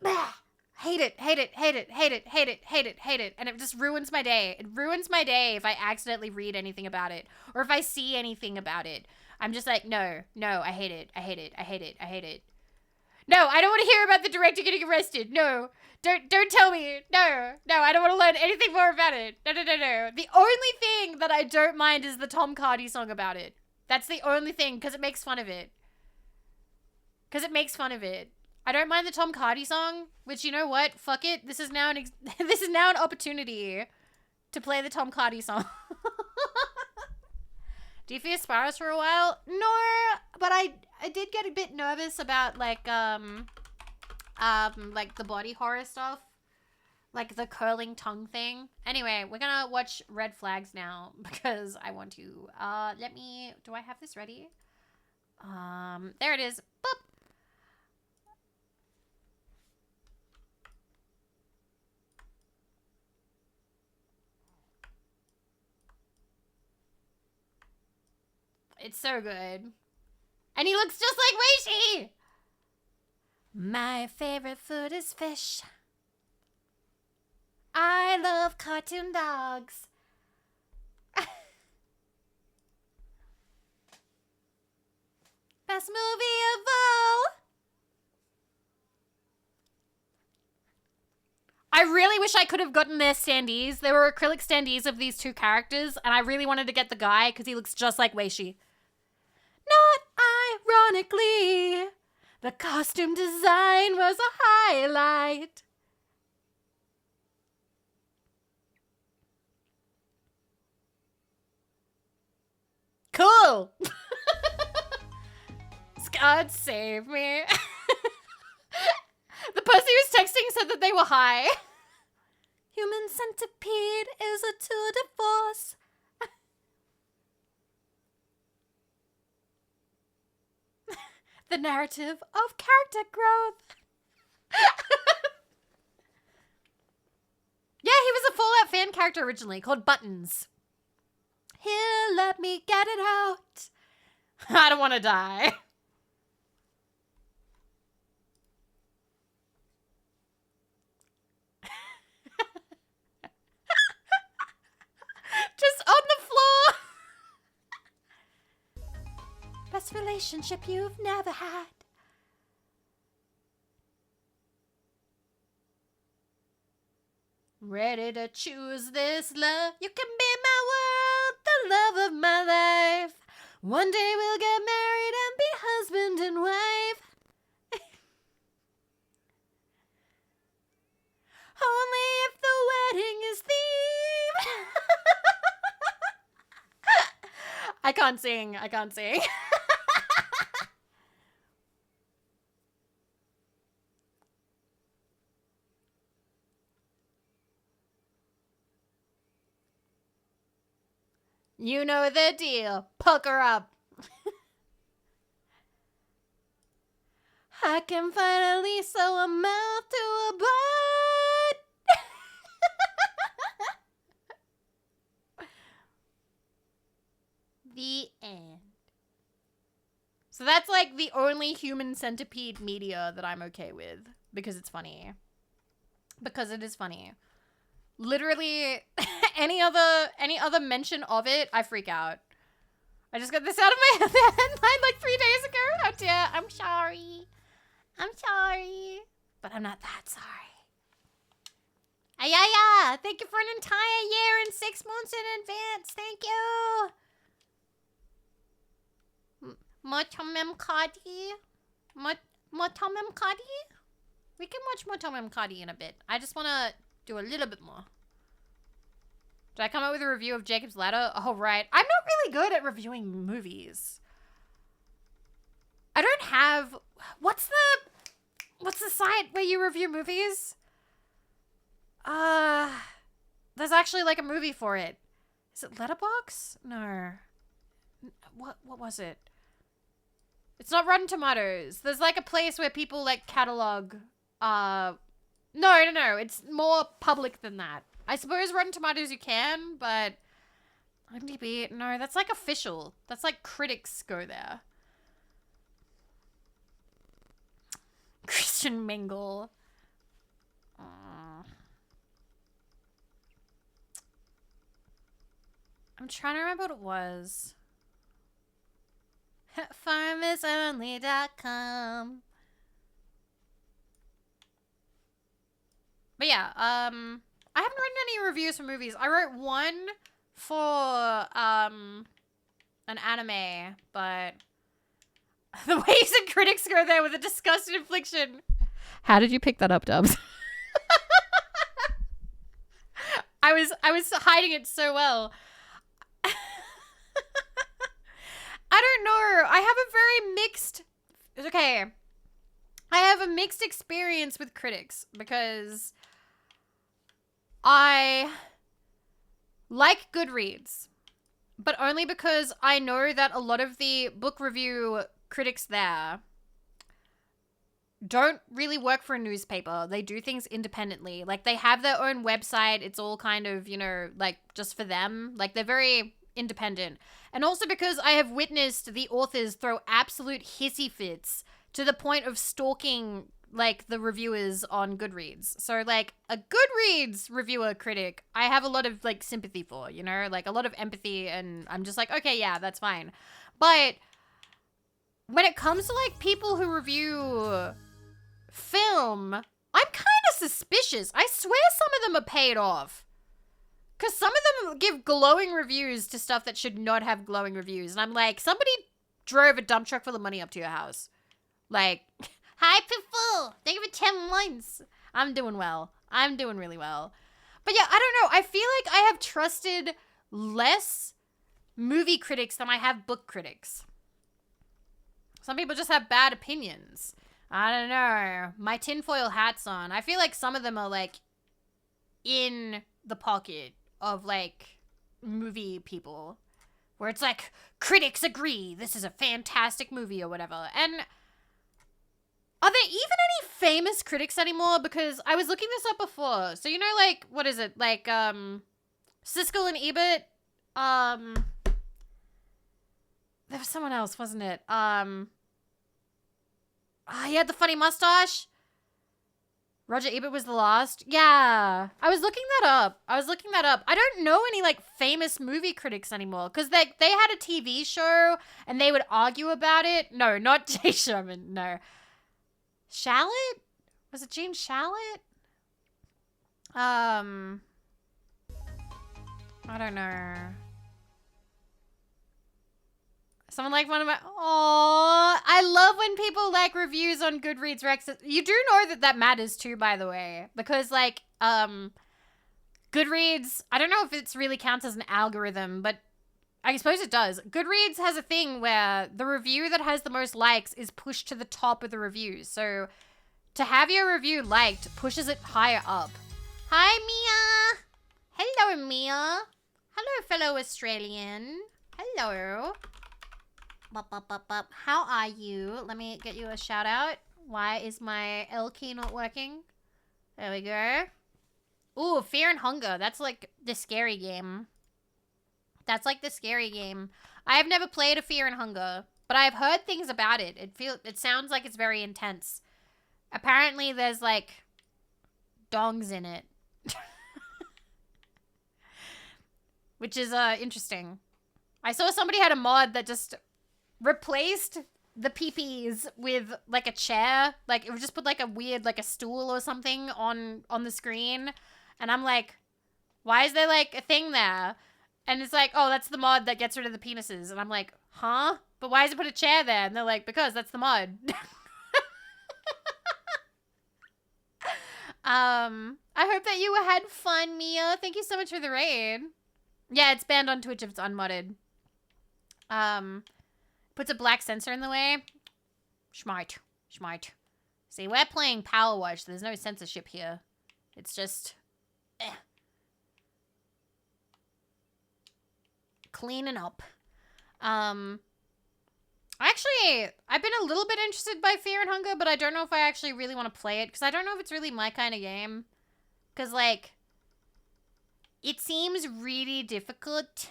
Speaker 1: hate it. And it just ruins my day. It ruins my day if I accidentally read anything about it. Or if I see anything about it. I'm just like, no, I hate it. No, I don't want to hear about the director getting arrested. No, don't tell me. No, I don't want to learn anything more about it. No. The only thing that I don't mind is the Tom Cardy song about it. That's the only thing, because it makes fun of it. I don't mind the Tom Cardy song, which, you know what? Fuck it. This is now an opportunity to play the Tom Cardy song. Do you fear spirals for a while? No, but I did get a bit nervous about, like the body horror stuff. Like the curling tongue thing. Anyway, we're gonna watch Red Flags now because I want to. Do I have this ready? There it is. Boop. It's so good. And he looks just like Weishi! My favorite food is fish. I love cartoon dogs. Best movie of all. I really wish I could have gotten their standees. There were acrylic standees of these two characters, and I really wanted to get the guy because he looks just like Weishi. Not ironically, the costume design was a highlight. Cool. God save me. The person who was texting said that they were high. Human Centipede is a tour de force. The narrative of character growth. Yeah, he was a Fallout fan character originally called Buttons. Here, let me get it out. I don't want to die. Just on the floor. best relationship you've never had. Ready to choose this love. You can be my world, the love of my life. One day we'll get married and be husband and wife. Only if the wedding is theme. I can't sing. You know the deal. Pucker up. I can finally sew a mouth to a butt. The end. So that's like the only human centipede media that I'm okay with because it's funny. Because it is funny. Literally any other mention of it, I freak out. I just got this out of my head like 3 days ago. Oh dear, I'm sorry. But I'm not that sorry. Ayaya, thank you for an entire year and 6 months in advance. Thank you. Motomem Kadi? Motomem Kadi? We can watch Motomem Kadi in a bit. I just want to do a little bit more. Did I come up with a review of Jacob's Ladder? Oh, right. I'm not really good at reviewing movies. I don't have... What's the site where you review movies? There's actually like a movie for it. Is it Letterboxd? No. What was it? It's not Rotten Tomatoes. There's like a place where people like catalog. No. It's more public than that. I suppose Rotten Tomatoes you can, but IMDb, no, that's like official. That's like critics go there. Christian Mingle. I'm trying to remember what it was. Farmersonly.com. But yeah, I haven't written any reviews for movies. I wrote one for an anime, but the ways that critics go there with a disgusted infliction. How did you pick that up, Dubs? I was hiding it so well. I don't know. I have a very mixed... Okay. I have a mixed experience with critics because I like Goodreads, but only because I know that a lot of the book review critics there don't really work for a newspaper. They do things independently. Like, they have their own website. It's all kind of, you know, like, just for them. Like, they're very independent. And also because I have witnessed the authors throw absolute hissy fits to the point of stalking, like, the reviewers on Goodreads. So, like, a Goodreads reviewer critic, I have a lot of, like, sympathy for, you know? Like, a lot of empathy, and I'm just like, okay, yeah, that's fine. But when it comes to, like, people who review film, I'm kind of suspicious. I swear some of them are paid off. Because some of them give glowing reviews to stuff that should not have glowing reviews. And I'm like, somebody drove a dump truck full of money up to your house. Like, hi, people. Thank you for 10 months. I'm doing well. I'm doing really well. But yeah, I don't know. I feel like I have trusted less movie critics than I have book critics. Some people just have bad opinions. I don't know. My tinfoil hat's on. I feel like some of them are, like, in the pocket of, like, movie people. Where it's like, critics agree this is a fantastic movie or whatever. And are there even any famous critics anymore? Because I was looking this up before. So, you know, like, what is it? Like, Siskel and Ebert. There was someone else, wasn't it? He had the funny mustache. Roger Ebert was the last. Yeah. I was looking that up. I don't know any like famous movie critics anymore because they had a TV show and they would argue about it. No, not Jay Sherman. No. Shalit? Was it Gene Shalit? I don't know. Someone like one of my... Aww. I love when people like reviews on Goodreads Rex. You do know that matters too, by the way. Because like, Goodreads... I don't know if it's really counts as an algorithm, but I suppose it does. Goodreads has a thing where the review that has the most likes is pushed to the top of the reviews. So to have your review liked pushes it higher up. Hi, Mia. Hello, Mia. Hello, fellow Australian. Hello. How are you? Let me get you a shout out. Why is my L key not working? There we go. Ooh, Fear and Hunger. That's like the scary game. I have never played a Fear and Hunger, but I've heard things about it. It sounds like it's very intense. Apparently there's like dongs in it. Which is interesting. I saw somebody had a mod that just replaced the peepees with like a chair. Like it would just put like a weird like a stool or something on the screen. And I'm like, why is there like a thing there? And it's like, oh, that's the mod that gets rid of the penises. And I'm like, huh? But why does it put a chair there? And they're like, because that's the mod. I hope that you had fun, Mia. Thank you so much for the raid. Yeah, it's banned on Twitch if it's unmodded. Puts a black sensor in the way. Schmart. See, we're playing PowerWash. There's no censorship here. It's just... cleaning up. Actually, I've been a little bit interested by Fear and Hunger, but I don't know if I actually really want to play it, because I don't know if it's really my kind of game. Because, like, it seems really difficult.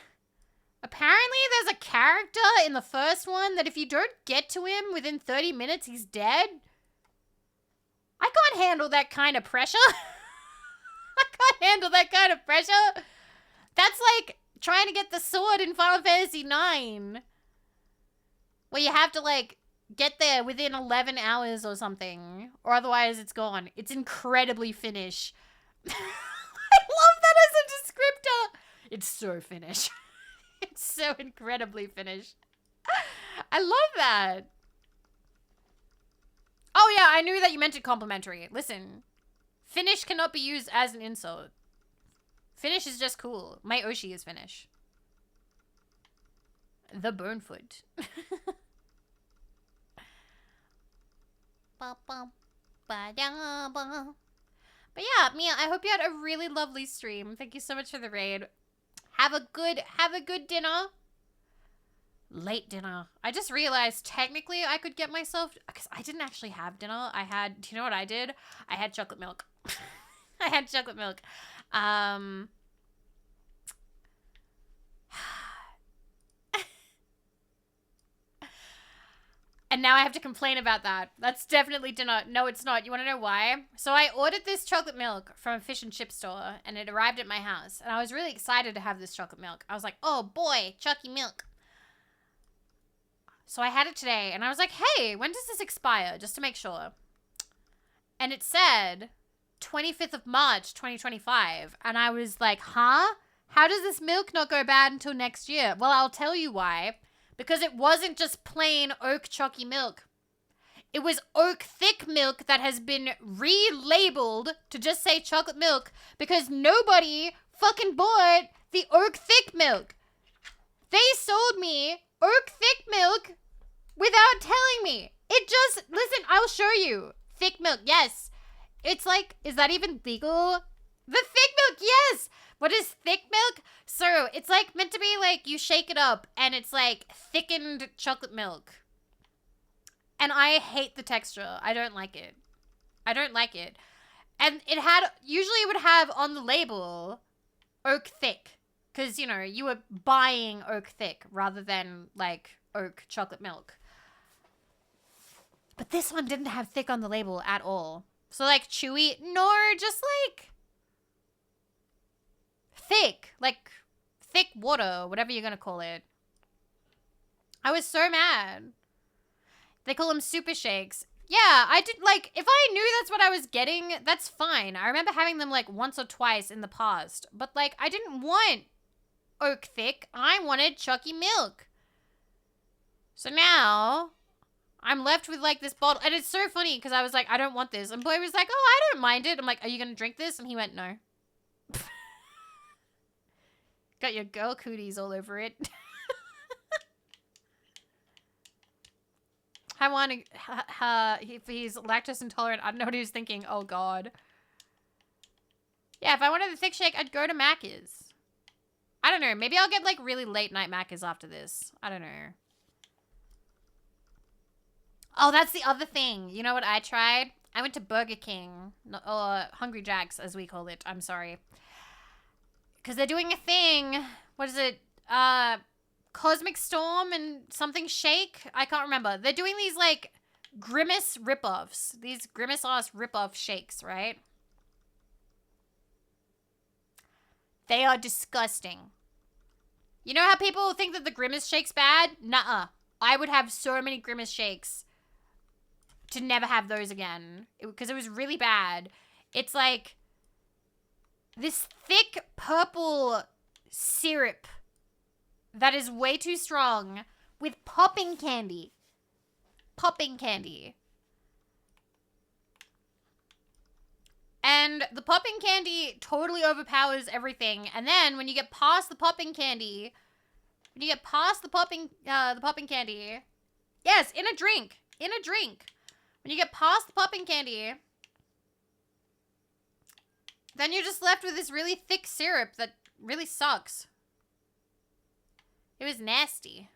Speaker 1: Apparently, there's a character in the first one that if you don't get to him within 30 minutes, he's dead. I can't handle that kind of pressure. That's like trying to get the sword in Final Fantasy IX. Where you have to, like, get there within 11 hours or something. Or otherwise it's gone. It's incredibly Finnish. I love that as a descriptor. It's so Finnish. It's so incredibly Finnish. I love that. Oh yeah, I knew that you meant it complimentary. Listen, Finnish cannot be used as an insult. Finnish is just cool. My Oshi is Finnish. The Bonefoot. But yeah, Mia, I hope you had a really lovely stream. Thank you so much for the raid. Have a good dinner. Late dinner. I just realized technically I could get myself, because I didn't actually have dinner. Do you know what I did? I had chocolate milk. And now I have to complain about that. That's definitely dinner. No, it's not. You want to know why? So I ordered this chocolate milk from a fish and chip store, and it arrived at my house. And I was really excited to have this chocolate milk. I was like, oh boy, Chucky milk. So I had it today, and I was like, hey, when does this expire? Just to make sure. And it said 25th of March, 2025. And I was like, huh? How does this milk not go bad until next year? Well, I'll tell you why. Because it wasn't just plain oak chalky milk. It was oak thick milk that has been relabeled to just say chocolate milk because nobody fucking bought the oak thick milk. They sold me oak thick milk without telling me. Listen, I'll show you. Thick milk, yes. It's like, is that even legal? The thick milk, yes. What is thick milk? So it's like meant to be like you shake it up and it's like thickened chocolate milk. And I hate the texture. I don't like it. And usually it would have on the label oak thick. Because, you know, you were buying oak thick rather than like oak chocolate milk. But this one didn't have thick on the label at all. So like chewy? No, just like thick. Like thick water, whatever you're gonna call it. I was so mad. They call them super shakes. Yeah, I did, like, if I knew that's what I was getting, that's fine. I remember having them, like, once or twice in the past. But, like, I didn't want oak thick. I wanted chalky milk. So now, I'm left with, like, this bottle. And it's so funny, because I was like, I don't want this. And Boy was like, oh, I don't mind it. I'm like, are you going to drink this? And he went, no. Got your girl cooties all over it. I want to, if he's lactose intolerant, I don't know what he was thinking. Oh, God. Yeah, if I wanted the thick shake, I'd go to Macca's. I don't know. Maybe I'll get, like, really late night Macca's after this. I don't know. Oh, that's the other thing. You know what I tried? I went to Burger King. Or Hungry Jack's, as we call it. I'm sorry. Because they're doing a thing. What is it? Cosmic Storm and something shake. I can't remember. They're doing these like Grimace ripoffs. These Grimace ass ripoff shakes, right? They are disgusting. You know how people think that the Grimace shake's bad? Nuh-uh. I would have so many Grimace shakes to never have those again. Because it was really bad. It's like this thick purple syrup that is way too strong with popping candy. Popping candy. And the popping candy totally overpowers everything. And then when you get past the popping candy, when you get past the popping candy, yes, in a drink. When you get past the popping candy, then you're just left with this really thick syrup that really sucks. It was nasty.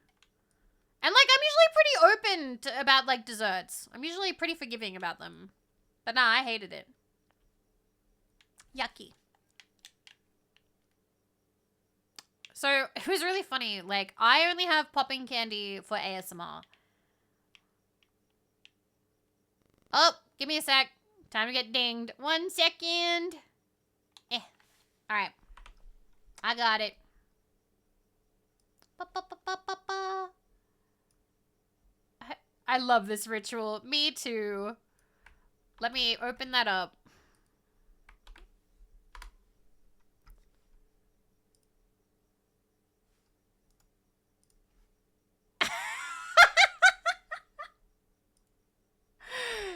Speaker 1: And, like, I'm usually pretty open about, like, desserts. I'm usually pretty forgiving about them. But nah, I hated it. Yucky. So, it was really funny. Like, I only have popping candy for ASMR. Oh, give me a sec. Time to get dinged. 1 second. Alright. I got it. I love this ritual. Me too. Let me open that up.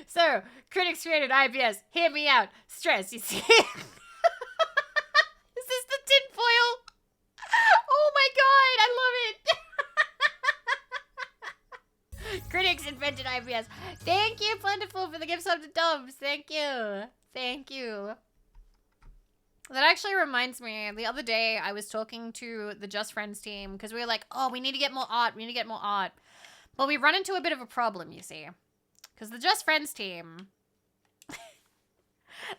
Speaker 1: So, critics created IBS. Hear me out. Stress, you see? Is this the tinfoil? Oh my god, I love it. Critics invented IBS. Thank you, Plentiful, for the gifts of the dubs. Thank you. Thank you. That actually reminds me, the other day I was talking to the Just Friends team because we were like, oh, we need to get more art. We need to get more art. But we run into a bit of a problem, you see. Because the Just Friends team...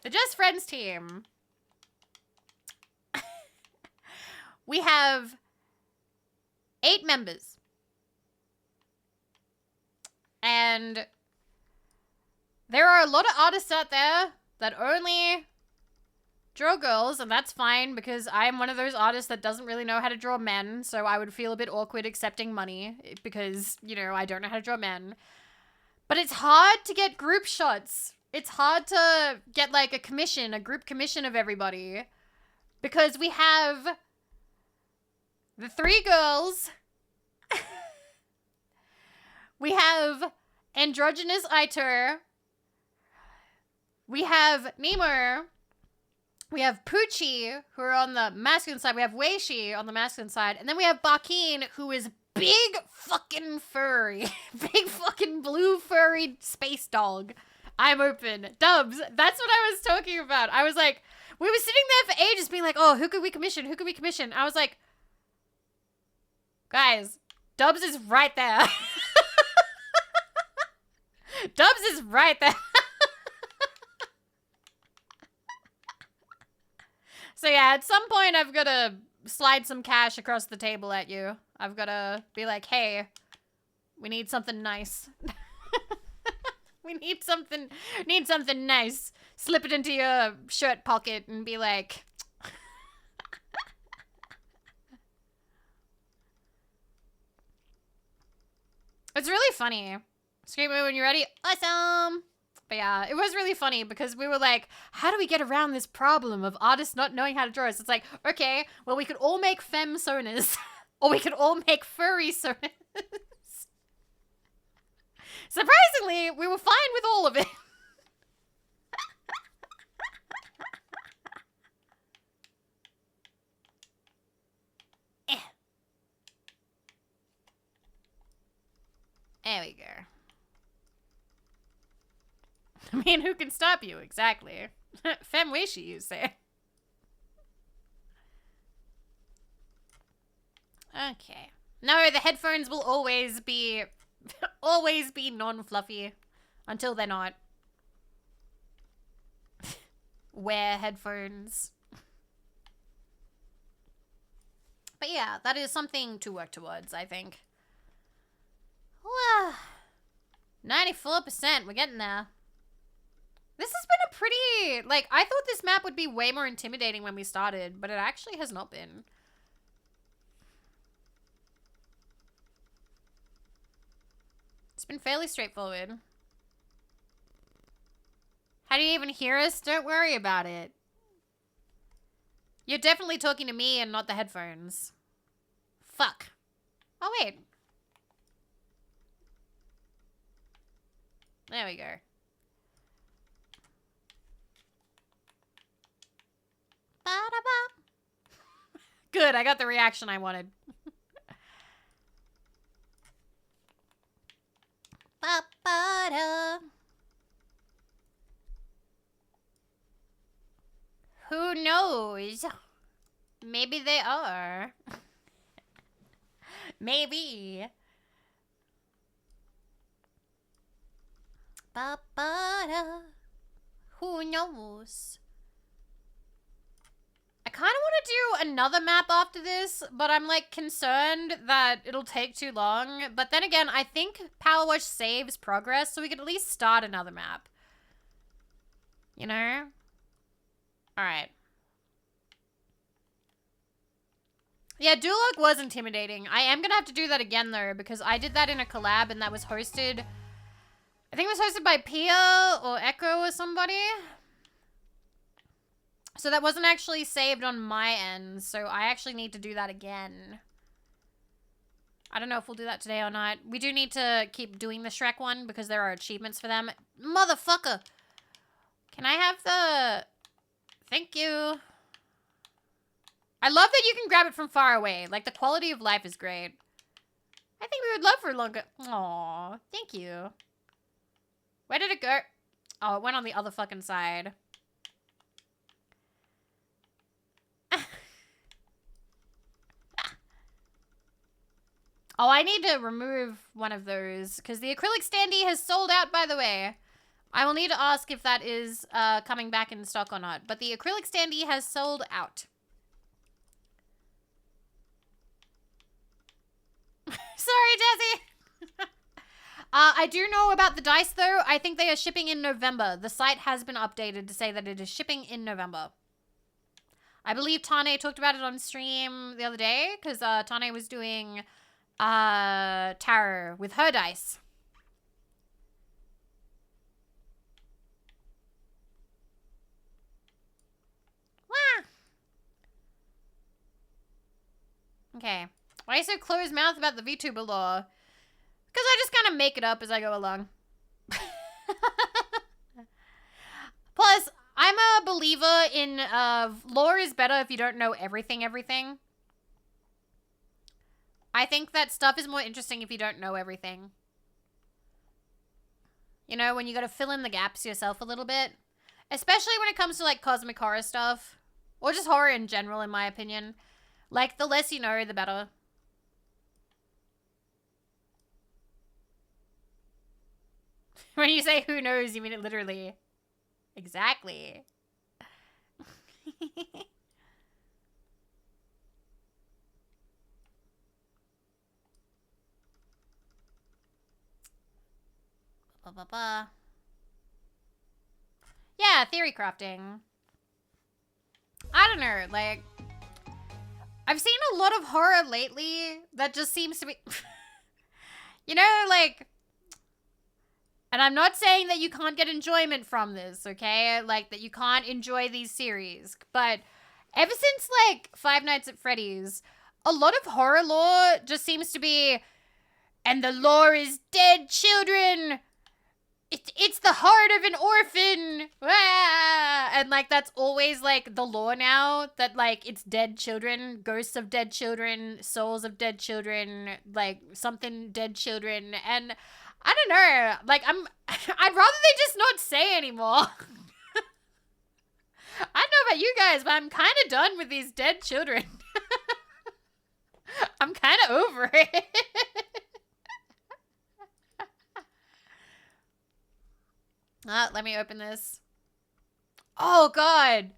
Speaker 1: the Just Friends team... we have 8 members. And there are a lot of artists out there that only draw girls, and that's fine because I'm one of those artists that doesn't really know how to draw men, so I would feel a bit awkward accepting money because, you know, I don't know how to draw men. But it's hard to get group shots. It's hard to get, like, a commission, a group commission of everybody. Because we have the 3 girls. We have Androgynous Iter. We have Nemur. We have Poochie, who are on the masculine side. We have Weishi on the masculine side. And then we have Bakin, who is big fucking furry. Big fucking blue furry space dog. I'm open. Dubs, that's what I was talking about. I was like, we were sitting there for ages being like, oh, who could we commission? Who could we commission? I was like, guys, Dubs is right there. Dubs is right there. So yeah, at some point I've got to slide some cash across the table at you. I've got to be like, hey, we need something nice. We need something nice. Slip it into your shirt pocket and be like... It's really funny. Scream it when you're ready. Awesome! But yeah, it was really funny because we were like, how do we get around this problem of artists not knowing how to draw? So it's like, okay, well, we could all make femme sonas. Or we could all make furry sonas. Surprisingly, we were fine with all of it. There we go. I mean, who can stop you? Exactly. Femwishi, you say. Okay. No, the headphones will always be non-fluffy until they're not. Wear headphones. But yeah, that is something to work towards, I think. 94%, we're getting there. This has been a pretty, like, I thought this map would be way more intimidating when we started, but it actually has not been. It's been fairly straightforward. How do you even hear us? Don't worry about it. You're definitely talking to me and not the headphones. Fuck. Oh, wait. There we go. Ba-da-ba. Good, I got the reaction I wanted. Ba-ba-da. Who knows? Maybe they are. Maybe. Ba-ba-da. Who knows? I kind of want to do another map after this, but I'm like concerned that it'll take too long. But then again, I think PowerWash saves progress, so we could at least start another map. You know? Alright. Yeah, Duologue was intimidating. I am gonna have to do that again though, because I did that in a collab and that was hosted... I think it was hosted by Pia or Echo or somebody. So that wasn't actually saved on my end, so I actually need to do that again. I don't know if we'll do that today or not. We do need to keep doing the Shrek one because there are achievements for them. Motherfucker! Can I have the... Thank you. I love that you can grab it from far away. Like, the quality of life is great. I think we would love for longer... Aww, thank you. Where did it go? Oh, it went on the other fucking side. Oh, I need to remove one of those because the acrylic standee has sold out, by the way. I will need to ask if that is coming back in stock or not. But the acrylic standee has sold out. Sorry, Jesse. I do know about the dice, though. I think they are shipping in November. The site has been updated to say that it is shipping in November. I believe Tane talked about it on stream the other day because Tane was doing tarot with her dice. Wah! Okay. Why are you so closed mouth about the VTuber law? Because I just kind of make it up as I go along. Plus, I'm a believer in lore is better if you don't know everything. I think that stuff is more interesting if you don't know everything. You know, when you gotta fill in the gaps yourself a little bit. Especially when it comes to, like, cosmic horror stuff. Or just horror in general, in my opinion. Like, the less you know, the better. When you say who knows, you mean it literally. Exactly. Ba-ba-ba. Yeah, theory crafting. I don't know, like, I've seen a lot of horror lately that just seems to be, you know, like, and I'm not saying that you can't get enjoyment from this, okay? Like, that you can't enjoy these series, but ever since, like, Five Nights at Freddy's, a lot of horror lore just seems to be, and the lore is dead children. It's the heart of an orphan. Ah! And, like, that's always, like, the lore now. That, like, it's dead children, ghosts of dead children, souls of dead children, like, something dead children. And I don't know. Like, I'd rather they just not say anymore. I don't know about you guys, but I'm kind of done with these dead children. I'm kind of over it. Let me open this. Oh, God.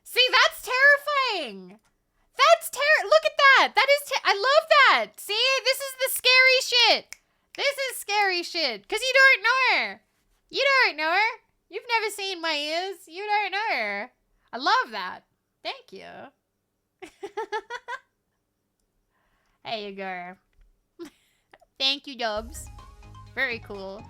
Speaker 1: See, that's terrifying. Look at that. That is, I love that. See, this is the scary shit. This is scary shit. Because you don't know. You don't know. You've never seen my ears. You don't know. I love that. Thank you. There you go. Thank you, Dubs. Very cool.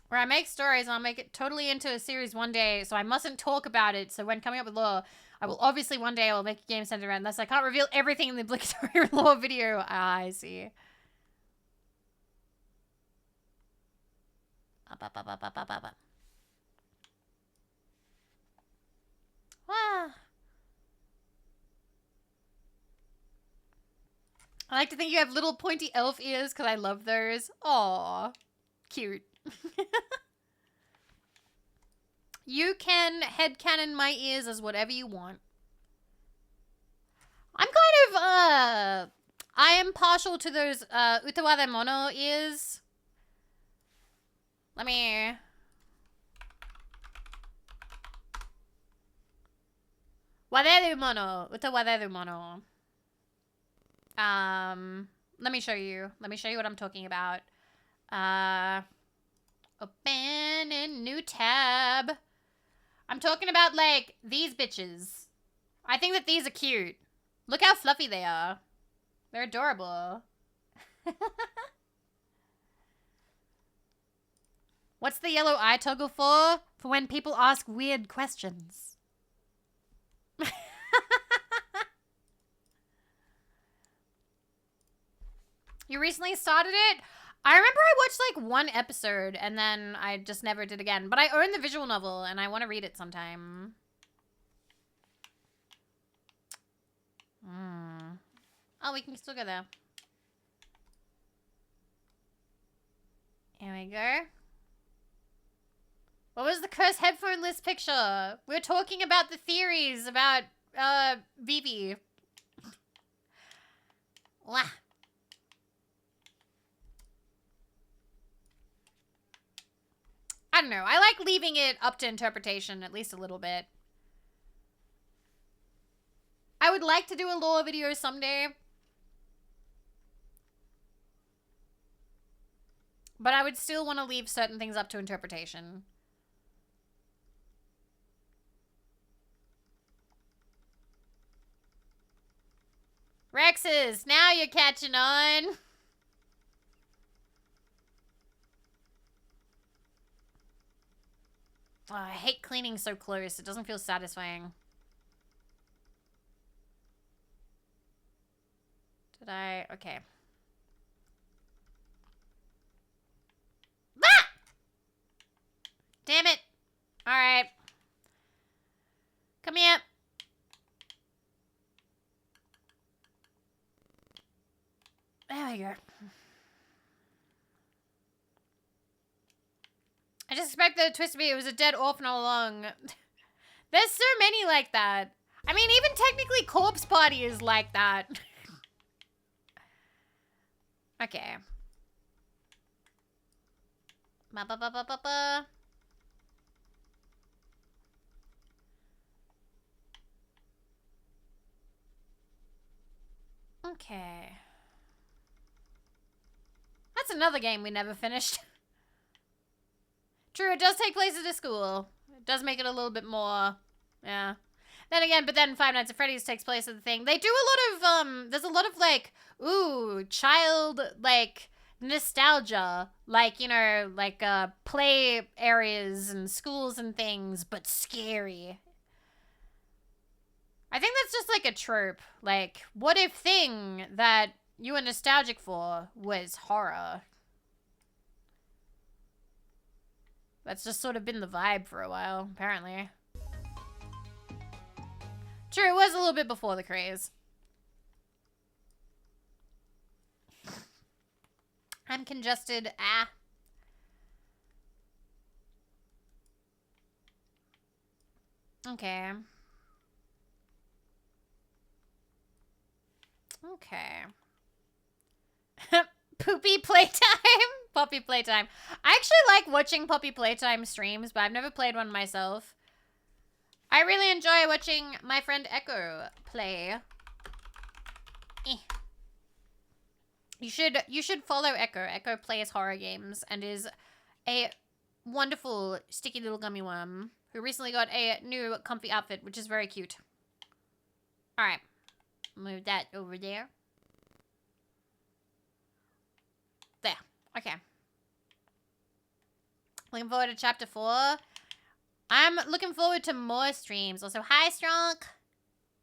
Speaker 1: Where I make stories and I'll make it totally into a series one day, so I mustn't talk about it. So when coming up with lore, I will obviously one day I will make a game centered around this. I can't reveal everything in the obligatory lore video. Ah, I see. Wow. I like to think you have little pointy elf ears because I love those. Aww. Cute. You can headcanon my ears as whatever you want. I'm kind of, I am partial to those, Utawade Mono ears. Let me... Waderu Mono. Utawaderu Mono. Let me show you. Let me show you what I'm talking about. Open a new tab. I'm talking about, like, these bitches. I think that these are cute. Look how fluffy they are. They're adorable. What's the yellow eye toggle for? For when people ask weird questions. You recently started it? I remember I watched like one episode and then I just never did again. But I own the visual novel and I want to read it sometime. Oh, we can still go there. Here we go. What was the cursed headphone list picture? We're talking about the theories about Vivi. Wah. I don't know. I like leaving it up to interpretation, at least a little bit. I would like to do a lore video someday. But I would still want to leave certain things up to interpretation. Rexes, now you're catching on. Oh, I hate cleaning so close. It doesn't feel satisfying. Did I? Okay. Ah! Damn it. All right. Come here. There we go. I just expected the twist to be it was a dead orphan all along. There's so many like that. I mean, even technically Corpse Party is like that. Okay. Ba ba ba ba ba ba. Okay. another game we never finished. True, it does take place at a school. It does make it a little bit more, yeah. Then again, but then Five Nights at Freddy's takes place at the thing. They do a lot of, there's a lot of, like, ooh, child, like, nostalgia. Like, you know, like, play areas and schools and things, but scary. I think that's just, like, a trope. Like, what if thing that you were nostalgic for was horror? That's just sort of been the vibe for a while, apparently. True, it was a little bit before the craze. I'm congested. Ah. Okay. Okay. Poopy playtime? Puppy playtime. I actually like watching puppy playtime streams, but I've never played one myself. I really enjoy watching my friend Echo play. You should follow Echo. Echo plays horror games and is a wonderful sticky little gummy worm who recently got a new comfy outfit, which is very cute. Alright. Move that over there. There. Okay. Looking forward to chapter 4. I'm looking forward to more streams. Also, hi, Strong.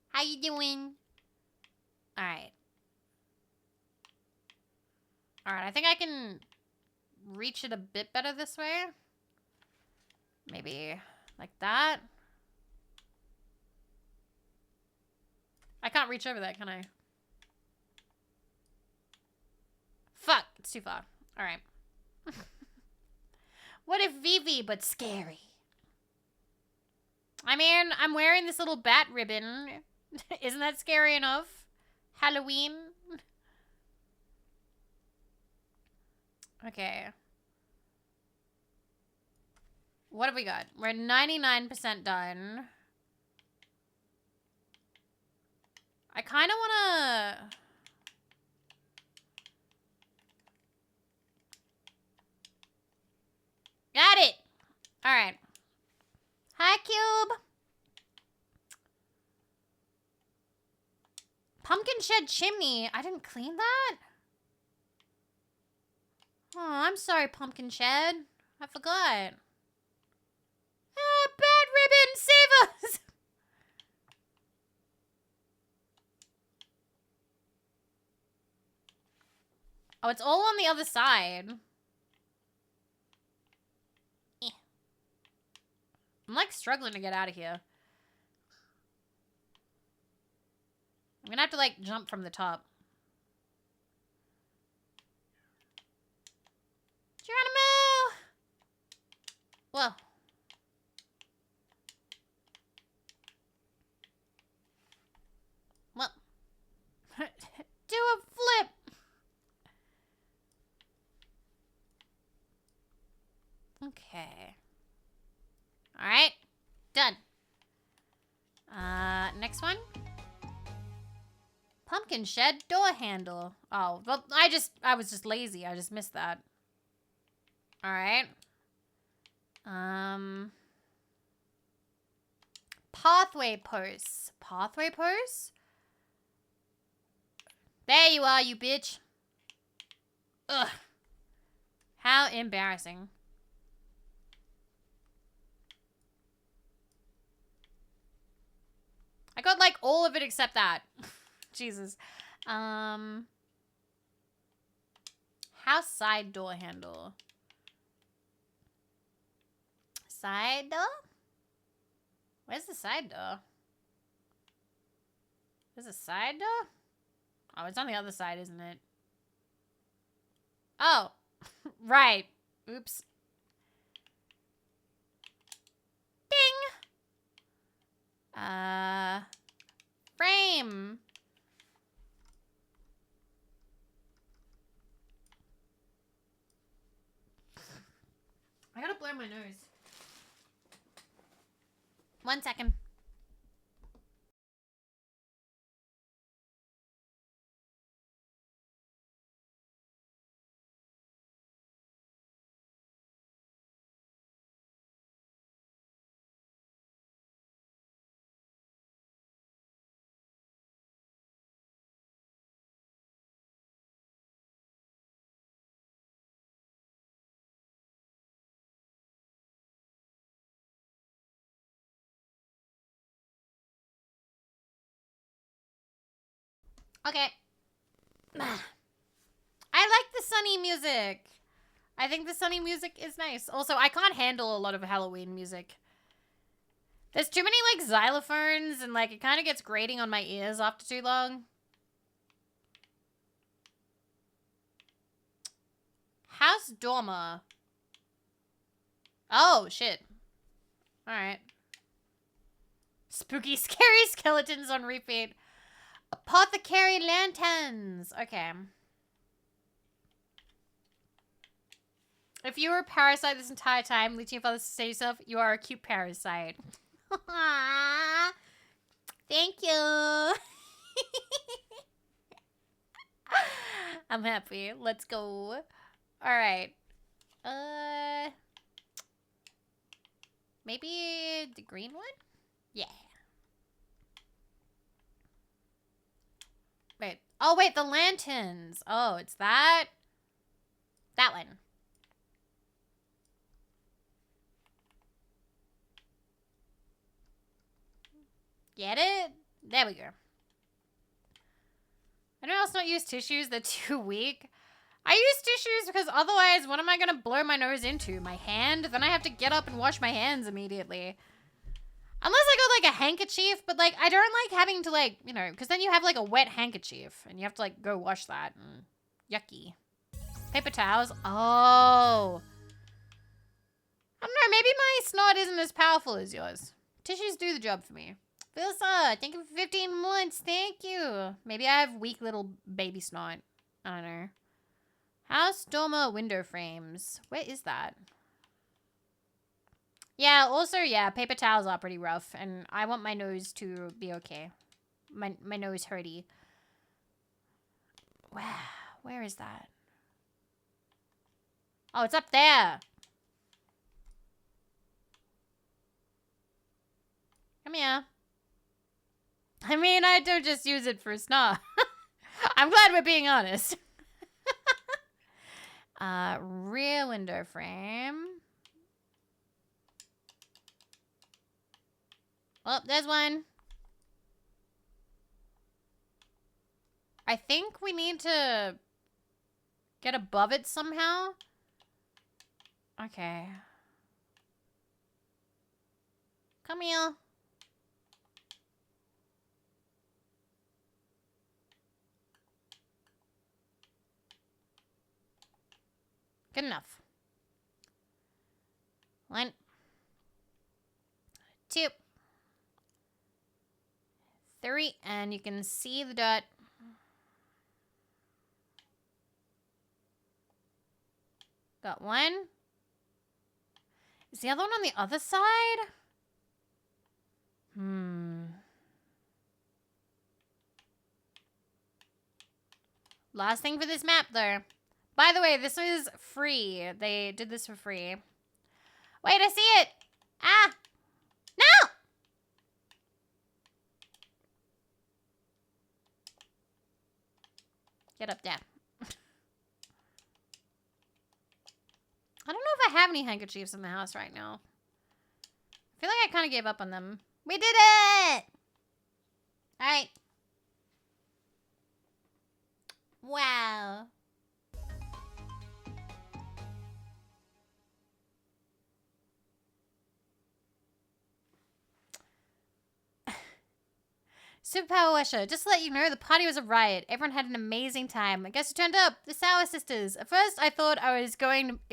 Speaker 1: How you doing? Alright. Alright, I think I can reach it a bit better this way. Maybe like that. I can't reach over that, can I? Fuck, it's too far. Alright. What if Vivi, but scary? I mean, I'm wearing this little bat ribbon. Isn't that scary enough? Halloween? Okay. What have we got? We're 99% done. I kind of want to... Got it! Alright. Hi, Cube! Pumpkin shed chimney. I didn't clean that? Oh, I'm sorry, Pumpkin Shed. I forgot. Ah, bad ribbon, save us! Oh, it's all on the other side. Eh. I'm like struggling to get out of here. I'm gonna have to like jump from the top. Geronimo! Whoa. Well. Do a flip! Okay. Alright. Done. Next one. Pumpkin shed door handle. Oh, well, I was just lazy. I just missed that. Alright. Pathway posts. Pathway posts? There you are, you bitch. Ugh. How embarrassing. I got like all of it except that. Jesus. House side door handle. Side door? Where's the side door? There's a side door? Oh, it's on the other side, isn't it? Oh. Right. Oops. Ding! Frame. I gotta blow my nose. 1 second. Okay. I like the sunny music. I think the sunny music is nice. Also, I can't handle a lot of Halloween music. There's too many, like, xylophones, and, like, it kind of gets grating on my ears after too long. House Dormer. Oh, shit. Alright. Spooky, scary skeletons on repeat. Apothecary lanterns. Okay. If you were a parasite this entire time, leeching your father to say yourself, you are a cute parasite. Thank you. I'm happy. Let's go. Alright. Maybe the green one? Yeah. Wait. Oh, wait, the lanterns. Oh, it's that? That one. Get it? There we go. Anyone else not use tissues? They're too weak. I use tissues because otherwise, what am I going to blow my nose into? My hand? Then I have to get up and wash my hands immediately. Unless I got, like, a handkerchief, but, like, I don't like having to, like, you know, because then you have, like, a wet handkerchief, and you have to, like, go wash that. Yucky. Paper towels? Oh. I don't know, maybe my snot isn't as powerful as yours. Tissues do the job for me. Philsa, thank you for 15 months. Thank you. Maybe I have weak little baby snot. I don't know. House dormer window frames. Where is that? Yeah, also, yeah, paper towels are pretty rough, and I want my nose to be okay. My nose hurty. Wow, where is that? Oh, it's up there. Come here. I mean, I don't just use it for snot. I'm glad we're being honest. Rear window frame. Oh, there's one. I think we need to get above it somehow. Okay. Come here. Good enough. 1, 2, 3, and you can see the dot. Got 1. Is the other one on the other side? Last thing for this map, though. By the way, this is free. They did this for free. Wait, I see it! Ah! No! Get up there. I don't know if I have any handkerchiefs in the house right now. I feel like I kind of gave up on them. We did it! Alright. Wow. Super PowerWasher, just to let you know, the party was a riot. Everyone had an amazing time. I guess who turned up? The Sour Sisters. At first, I thought it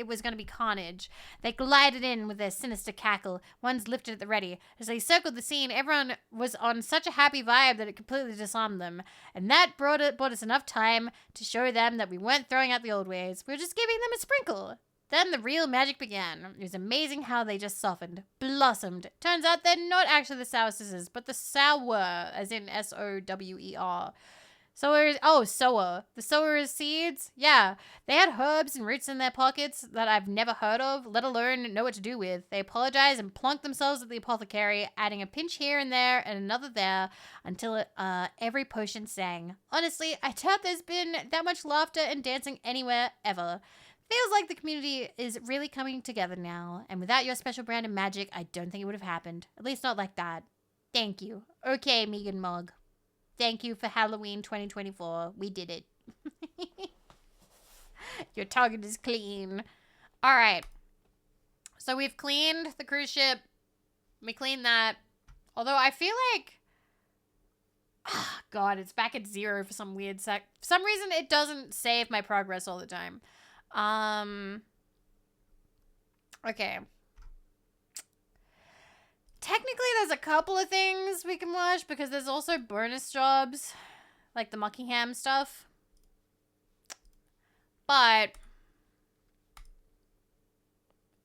Speaker 1: was going to be carnage. They glided in with their sinister cackle, ones lifted at the ready. As they circled the scene, everyone was on such a happy vibe that it completely disarmed them. And that brought us enough time to show them that we weren't throwing out the old ways. We were just giving them a sprinkle. Then the real magic began. It was amazing how they just softened, blossomed. Turns out they're not actually the Sour Sisters, but the Sour, as in S-O-W-E-R. Sower. The sower seeds? Yeah. They had herbs and roots in their pockets that I've never heard of, let alone know what to do with. They apologized and plonked themselves at the apothecary, adding a pinch here and there and another there until every potion sang. Honestly, I doubt there's been that much laughter and dancing anywhere ever. Feels like the community is really coming together now, and without your special brand of magic, I don't think it would have happened. At least not like that. Thank you. Okay, Megan Mug. Thank you for Halloween 2024. We did it. Your target is clean. All right. So we've cleaned the cruise ship. We cleaned that. Although I feel like... Oh, God, it's back at 0 for some weird sec. For some reason, it doesn't save my progress all the time. Okay. Technically, there's a couple of things we can watch because there's also bonus jobs. Like the Muckingham stuff. But...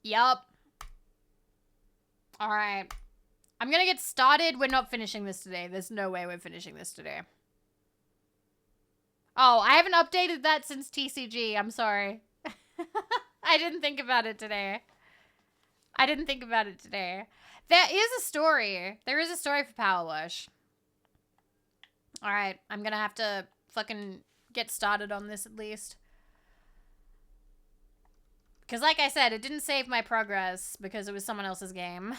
Speaker 1: Yup. Alright. I'm gonna get started. We're not finishing this today. There's no way we're finishing this today. Oh, I haven't updated that since TCG. I'm sorry. I didn't think about it today. There is a story. There is a story for PowerWash. Alright, I'm gonna have to fucking get started on this at least. Because like I said, it didn't save my progress because it was someone else's game.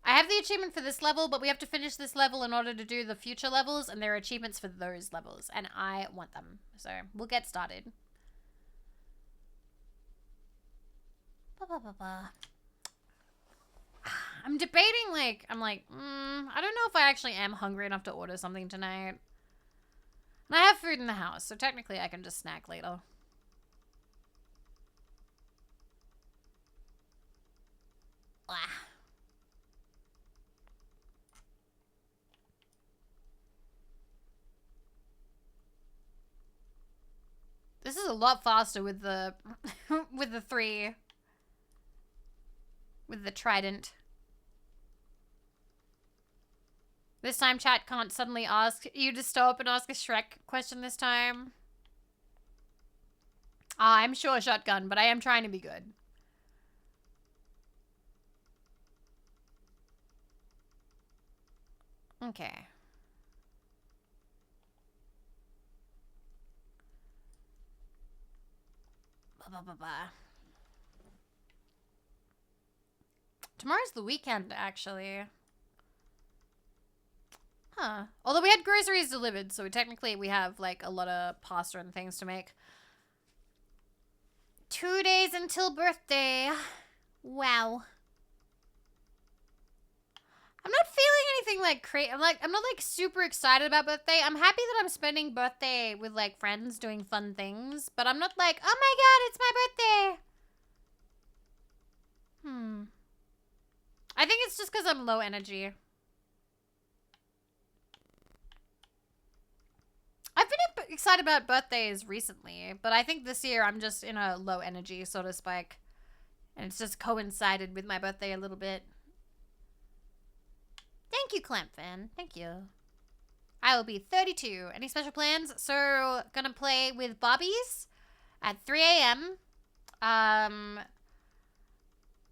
Speaker 1: I have the achievement for this level, but we have to finish this level in order to do the future levels, and there are achievements for those levels, and I want them. So, we'll get started. I'm debating, like, I don't know if I actually am hungry enough to order something tonight. And I have food in the house, so technically I can just snack later. This is a lot faster with the with the 3. With the trident. This time chat can't suddenly ask you to stop and ask a Shrek question this time. I'm sure shotgun, but I am trying to be good. Okay. Tomorrow's the weekend, actually. Huh. Although we had groceries delivered, so technically we have, like, a lot of pasta and things to make. 2 days until birthday. Wow. I'm not feeling anything, like, crazy. I'm not, like, super excited about birthday. I'm happy that I'm spending birthday with, like, friends doing fun things. But I'm not like, oh my god, it's my birthday. I think it's just because I'm low energy. I've been excited about birthdays recently, but I think this year I'm just in a low energy sort of spike. And it's just coincided with my birthday a little bit. Thank you, Clampfan. Thank you. I will be 32. Any special plans? So, gonna play with Bobbies at 3 a.m.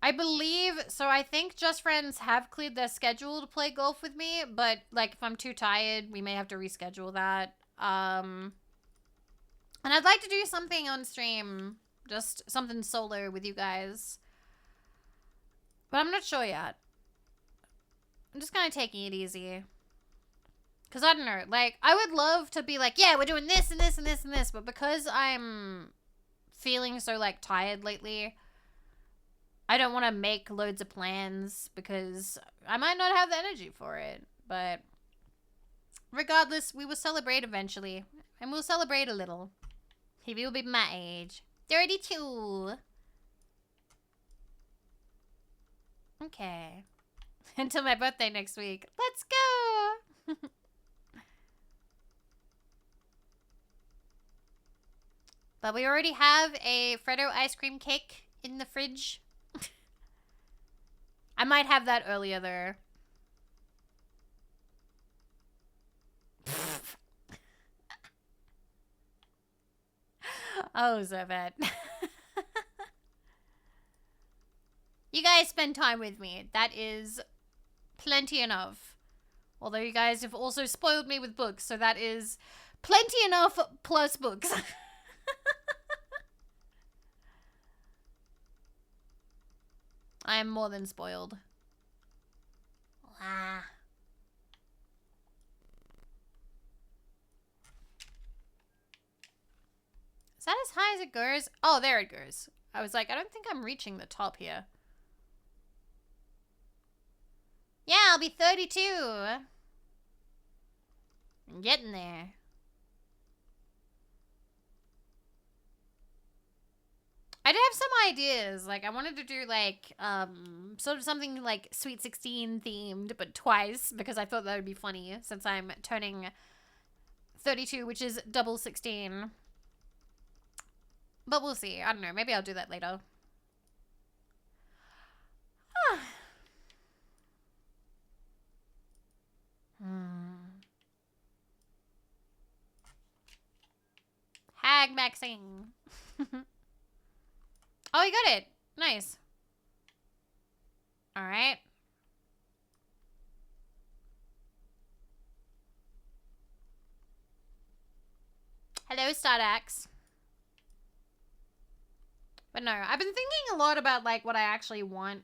Speaker 1: I believe, so I think Just Friends have cleared their schedule to play golf with me, but, like, if I'm too tired, we may have to reschedule that. And I'd like to do something on stream, just something solo with you guys. But I'm not sure yet. I'm just kind of taking it easy. Because I don't know, like, I would love to be like, yeah, we're doing this and this and this and this, but because I'm feeling so, like, tired lately, I don't want to make loads of plans because I might not have the energy for it. But regardless, we will celebrate eventually. And we'll celebrate a little. Vivi will be my age. 32. Okay. Until my birthday next week. Let's go! But we already have a Freddo ice cream cake in the fridge. I might have that earlier, though. Oh, so bad. You guys spend time with me. That is plenty enough. Although you guys have also spoiled me with books, so that is plenty enough plus books. I am more than spoiled. Is that as high as it goes? Oh, there it goes. I was like, I don't think I'm reaching the top here. Yeah, I'll be 32. I'm getting there. I did have some ideas. Like, I wanted to do, like, sort of something, like, Sweet 16 themed, but twice, because I thought that would be funny, since I'm turning 32, which is double 16. But we'll see. I don't know. Maybe I'll do that later. Hag maxing. Oh, you got it. Nice. All right. Hello, Stardax. But no, I've been thinking a lot about, like, what I actually want.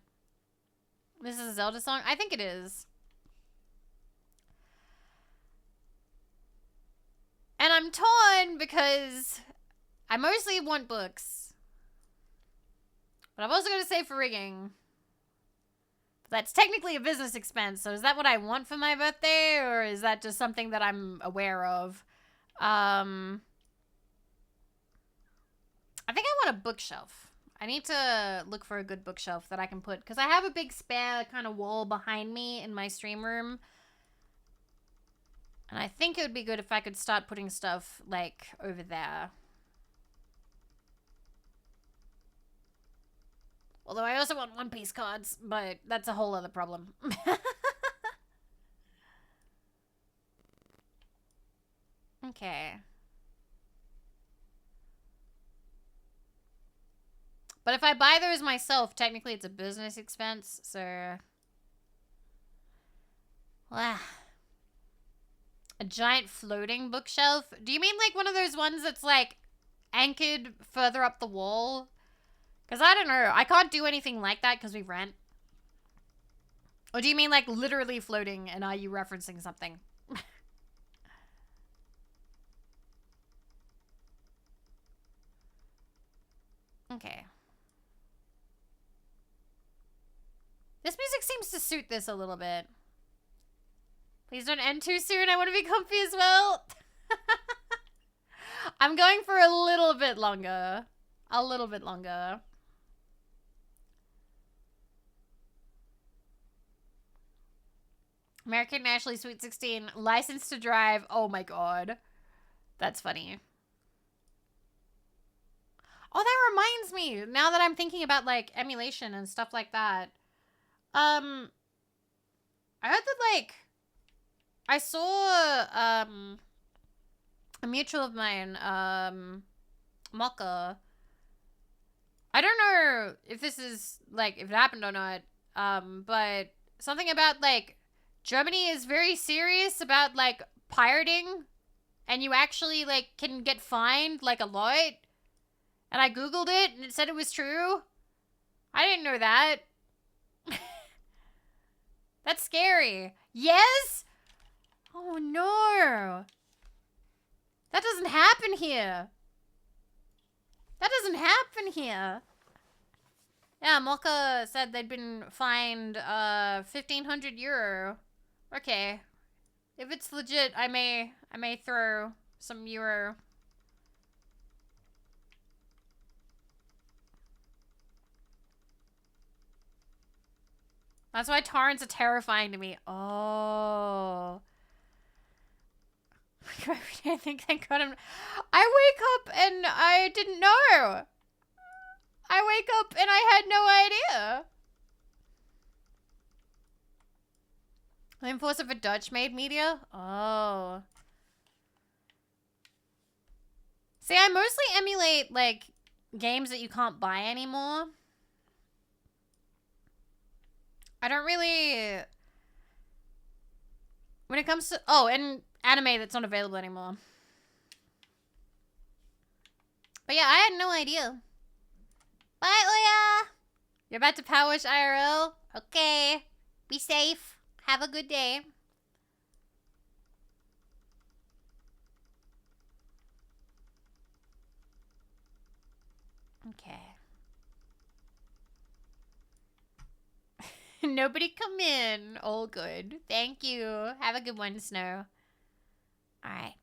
Speaker 1: This is a Zelda song? I think it is. And I'm torn because I mostly want books. But I've also got to save for rigging. That's technically a business expense, so is that what I want for my birthday, or is that just something that I'm aware of? I think I want a bookshelf. I need to look for a good bookshelf that I can put, because I have a big spare kind of wall behind me in my stream room. And I think it would be good if I could start putting stuff, like, over there. Although I also want One Piece cards, but that's a whole other problem. Okay. But if I buy those myself, technically it's a business expense, so... Wow. A giant floating bookshelf? Do you mean like one of those ones that's like anchored further up the wall? Because I don't know. I can't do anything like that because we rent. Or do you mean like literally floating, and are you referencing something? Okay. This music seems to suit this a little bit. Please don't end too soon. I want to be comfy as well. I'm going for a little bit longer. A little bit longer. American Ashley Sweet 16. License to drive. Oh my god. That's funny. Oh, that reminds me. Now that I'm thinking about, like, emulation and stuff like that. I heard that, like... I saw, a mutual of mine, Mocha. I don't know if this is, like, if it happened or not, but something about, like, Germany is very serious about, like, pirating, and you actually, like, can get fined, like, a lot, and I Googled it, and it said it was true. I didn't know that. That's scary. Yes? Oh, no. That doesn't happen here. That doesn't happen here. Yeah, Mocha said they'd been fined 1,500 euro. Okay. If it's legit, I may throw some euro. That's why torrents are terrifying to me. Oh. I think thank God I wake up and I didn't know. I wake up and I had no idea. The enforcer for Dutch made media? Oh. See, I mostly emulate, like, games that you can't buy anymore. I don't really... When it comes to... Oh, and anime that's not available anymore. But yeah, I had no idea. Bye, Oya! You're about to PowerWash IRL? Okay. Be safe. Have a good day. Okay. Nobody come in. All good. Thank you. Have a good one, Snow. All right.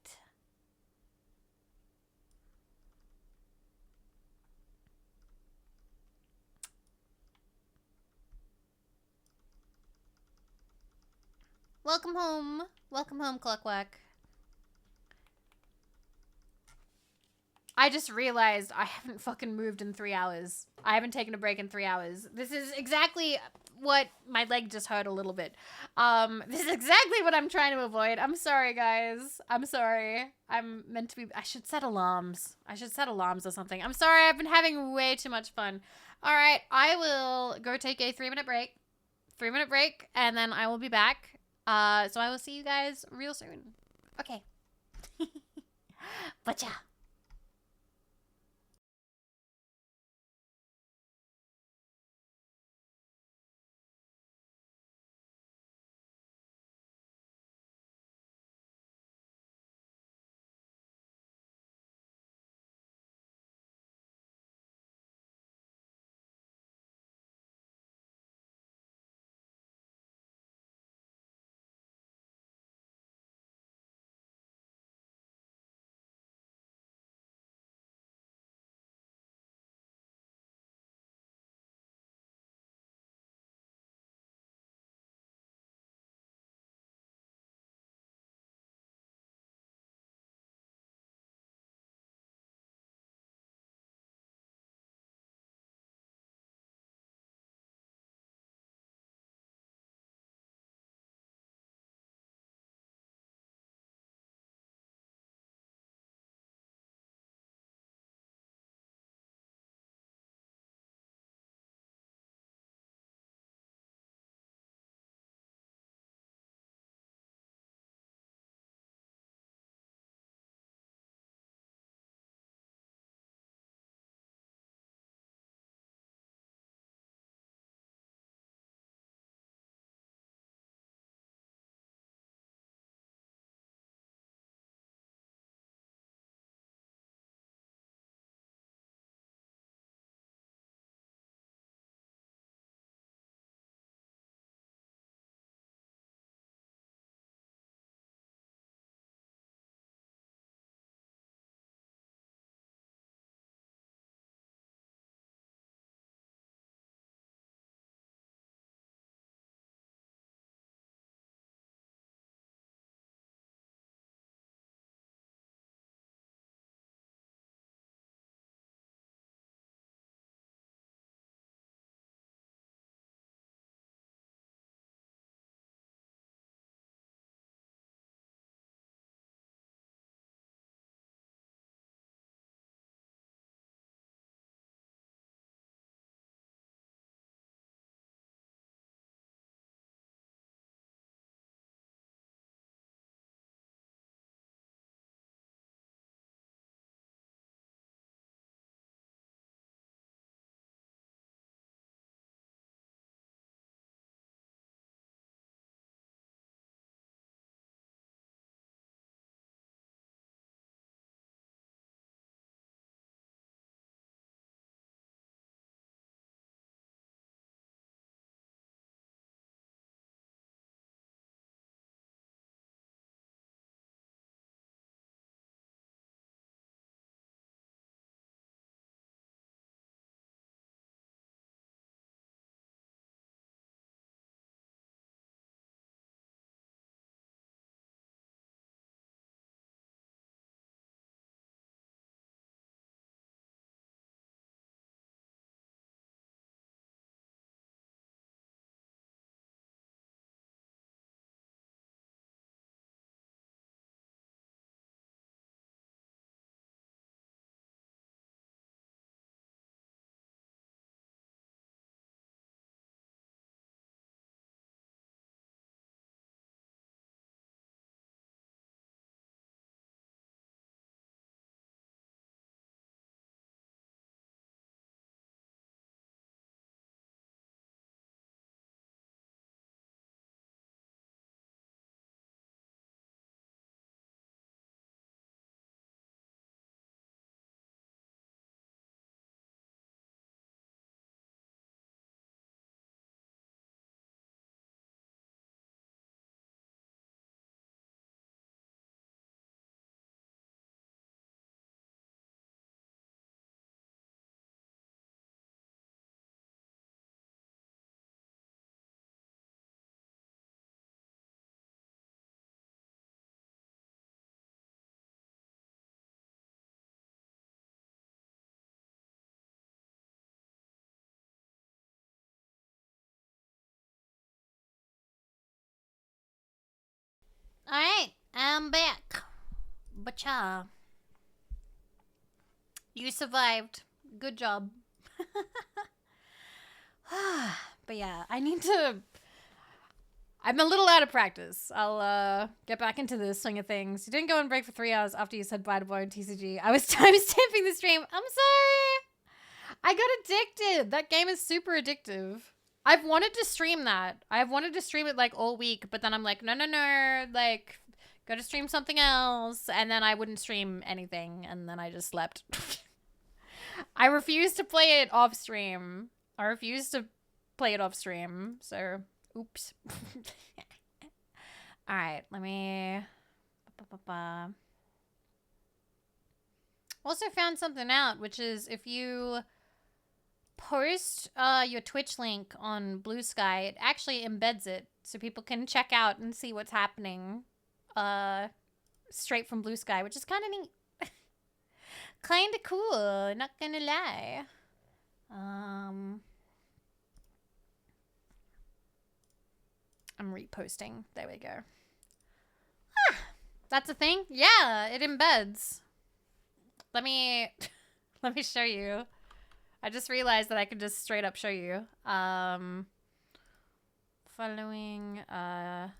Speaker 1: Welcome home. Welcome home, Clockwork. I just realized I haven't fucking moved in 3 hours. I haven't taken a break in 3 hours. This is exactly what my leg just hurt a little bit. This is exactly what I'm trying to avoid. I'm sorry, guys. I'm sorry. I'm meant to be. I should set alarms. I should set alarms or something. I'm sorry. I've been having way too much fun. All right. I will go take a 3-minute break. 3-minute break, and then I will be back. So I will see you guys real soon. Okay. Butcha. Alright, I'm back. Bacha. You survived. Good job. But yeah, I need to... I'm a little out of practice. I'll get back into the swing of things. You didn't go on break for 3 hours after you said bye to boy and TCG. I was timestamping the stream. I'm sorry. I got addicted. That game is super addictive. I've wanted to stream that. I've wanted to stream it like all week, but then I'm like, no. Like, go to stream something else. And then I wouldn't stream anything. And then I just slept. I refuse to play it off stream. So... Oops. All right, let me... Also found something out, which is if you post your Twitch link on Blue Sky, it actually embeds it so people can check out and see what's happening straight from Blue Sky, which is kind of neat. Kind of cool, not gonna lie. I'm reposting. There we go. Ah, that's a thing? Yeah, it embeds. Let me show you. I just realized that I could just straight up show you. Following, all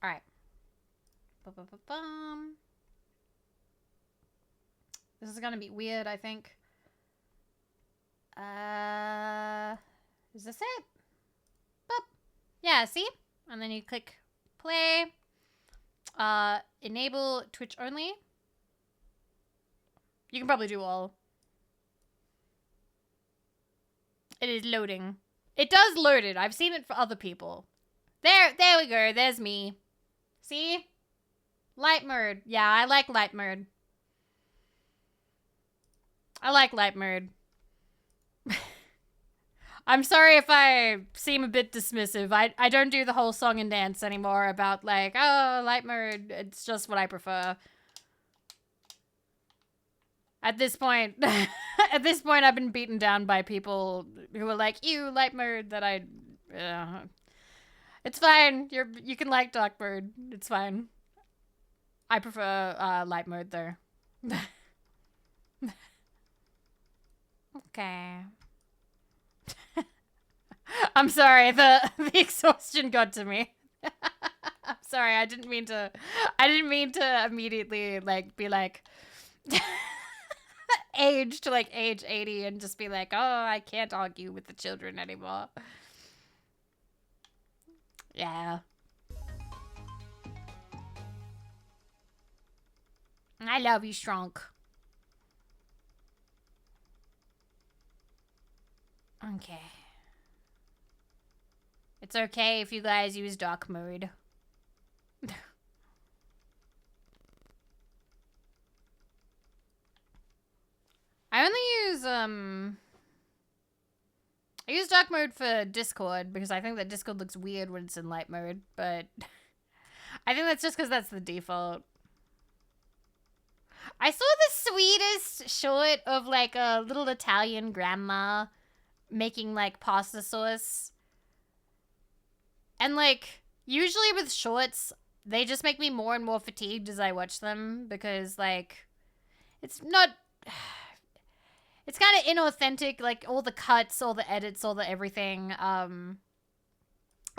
Speaker 1: right. This is gonna be weird, I think. Is this it? Boop. Yeah, see? And then you click play, enable Twitch only. You can probably do all. It is loading. It does load it. I've seen it for other people. There we go. There's me. See? Light mode. Yeah, I like light mode. I'm sorry if I seem a bit dismissive. I don't do the whole song and dance anymore about like, oh, light mode. It's just what I prefer. At this point, I've been beaten down by people who are like, ew, light mode, that I... It's fine. You can like dark mode. It's fine. I prefer light mode though. Okay. I'm sorry, the exhaustion got to me. I'm sorry, I didn't mean to immediately like be like age 80 and just be like, oh, I can't argue with the children anymore. Yeah. I love you, Shrunk. Okay. It's okay if you guys use dark mode. I only use dark mode for Discord because I think that Discord looks weird when it's in light mode, but I think that's just because that's the default. I saw the sweetest short of like a little Italian grandma making like pasta sauce. And like, usually with shorts, they just make me more and more fatigued as I watch them because like, it's not, it's kind of inauthentic, like all the cuts, all the edits, all the everything. I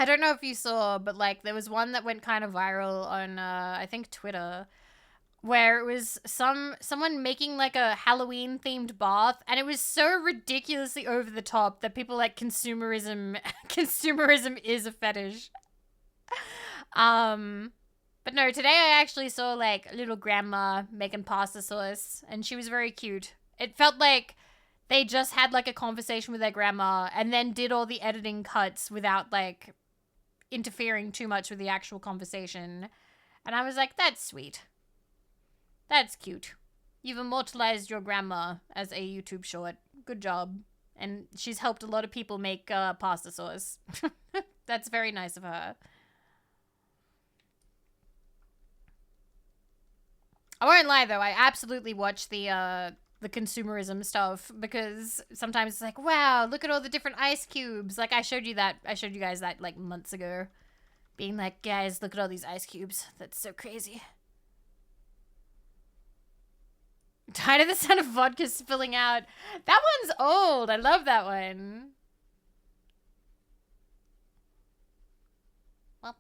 Speaker 1: don't know if you saw, but like there was one that went kind of viral on, I think Twitter, where it was someone making like a Halloween themed bath, and it was so ridiculously over the top that people like consumerism is a fetish. But no, today I actually saw like a little grandma making pasta sauce, and she was very cute. It felt like they just had like a conversation with their grandma and then did all the editing cuts without like interfering too much with the actual conversation. And I was like, that's sweet. That's cute. You've immortalized your grandma as a YouTube short. Good job. And she's helped a lot of people make pasta sauce. That's very nice of her. I won't lie though, I absolutely watch the consumerism stuff because sometimes it's like, wow, look at all the different ice cubes. Like I showed you guys that like months ago. Being like, guys, look at all these ice cubes. That's so crazy. Tired of the sound of vodka spilling out. That one's old. I love that one. How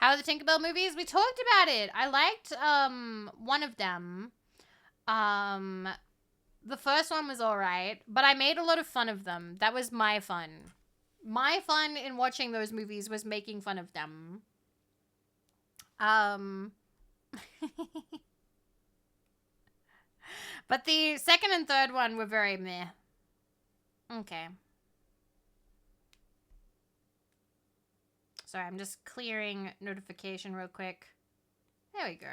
Speaker 1: are the Tinkerbell movies? We talked about it. I liked one of them. The first one was alright, but I made a lot of fun of them. That was my fun. My fun in watching those movies was making fun of them. But the second and third one were very meh. Okay. Sorry, I'm just clearing notification real quick. There we go.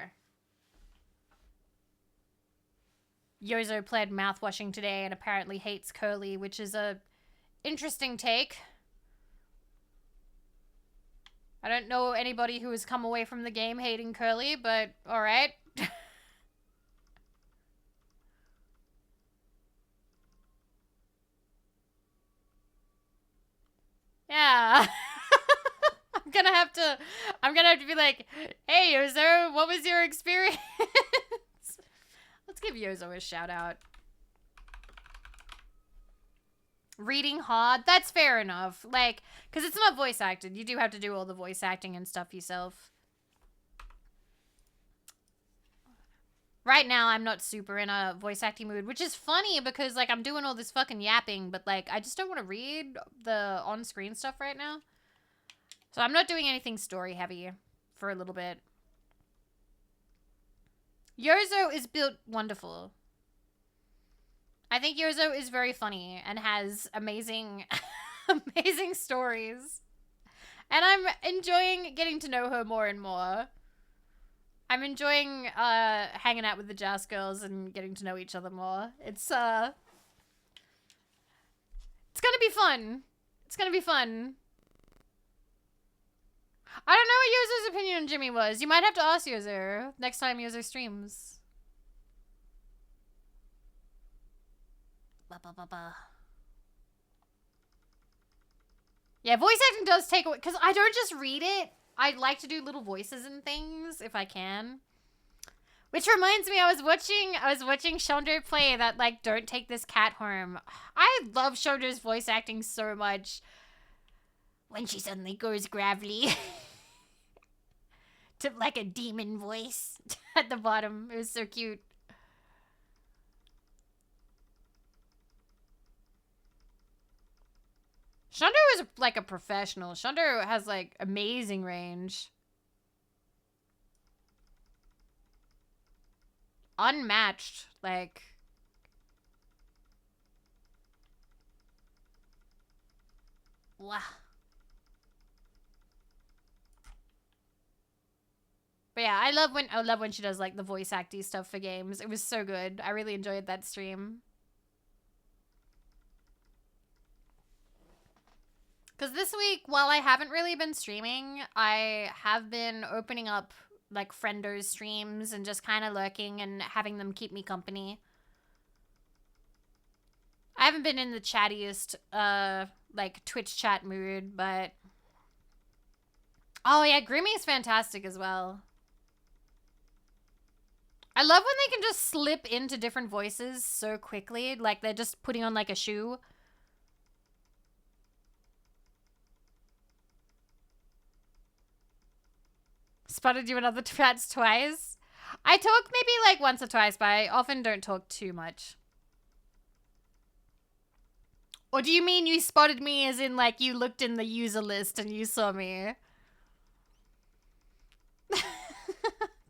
Speaker 1: Yozo played mouthwashing today and apparently hates Curly, which is a interesting take. I don't know anybody who has come away from the game hating Curly, but alright. Yeah. I'm gonna have to be like, hey Yozo, what was your experience? Let's give Yozo a shout out. Reading hard, that's fair enough. Like, because it's not voice acted. You do have to do all the voice acting and stuff yourself. Right now, I'm not super in a voice acting mood, which is funny because, like, I'm doing all this fucking yapping, but, like, I just don't want to read the on-screen stuff right now. So I'm not doing anything story heavy for a little bit. Yozo is built wonderful. I think Yozo is very funny and has amazing, amazing stories. And I'm enjoying getting to know her more and more. I'm enjoying hanging out with the Jazz girls and getting to know each other more. It's gonna be fun. It's gonna be fun. I don't know what Yozo's opinion on Jimmy was. You might have to ask Yozo next time Yozo streams. Yeah, voice acting does take away, because I don't just read it. I like to do little voices and things if I can. Which reminds me, I was watching Shounen play that, like, Don't Take This Cat Home. I love Shonen's voice acting so much. When she suddenly goes gravelly. To, like, a demon voice at the bottom. It was so cute. Shundo is like a professional. Shundo has like amazing range. Unmatched, like. Wow. But yeah, I love when she does like the voice acting stuff for games. It was so good. I really enjoyed that stream. Because this week, while I haven't really been streaming, I have been opening up, like, friendos streams and just kind of lurking and having them keep me company. I haven't been in the chattiest, like, Twitch chat mood, but... Oh, yeah, Grimmy's fantastic as well. I love when they can just slip into different voices so quickly. Like, they're just putting on, like, a shoe. Spotted you in other chats twice. I talk maybe like once or twice, but I often don't talk too much. Or do you mean you spotted me as in like you looked in the user list and you saw me?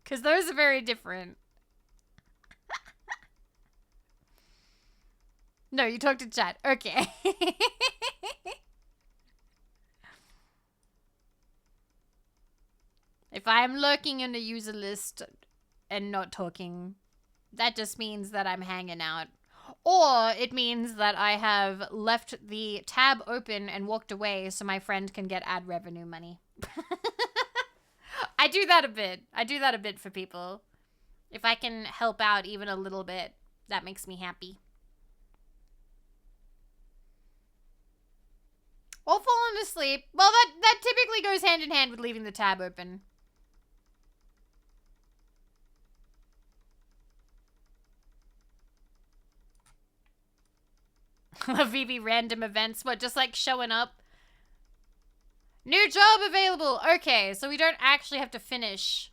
Speaker 1: Because those are very different. No, you talked to chat. Okay. If I am lurking in the user list and not talking, that just means that I'm hanging out. Or it means that I have left the tab open and walked away so my friend can get ad revenue money. I do that a bit. I do that a bit for people. If I can help out even a little bit, that makes me happy. Or fallen asleep. Well, that typically goes hand in hand with leaving the tab open. Vivi random events. What, just like showing up? New job available. Okay, so we don't actually have to finish.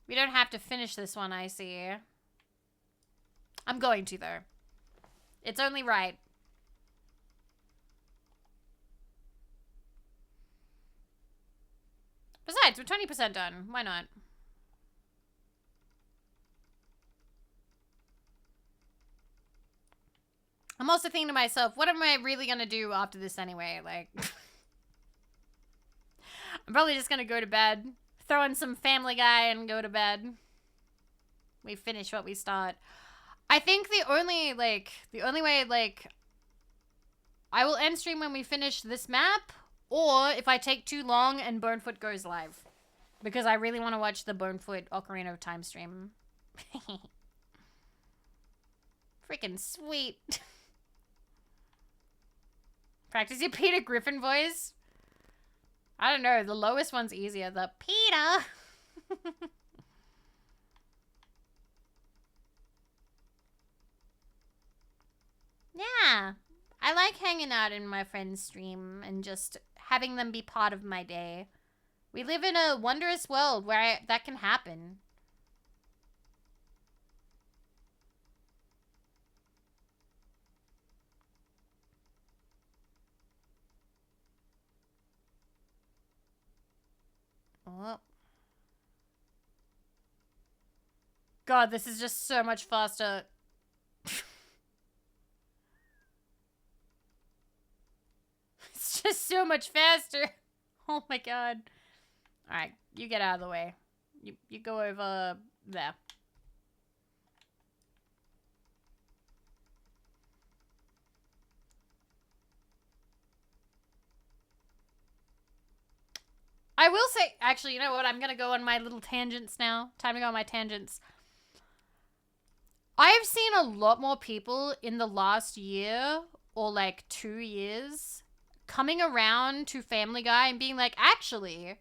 Speaker 1: We don't have to finish this one, I see. I'm going to, though. It's only right. Besides, we're 20% done. Why not? I'm also thinking to myself, what am I really going to do after this anyway? Like, I'm probably just going to go to bed, throw in some Family Guy and go to bed. We finish what we start. I think the only way, like, I will end stream when we finish this map, or if I take too long and Bonefoot goes live. Because I really want to watch the Bonefoot Ocarina of Time stream. Freaking sweet. Practice your Peter Griffin voice. I don't know. The lowest one's easier. The Peter. Yeah. I like hanging out in my friend's stream and just having them be part of my day. We live in a wondrous world where that can happen. Oh. God, this is just so much faster. It's just so much faster. Oh my god. Alright, you get out of the way. You go over there. I will say, actually, you know what? I'm gonna go on my little tangents now. Time to go on my tangents. I have seen a lot more people in the last year, or like 2 years, coming around to Family Guy and being like, actually,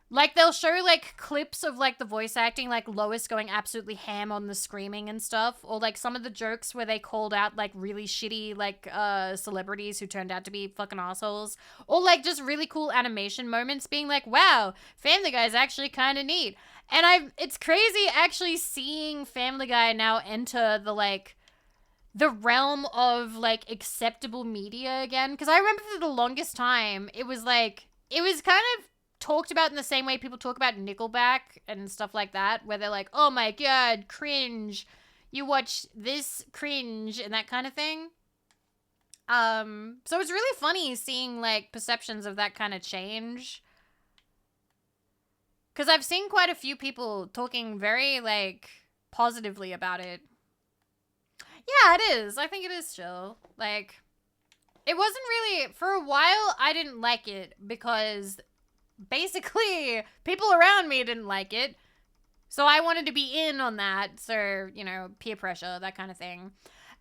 Speaker 1: like they'll show like clips of like the voice acting, like Lois going absolutely ham on the screaming and stuff, or like some of the jokes where they called out like really shitty like celebrities who turned out to be fucking assholes, or like just really cool animation moments being like, wow, Family Guy is actually kind of neat. And it's crazy actually seeing Family Guy now enter the realm of like acceptable media again, because I remember for the longest time it was kind of talked about in the same way people talk about Nickelback and stuff like that, where they're like, oh my god, cringe, you watch this, cringe, and that kind of thing. So it's really funny seeing like perceptions of that kind of change, because I've seen quite a few people talking very like positively about it. Yeah, it is. I think it is chill. Like, it wasn't really, for a while I didn't like it because basically people around me didn't like it, so I wanted to be in on that, so, you know, peer pressure, that kind of thing.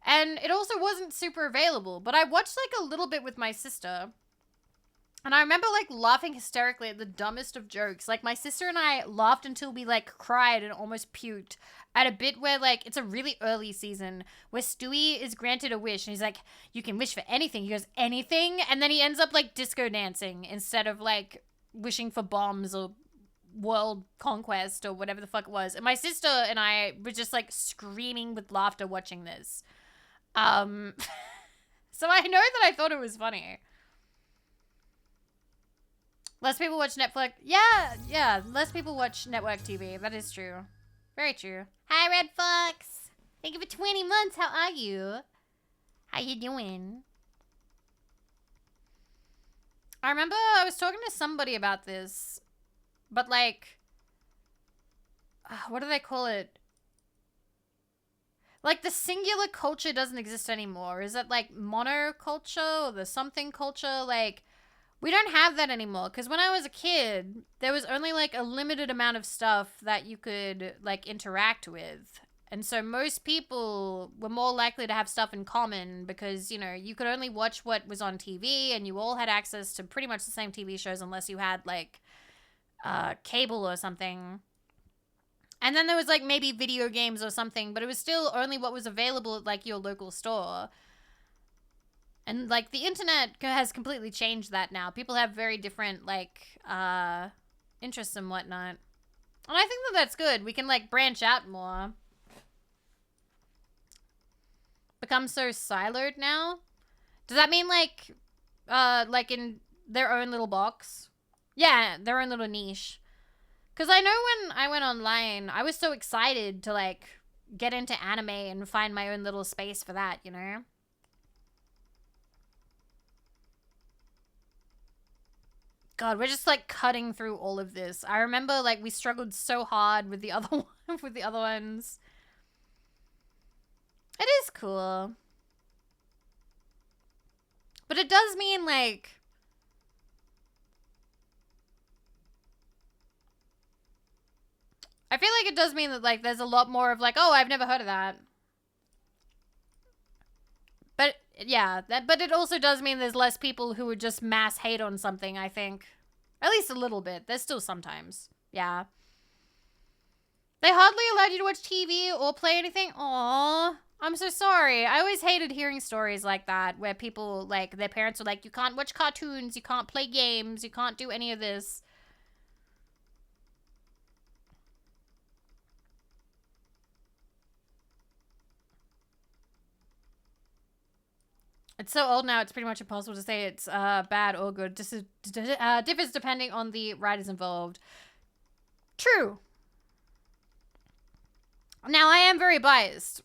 Speaker 1: And it also wasn't super available, but I watched like a little bit with my sister, and I remember like laughing hysterically at the dumbest of jokes. Like, my sister and I laughed until we like cried and almost puked at a bit where like it's a really early season where Stewie is granted a wish and he's like, you can wish for anything. He goes, anything? And then he ends up like disco dancing instead of like wishing for bombs or world conquest or whatever the fuck it was. And my sister and I were just like screaming with laughter watching this. So I know that I thought it was funny. Less people watch Netflix. Yeah, less people watch network TV. That is true. Very true. Hi, Red Fox. Thank you for 20 months. How are you? How you doing? I remember I was talking to somebody about this, but like, what do they call it? Like, the singular culture doesn't exist anymore. Is it like monoculture or the something culture? Like, we don't have that anymore, because when I was a kid, there was only like a limited amount of stuff that you could like interact with. And so most people were more likely to have stuff in common because, you know, you could only watch what was on TV and you all had access to pretty much the same TV shows unless you had like cable or something. And then there was like maybe video games or something, but it was still only what was available at like your local store. And like the internet has completely changed that now. People have very different like interests and whatnot. And I think that that's good. We can like branch out more. Become so siloed now? Does that mean like in their own little box? Yeah, their own little niche. Because I know when I went online, I was so excited to like get into anime and find my own little space for that, you know? God, we're just like cutting through all of this. I remember like we struggled so hard with the other one, with the other ones. It is cool. But it does mean like I feel like it does mean that like there's a lot more of like, oh, I've never heard of that. But yeah, but it also does mean there's less people who would just mass hate on something, I think. At least a little bit. There's still sometimes. Yeah. They hardly allowed you to watch TV or play anything? Aww. I'm so sorry. I always hated hearing stories like that where people, like, their parents were like, you can't watch cartoons, you can't play games, you can't do any of this. It's so old now, it's pretty much impossible to say it's bad or good. Differs depending on the writers involved. True. Now, I am very biased.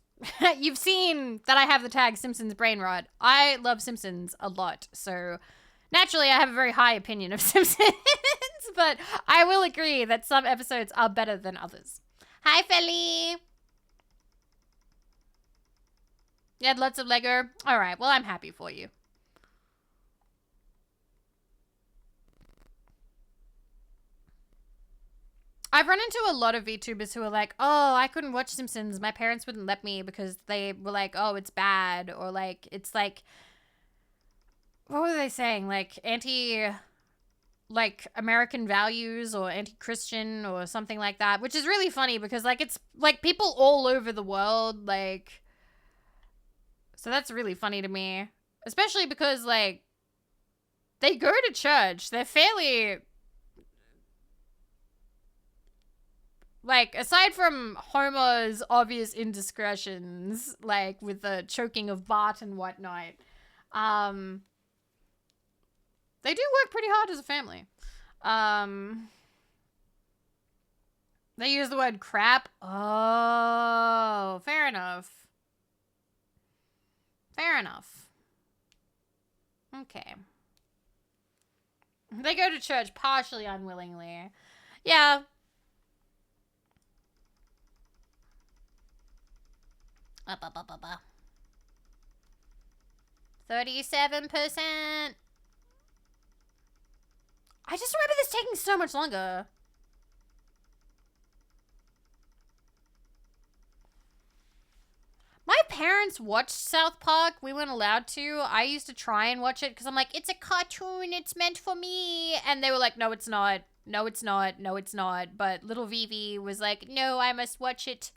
Speaker 1: You've seen that I have the tag Simpsons Brain Rot. I love Simpsons a lot, so naturally I have a very high opinion of Simpsons, but I will agree that some episodes are better than others. Hi, Feli! You had lots of Lego? Alright, well, I'm happy for you. I've run into a lot of VTubers who are like, oh, I couldn't watch Simpsons. My parents wouldn't let me because they were like, oh, it's bad. Or like, it's like, what were they saying? Like like American values or anti-Christian or something like that, which is really funny because like, it's like people all over the world, like, so that's really funny to me, especially because like they go to church. They're fairly, like, aside from Homer's obvious indiscretions, like with the choking of Bart and whatnot, they do work pretty hard as a family. They use the word crap. Oh, fair enough. Fair enough. Okay. They go to church partially unwillingly. Yeah. 37%. I just remember this taking so much longer. My parents watched South Park. We weren't allowed to. I used to try and watch it because I'm like, it's a cartoon. It's meant for me. And they were like, no, it's not. No, it's not. No, it's not. But little Vivi was like, no, I must watch it.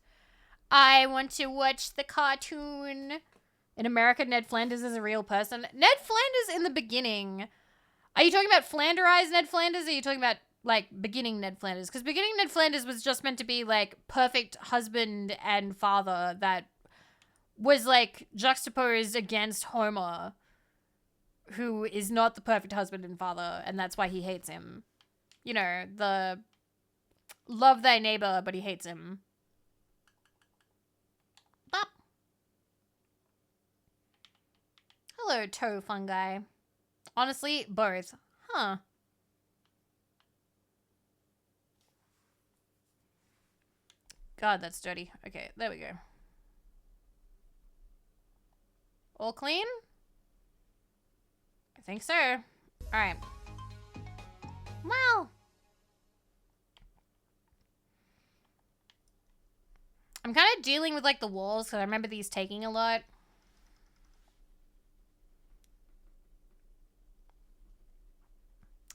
Speaker 1: I want to watch the cartoon. In America, Ned Flanders is a real person. Ned Flanders in the beginning. Are you talking about Flanderized Ned Flanders? Or are you talking about, like, beginning Ned Flanders? Because beginning Ned Flanders was just meant to be, like, perfect husband and father that was, like, juxtaposed against Homer, who is not the perfect husband and father, and that's why he hates him. You know, the love thy neighbor, but he hates him. Bop. Hello, toe fungi. Honestly, both. Huh. God, that's dirty. Okay, there we go. All clean? I think so. Alright. Well. I'm kind of dealing with like the walls because I remember these taking a lot.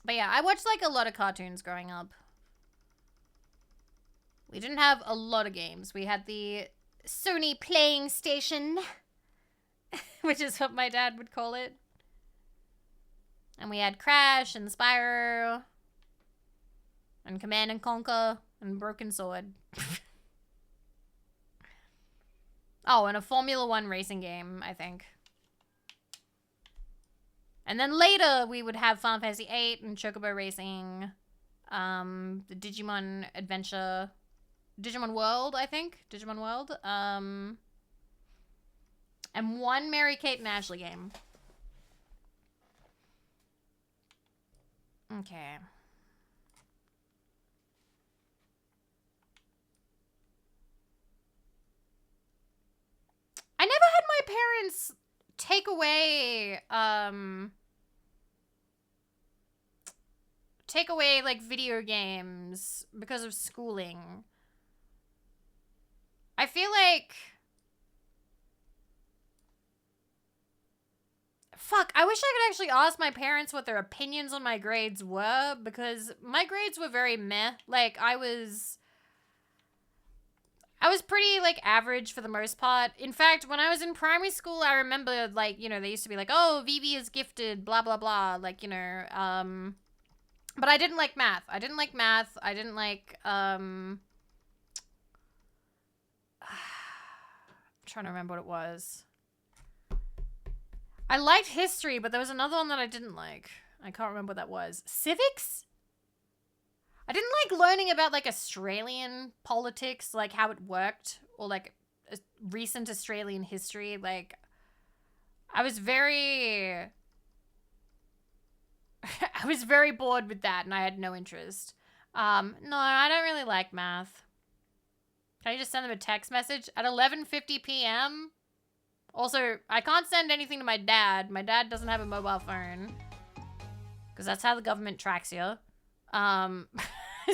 Speaker 1: But yeah, I watched like a lot of cartoons growing up. We didn't have a lot of games. We had the Sony playing station, which is what my dad would call it. And we had Crash and Spyro and Command and Conquer and Broken Sword. Oh, and a Formula 1 racing game, I think. And then later we would have Final Fantasy VIII and Chocobo Racing, the Digimon Adventure, Digimon World, I think. Digimon World. And one Mary-Kate and Ashley game. Okay. I never had my parents take away like video games because of schooling. I feel like fuck, I wish I could actually ask my parents what their opinions on my grades were, because my grades were very meh. Like I was pretty, like, average for the most part. In fact, when I was in primary school, I remember, like, you know, they used to be like, oh, Vivi is gifted, blah, blah, blah. Like, you know, but I didn't like math. I didn't like, I'm trying to remember what it was. I liked history, but there was another one that I didn't like. I can't remember what that was. Civics? I didn't like learning about, like, Australian politics, like, how it worked, or, like, recent Australian history. Like, I was very bored with that, and I had no interest. No, I don't really like math. Can you just send them a text message at 11:50 p.m.? Also, I can't send anything to my dad. My dad doesn't have a mobile phone, because that's how the government tracks you.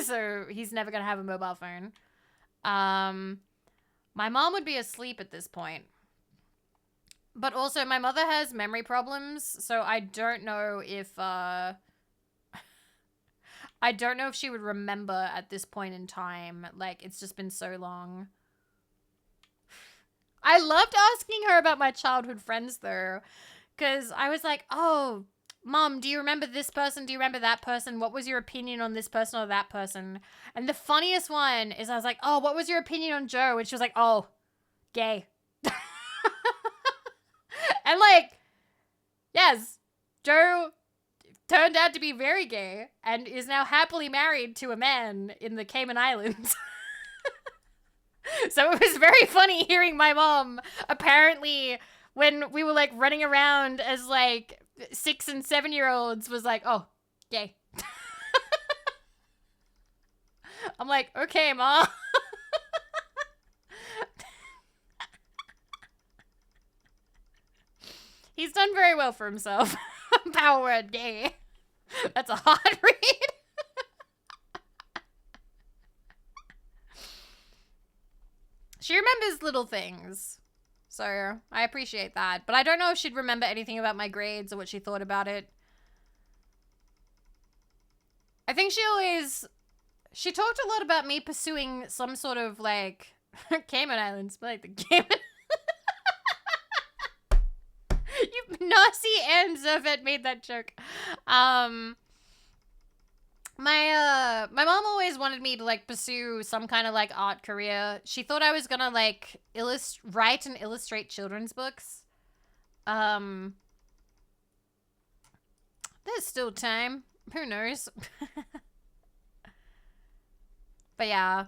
Speaker 1: So he's never gonna have a mobile phone. My mom would be asleep at this point. But also, my mother has memory problems, so I don't know if, I don't know if she would remember at this point in time. Like, it's just been so long. I loved asking her about my childhood friends, though, because I was like, oh, Mom, do you remember this person? Do you remember that person? What was your opinion on this person or that person? And the funniest one is I was like, oh, what was your opinion on Joe? And she was like, oh, gay. And like, yes, Joe turned out to be very gay and is now happily married to a man in the Cayman Islands. So it was very funny hearing my mom, apparently, when we were like running around as like 6 and 7-year-olds, was like, oh, gay. I'm like, okay, Mom. He's done very well for himself. Power word, gay. That's a hard read. She remembers little things, so I appreciate that. But I don't know if she'd remember anything about my grades or what she thought about it. I think she talked a lot about me pursuing some sort of, like, Cayman Islands, but like the Cayman... You Nazi and Zervet made that joke. My mom always wanted me to, like, pursue some kind of, like, art career. She thought I was gonna, like, write and illustrate children's books. There's still time. Who knows? But yeah.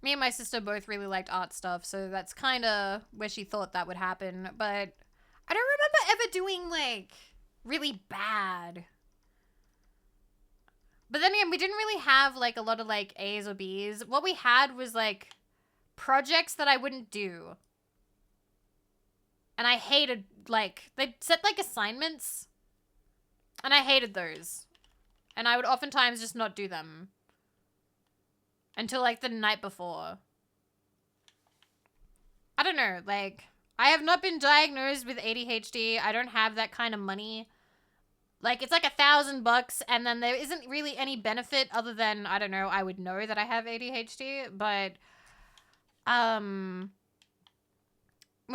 Speaker 1: Me and my sister both really liked art stuff, so that's kind of where she thought that would happen. But I don't remember ever doing, like, really bad. But then again, we didn't really have, like, a lot of, like, A's or B's. What we had was, like, projects that I wouldn't do. And I hated, like, they set, like, assignments. And I hated those. And I would oftentimes just not do them. Until, like, the night before. I don't know, like, I have not been diagnosed with ADHD. I don't have that kind of money. Like, it's like $1,000, and then there isn't really any benefit other than, I don't know, I would know that I have ADHD, but, when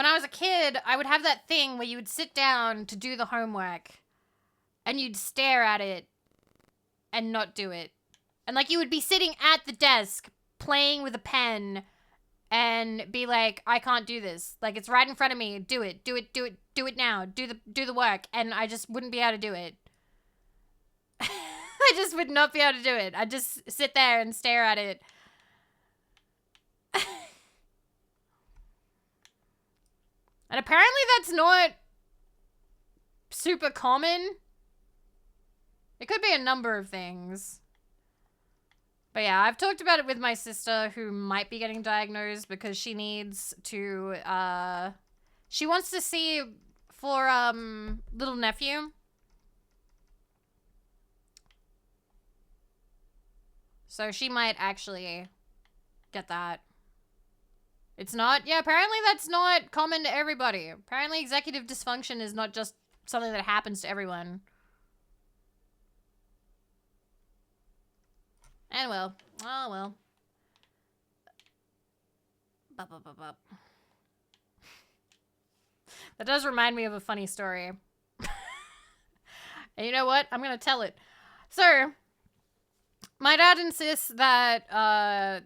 Speaker 1: I was a kid, I would have that thing where you would sit down to do the homework, and you'd stare at it, and not do it. And, like, you would be sitting at the desk, playing with a pen, and be like, I can't do this. Like, it's right in front of me. Do it. Do it. Do it. Do it now. Do the work. And I just wouldn't be able to do it. I just would not be able to do it. I'd just sit there and stare at it. And apparently that's not super common. It could be a number of things. But yeah, I've talked about it with my sister who might be getting diagnosed because she needs to, she wants to see for, little nephew. So she might actually get that. It's not, yeah, apparently that's not common to everybody. Apparently executive dysfunction is not just something that happens to everyone. And well, oh well. That does remind me of a funny story. And you know what? I'm gonna tell it. So, my dad insists that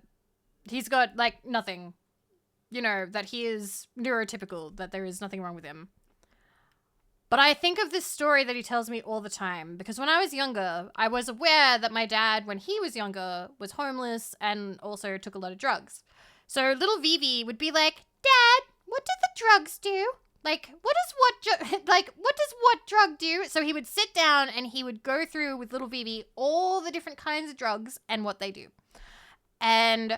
Speaker 1: he's got, like, nothing. You know, that he is neurotypical, that there is nothing wrong with him. But I think of this story that he tells me all the time, because when I was younger, I was aware that my dad, when he was younger, was homeless and also took a lot of drugs. So little Vivi would be like, Dad, what do the drugs do? Like, what does what drug do? So he would sit down and he would go through with little Vivi all the different kinds of drugs and what they do. And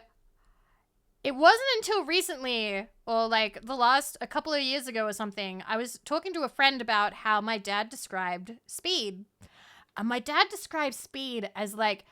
Speaker 1: it wasn't until recently, or like a couple of years ago or something, I was talking to a friend about how my dad described speed. And my dad described speed as like,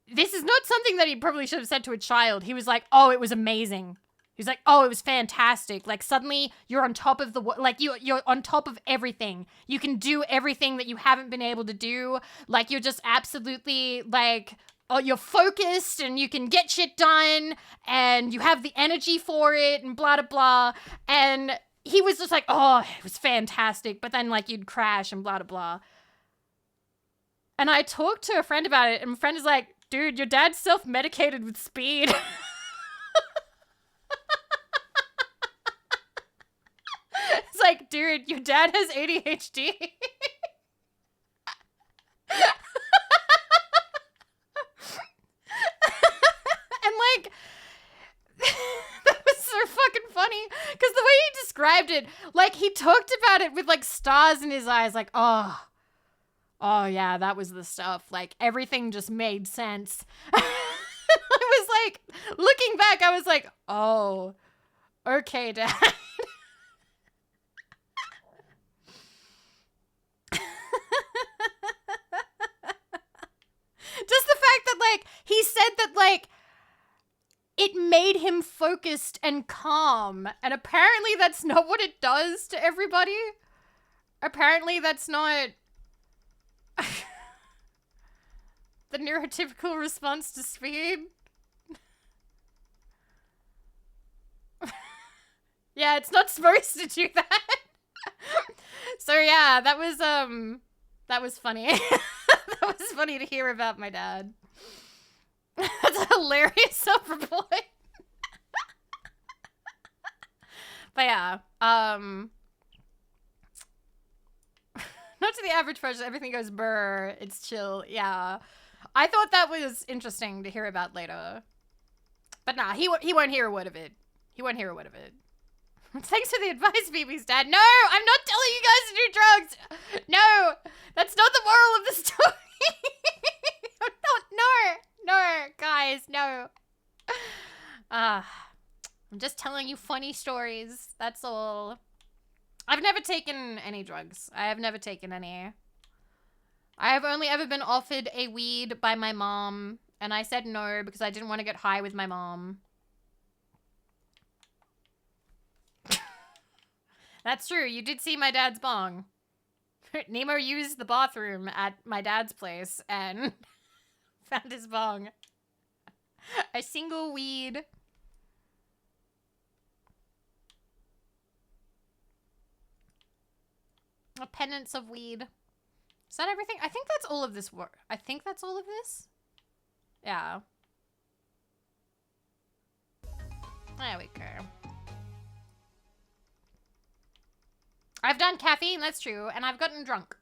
Speaker 1: this is not something that he probably should have said to a child. He was like, oh, it was amazing. He was like, oh, it was fantastic. Like suddenly you're on top of you're on top of everything. You can do everything that you haven't been able to do. Like you're just absolutely like, oh, you're focused and you can get shit done and you have the energy for it and blah, blah, blah. And he was just like, oh, it was fantastic. But then like you'd crash and blah, blah, blah. And I talked to a friend about it and my friend is like, dude, your dad's self-medicated with speed. It's like, dude, your dad has ADHD. And like, that was so fucking funny because the way he described it, like he talked about it with like stars in his eyes, like, oh yeah, that was the stuff. Like everything just made sense. I was like, looking back, I was like, oh, okay, Dad. Just the fact that like he said that like it made him focused and calm, and apparently that's not what it does to everybody. Apparently that's not the neurotypical response to speed. Yeah, it's not supposed to do that. So yeah, that was funny. That was funny to hear about my dad. That's a hilarious self-report. But yeah, not to the average person, everything goes brr, it's chill, yeah. I thought that was interesting to hear about later. But nah, he won't hear a word of it. He won't hear a word of it. Thanks for the advice, Vivi's dad. No, I'm not telling you guys to do drugs. No, that's not the moral of the story. No, guys, no. I'm just telling you funny stories. That's all. I've never taken any drugs. I have never taken any. I have only ever been offered a weed by my mom, and I said no because I didn't want to get high with my mom. That's true. You did see my dad's bong. Nemo used the bathroom at my dad's place and found his bong. A single weed. A penance of weed. Is that everything? I think that's all of this work. I think that's all of this. Yeah. There we go. I've done caffeine, that's true, and I've gotten drunk.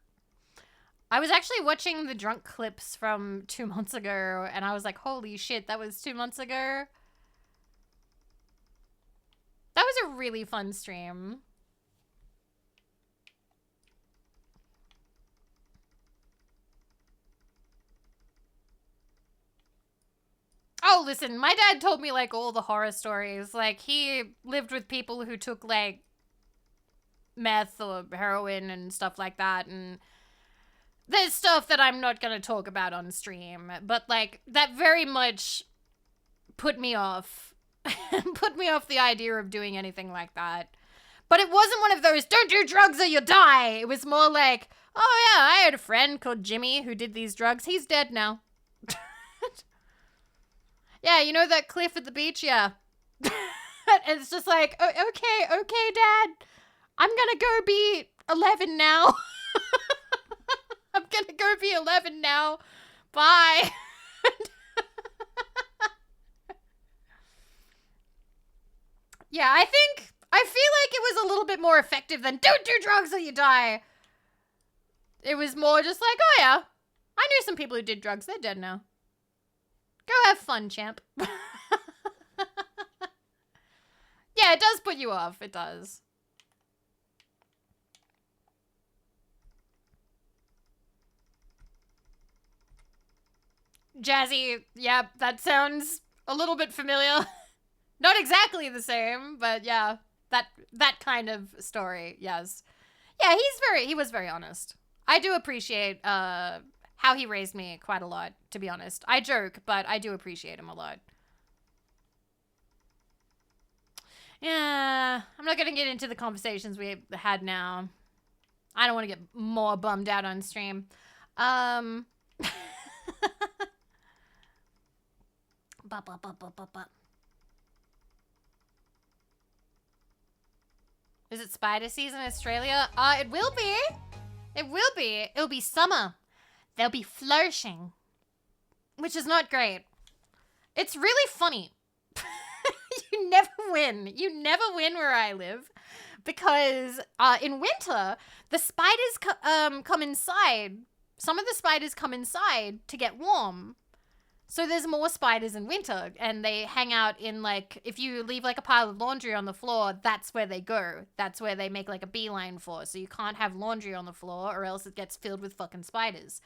Speaker 1: I was actually watching the drunk clips from 2 months ago, and I was like, holy shit, that was 2 months ago. That was a really fun stream. Oh, listen, my dad told me, like, all the horror stories. Like, he lived with people who took, like, meth or heroin and stuff like that, and there's stuff that I'm not gonna talk about on stream, but, like, that very much put me off. Put me off the idea of doing anything like that. But it wasn't one of those, don't do drugs or you die! It was more like, oh yeah, I had a friend called Jimmy who did these drugs. He's dead now. Yeah, you know that cliff at the beach? Yeah. It's just like, oh, okay, Dad. I'm gonna go be 11 now. I'm gonna go be 11 now. Bye. Yeah, I feel like it was a little bit more effective than don't do drugs or you die. It was more just like, oh yeah, I knew some people who did drugs. They're dead now. Go have fun, champ. Yeah, it does put you off. It does. Jazzy, yeah, that sounds a little bit familiar. Not exactly the same, but yeah, that kind of story, yes. Yeah, he was very honest. I do appreciate how he raised me quite a lot, to be honest. I joke, but I do appreciate him a lot. Yeah, I'm not gonna get into the conversations we had now. I don't want to get more bummed out on stream. Is it spider season in Australia? It will be. It will be. It'll be summer. They'll be flourishing, which is not great. It's really funny. You never win. You never win where I live because in winter, the spiders come inside. Some of the spiders come inside to get warm. So there's more spiders in winter, and they hang out in, like, if you leave, like, a pile of laundry on the floor, that's where they go. That's where they make, like, a beeline for. So you can't have laundry on the floor, or else it gets filled with fucking spiders.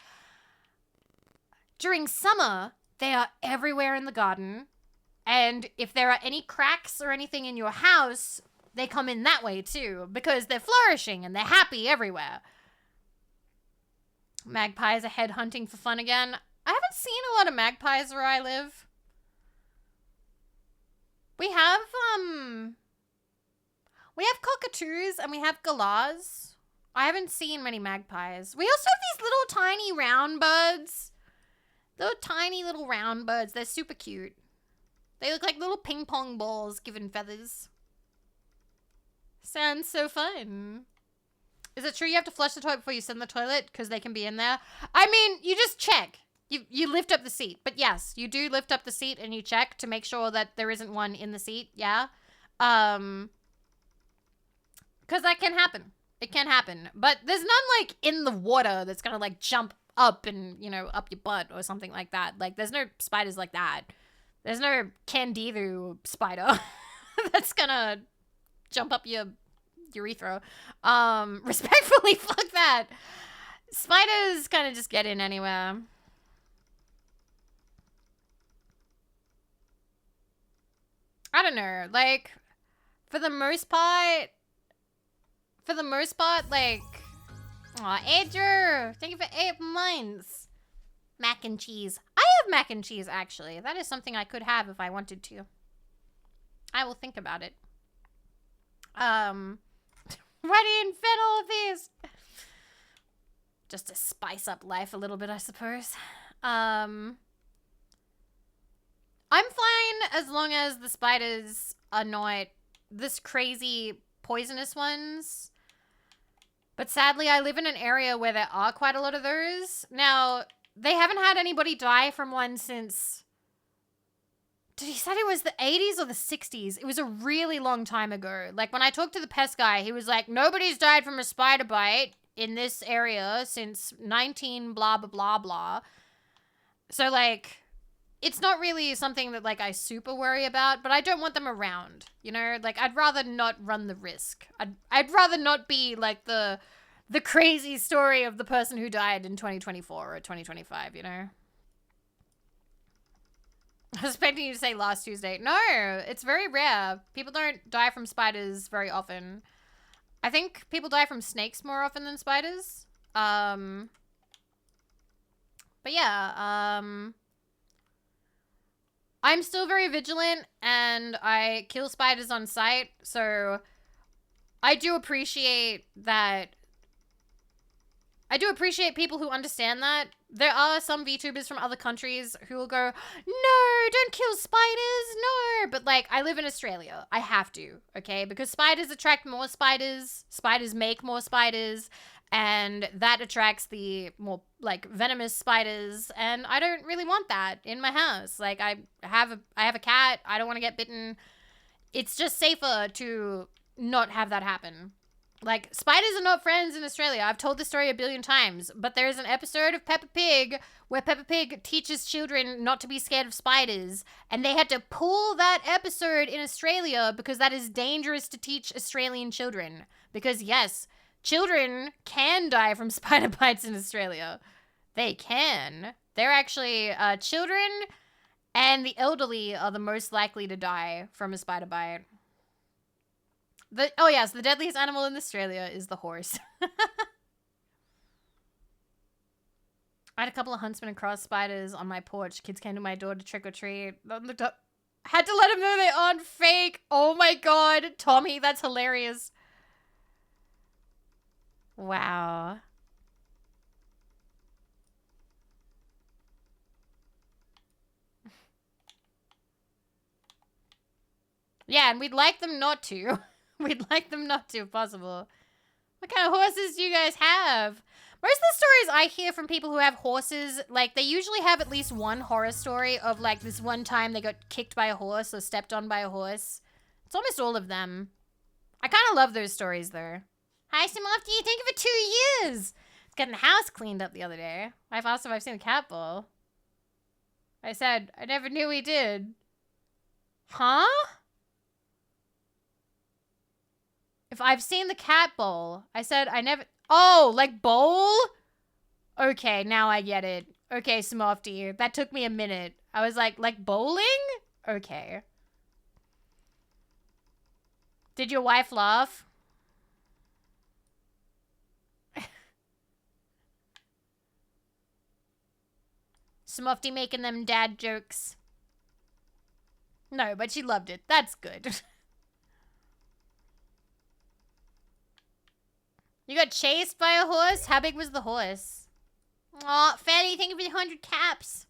Speaker 1: During summer, they are everywhere in the garden, and if there are any cracks or anything in your house, they come in that way, too, because they're flourishing, and they're happy everywhere. Magpies are head hunting for fun again. I haven't seen a lot of magpies where I live. We have cockatoos and we have galahs. I haven't seen many magpies. We also have these little tiny round birds. Little tiny little round birds. They're super cute. They look like little ping pong balls given feathers. Sounds so fun. Is it true you have to flush the toilet before you sit in the toilet? Because they can be in there? I mean, you just check. You lift up the seat. But yes, you do lift up the seat and you check to make sure that there isn't one in the seat. Yeah. Because that can happen. It can happen. But there's none, like, in the water that's gonna, like, jump up and, you know, up your butt or something like that. Like, there's no spiders like that. There's no Candiru spider that's gonna jump up your urethra. Respectfully, fuck that. Spiders kind of just get in anywhere. I don't know, like, for the most part, like, aw, Andrew, thank you for 8 months. Mac and cheese. I have mac and cheese, actually. That is something I could have if I wanted to. I will think about it. Why do you invent all of these? Just to spice up life a little bit, I suppose. I'm fine as long as the spiders are not this crazy poisonous ones. But sadly, I live in an area where there are quite a lot of those. Now, they haven't had anybody die from one since... Did he say it was the 80s or the 60s? It was a really long time ago. Like, when I talked to the pest guy, he was like, nobody's died from a spider bite in this area since 19 blah, blah, blah, blah. So, like, it's not really something that, like, I super worry about, but I don't want them around, you know? Like, I'd rather not run the risk. I'd rather not be, like, the crazy story of the person who died in 2024 or 2025, you know? I was expecting you to say last Tuesday. No, it's very rare. People don't die from spiders very often. I think people die from snakes more often than spiders. But yeah, I'm still very vigilant and I kill spiders on sight. So I do appreciate that. I do appreciate people who understand that. There are some VTubers from other countries who will go, no, don't kill spiders, no. But, like, I live in Australia. I have to, okay? Because spiders attract more spiders. Spiders make more spiders. And that attracts the more, like, venomous spiders. And I don't really want that in my house. Like, I have a cat. I don't want to get bitten. It's just safer to not have that happen. Like, spiders are not friends in Australia. I've told this story a billion times, but there's an episode of Peppa Pig where Peppa Pig teaches children not to be scared of spiders, and they had to pull that episode in Australia because that is dangerous to teach Australian children. Because, yes, children can die from spider bites in Australia. They can. They're actually, children and the elderly are the most likely to die from a spider bite. Oh, yes, the deadliest animal in Australia is the horse. I had a couple of huntsmen and cross spiders on my porch. Kids came to my door to trick or treat. Had to let them know they aren't fake. Oh my god, Tommy, that's hilarious. Wow. Yeah, and we'd like them not to. We'd like them not to, if possible. What kind of horses do you guys have? Most of the stories I hear from people who have horses, like, they usually have at least one horror story of, like, this one time they got kicked by a horse or stepped on by a horse. It's almost all of them. I kind of love those stories, though. Hi, Simofty. Thank you for 2 years. It's getting the house cleaned up the other day. I've asked if I've seen a cat ball. I said, I never knew he did. Huh? If I've seen the cat bowl, I said I never... Oh, like bowl? Okay, now I get it. Okay, Smofty. That took me a minute. I was like bowling? Okay. Did your wife laugh? Smofty making them dad jokes. No, but she loved it. That's good. You got chased by a horse? How big was the horse? Aw, Fatty, thank you for the 100 caps.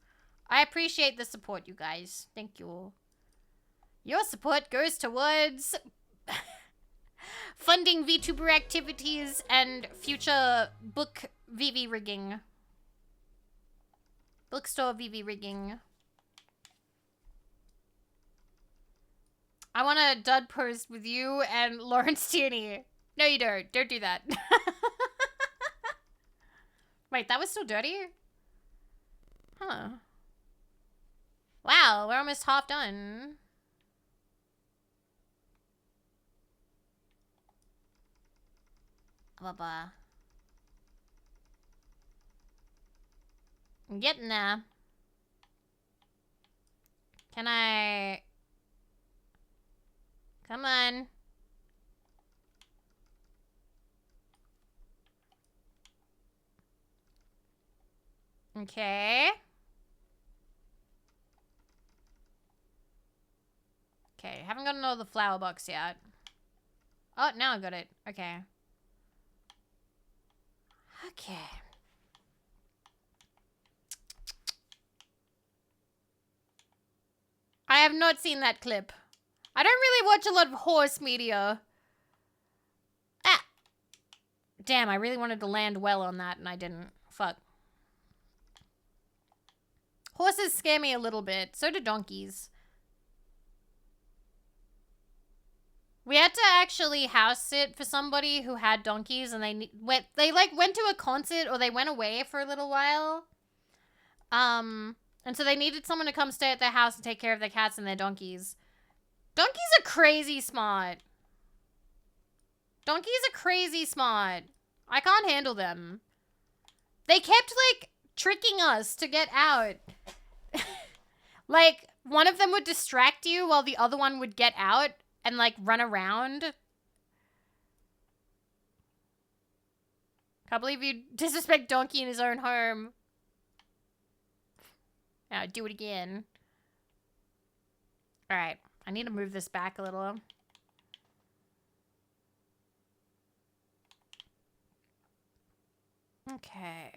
Speaker 1: I appreciate the support, you guys. Thank you. Your support goes towards funding VTuber activities and future book Vivi rigging. Bookstore Vivi rigging. I want a dud post with you and Lawrence Tierney. No, you don't. Don't do that. Wait, that was still dirty? Huh. Wow, we're almost half done. Blah. I'm getting there. Can I... Come on. Okay. Okay, haven't gotten all the flower box yet. Oh, now I got it. Okay. Okay. I have not seen that clip. I don't really watch a lot of horse media. Ah! Damn, I really wanted to land well on that and I didn't. Fuck. Horses scare me a little bit. So do donkeys. We had to actually house sit for somebody who had donkeys and they went to a concert or they went away for a little while. And so they needed someone to come stay at their house and take care of their cats and their donkeys. Donkeys are crazy smart. Donkeys are crazy smart. I can't handle them. They kept, like, tricking us to get out. Like, one of them would distract you while the other one would get out and, like, run around. Can't believe you disrespect Donkey in his own home. Now, do it again. Alright, I need to move this back a little. Okay.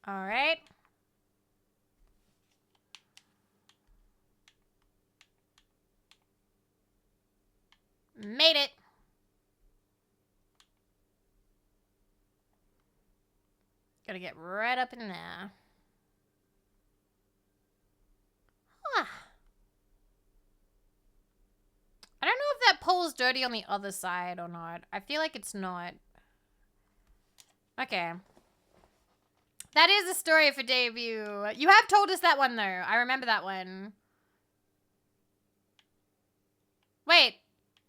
Speaker 1: Alright. Made it. Gotta get right up in there. Huh. I don't know if that pole's dirty on the other side or not. I feel like it's not. Okay. That is a story for debut. You have told us that one, though. I remember that one. Wait.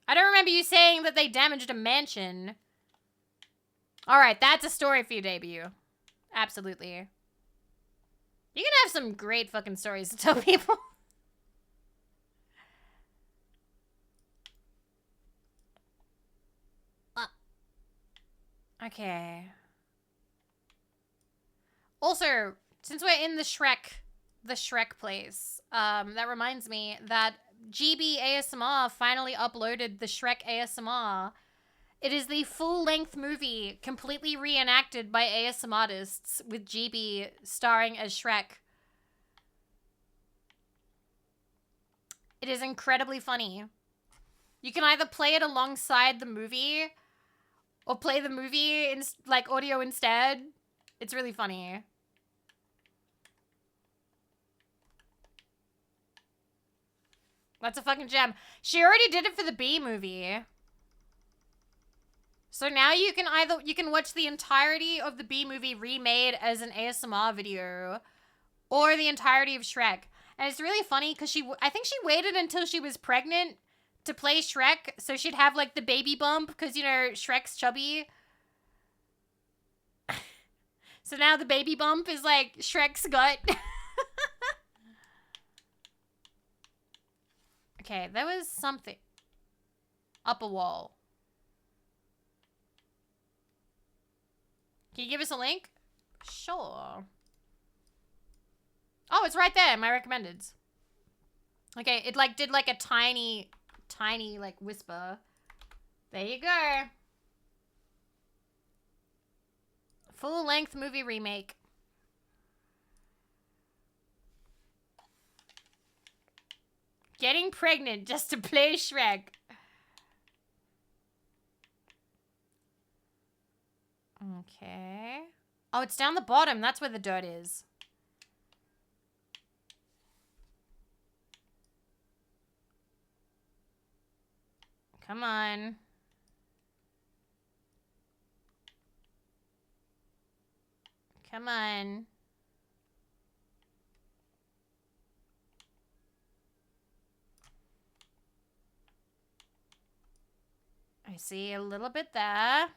Speaker 1: I don't remember you saying that they damaged a mansion. Alright, that's a story for your debut. Absolutely. You can have some great fucking stories to tell people. Okay. Also, since we're in the Shrek place, that reminds me that GB ASMR finally uploaded the Shrek ASMR. It is the full-length movie, completely reenacted by ASMR artists, with GB starring as Shrek. It is incredibly funny. You can either play it alongside the movie, or play the movie in, like, audio instead. It's really funny. That's a fucking gem. She already did it for the Bee movie. So now you can watch the entirety of the Bee movie remade as an ASMR video, or the entirety of Shrek. And it's really funny because I think she waited until she was pregnant to play Shrek, so she'd have, like, the baby bump, because, you know, Shrek's chubby. So now the baby bump is, like, Shrek's gut. Okay, there was something. Up a wall. Can you give us a link? Sure. Oh, it's right there, my recommendeds. Okay, it, like, did, like, a tiny, like, whisper. There you go. Full-length movie remake. Getting pregnant just to play Shrek. Okay. Oh, it's down the bottom. That's where the dirt is. Come on. Come on. I see a little bit there.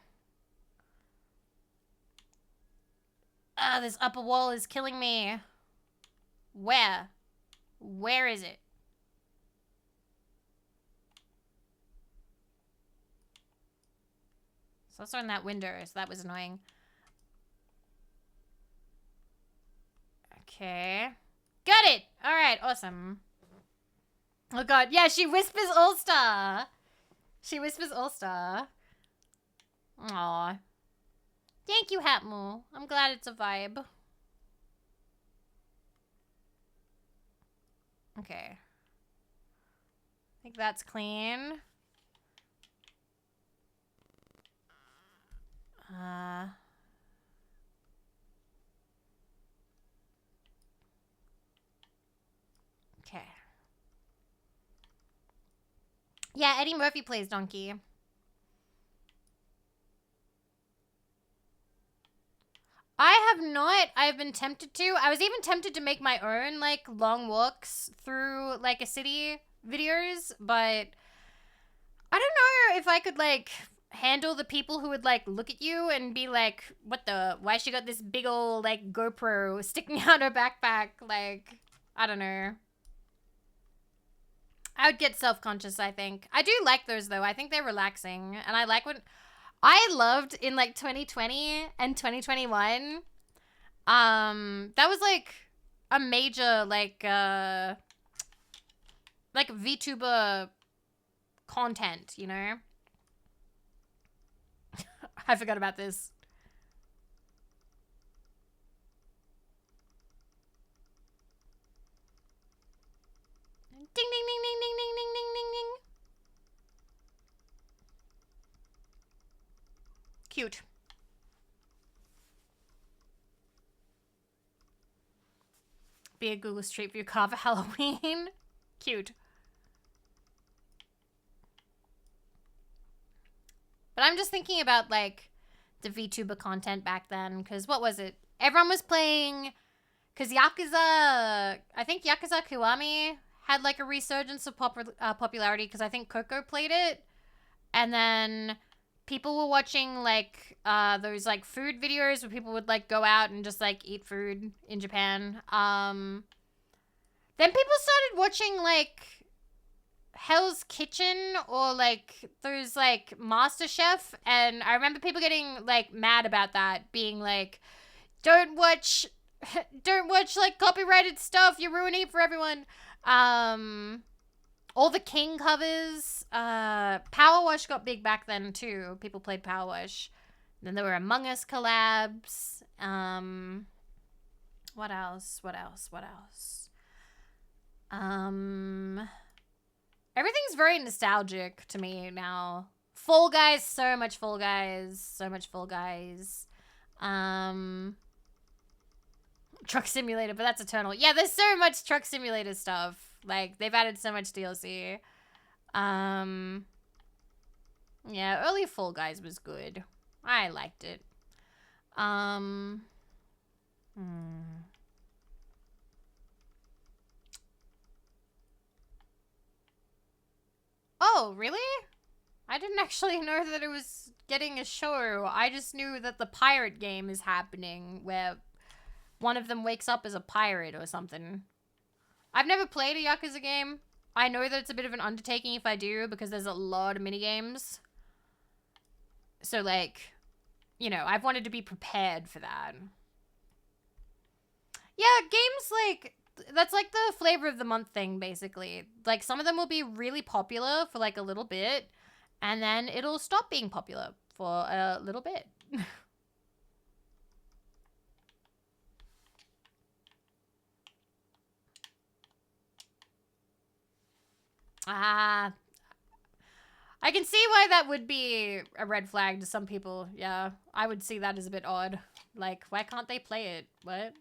Speaker 1: Ah, this upper wall is killing me. Where? Where is it? It's also in that window, so that was annoying. Okay. Got it! Alright, awesome. Oh god, yeah, she whispers All-Star. She whispers All-Star. Aw. Thank you, Hatmo. I'm glad it's a vibe. Okay. I think that's clean. Okay. Yeah, Eddie Murphy plays Donkey. I have not. I've been tempted to. I was even tempted to make my own, like, long walks through, like, a city videos, but I don't know if I could, like, handle the people who would, like, look at you and be like, what the, why she got this big old, like, GoPro sticking out her backpack? Like, I don't know. I would get self-conscious, I think. I do like those, though. I think they're relaxing. And I like when... I loved in, like, 2020 and 2021. That was, like, a major, like VTuber content, you know? I forgot about this. Ding, ding, ding, ding, ding, ding, ding, ding, ding, ding. Cute. Be a Google Street View car for Halloween. Cute. But I'm just thinking about, like, the VTuber content back then. Because what was it? Everyone was playing... Because Yakuza... I think Yakuza Kiwami had, like, a resurgence of popularity. Because I think Coco played it. And then people were watching, like, those, like, food videos where people would, like, go out and just, like, eat food in Japan. Then people started watching, like, Hell's Kitchen or, like, those, like, MasterChef. And I remember people getting, like, mad about that. Being like, don't watch, like, copyrighted stuff. You're ruining it for everyone. All the King covers. PowerWash got big back then, too. People played PowerWash. Then there were Among Us collabs. What else? Everything's very nostalgic to me now. Fall Guys, so much Fall Guys. Truck Simulator, but that's eternal. Yeah, there's so much Truck Simulator stuff. Like, they've added so much DLC. Yeah, early Fall Guys was good. I liked it. Oh, really? I didn't actually know that it was getting a show. I just knew that the pirate game is happening where one of them wakes up as a pirate or something. I've never played a Yakuza game. I know that it's a bit of an undertaking if I do because there's a lot of minigames. So, like, you know, I've wanted to be prepared for that. Yeah, games like... That's like the flavor of the month thing, basically. Like, some of them will be really popular for, like, a little bit, and then it'll stop being popular for a little bit. I can see why that would be a red flag to some people. Yeah, I would see that as a bit odd. Like, why can't they play it? What?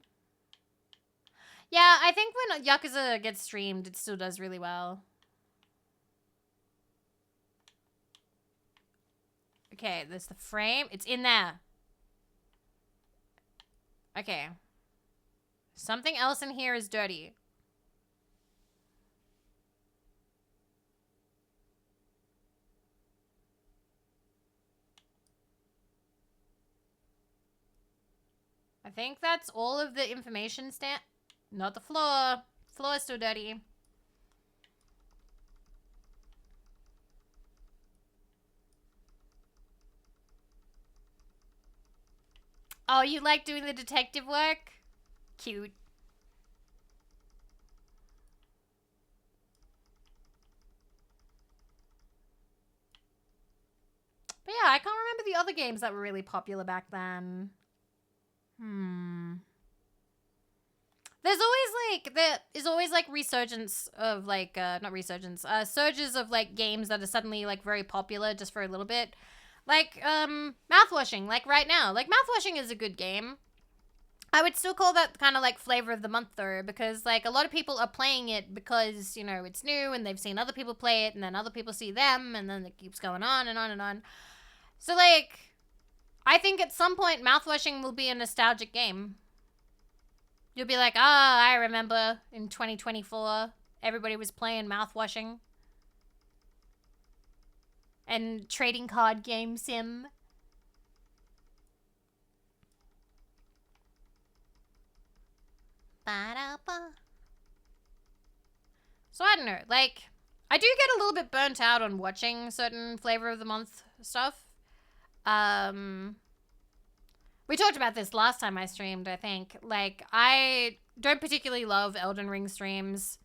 Speaker 1: Yeah, I think when Yakuza gets streamed, it still does really well. Okay, there's the frame. It's in there. Okay. Something else in here is dirty. I think that's all of the information stamp. Not the floor. Floor is still dirty. Oh, you like doing the detective work? Cute. I can't remember the other games that were really popular back then. There is always like resurgence of like not resurgence, surges of like games that are suddenly like very popular just for a little bit. Like mouthwashing, like right now. Like mouthwashing is a good game. I would still call that kind of like flavor of the month though, because like a lot of people are playing it because, you know, it's new and they've seen other people play it and then other people see them and then it keeps going on and on and on. So like, I think at some point mouthwashing will be a nostalgic game. You'll be like, I remember in 2024, everybody was playing mouthwashing. And trading card game sim. So I don't know, like, I do get a little bit burnt out on watching certain flavor of the month stuff. We talked about this last time I streamed, I think. Like, I don't particularly love Elden Ring streams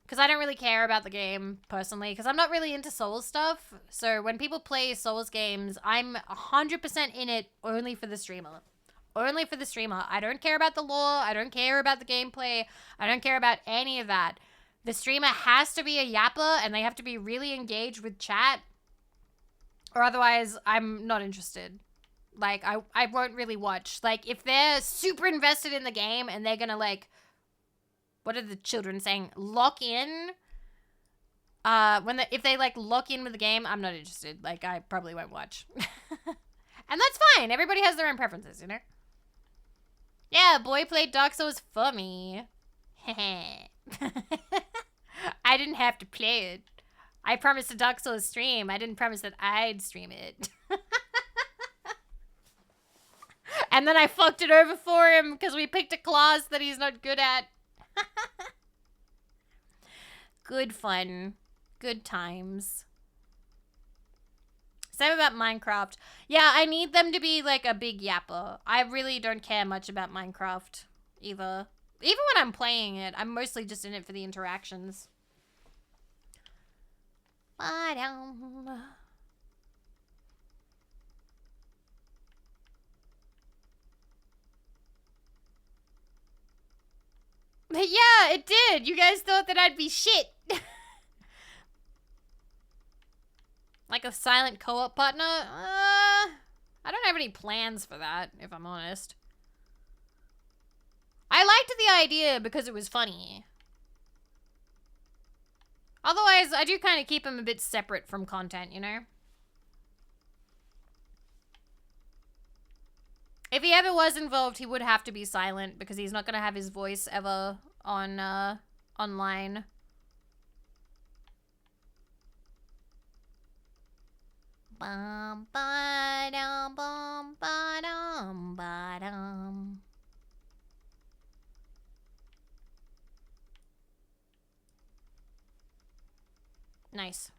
Speaker 1: because I don't really care about the game personally because I'm not really into Souls stuff. So when people play Souls games, I'm 100% in it only for the streamer. Only for the streamer. I don't care about the lore. I don't care about the gameplay. I don't care about any of that. The streamer has to be a yapper and they have to be really engaged with chat or otherwise I'm not interested. Like, I won't really watch. Like, if they're super invested in the game and they're gonna, like, what are the children saying? Lock in. If they, like, lock in with the game, I'm not interested. Like, I probably won't watch. And that's fine. Everybody has their own preferences, you know? Yeah, boy played Dark Souls for me. I didn't have to play it. I promised a Dark Souls stream. I didn't promise that I'd stream it. And then I fucked it over for him because we picked a class that he's not good at. Good fun. Good times. Same about Minecraft. Yeah, I need them to be like a big yapper. I really don't care much about Minecraft either. Even when I'm playing it, I'm mostly just in it for the interactions. Yeah, it did. You guys thought that I'd be shit. Like a silent co-op partner? I don't have any plans for that, if I'm honest. I liked the idea because it was funny. Otherwise, I do kind of keep him a bit separate from content, you know? If he ever was involved, he would have to be silent because he's not going to have his voice ever on online. Bum, ba-dum, bum, ba-dum, ba-dum. Nice.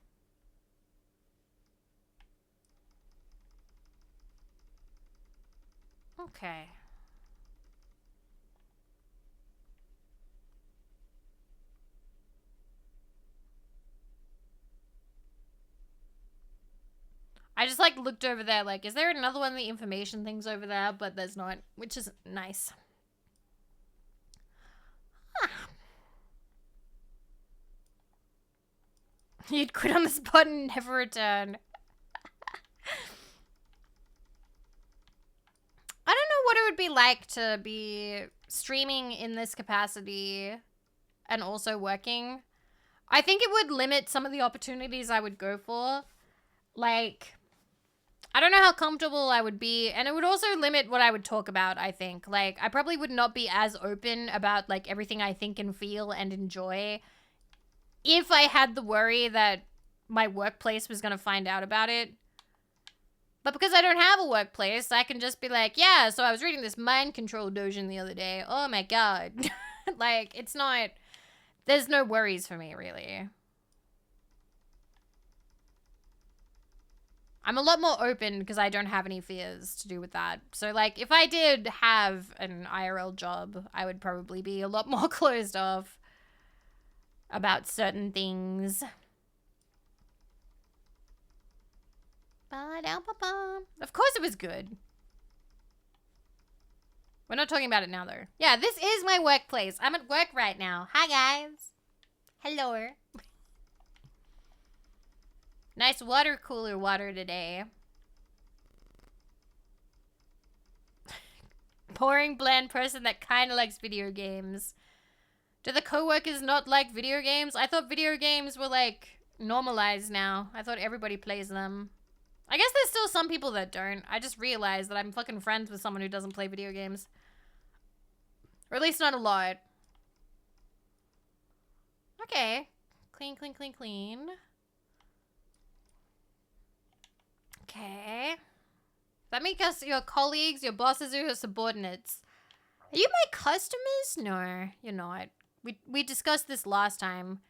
Speaker 1: Okay. I just like looked over there like, is there another one of the information things over there? But there's not, which is nice. Huh. You'd quit on the spot and never return. I don't know what it would be like to be streaming in this capacity and also working. I think it would limit some of the opportunities I would go for. Like, I don't know how comfortable I would be, and it would also limit what I would talk about, I think. Like, I probably would not be as open about, like, everything I think and feel and enjoy if I had the worry that my workplace was going to find out about it. But because I don't have a workplace, I can just be like, yeah, so I was reading this mind control doujin the other day. Oh my god. Like, it's not... There's no worries for me, really. I'm a lot more open because I don't have any fears to do with that. So, like, if I did have an IRL job, I would probably be a lot more closed off about certain things. Of course it was good. We're not talking about it now, though. Yeah, this is my workplace. I'm at work right now. Hi, guys. Hello. Nice water cooler water today. Boring, bland person that kind of likes video games. Do the co-workers not like video games? I thought video games were, like, normalized now. I thought everybody plays them. I guess there's still some people that don't. I just realized that I'm fucking friends with someone who doesn't play video games. Or at least not a lot. Okay. Clean, clean, clean, clean. Okay. That make us your colleagues, your bosses, or your subordinates. Are you my customers? No, you're not. We discussed this last time.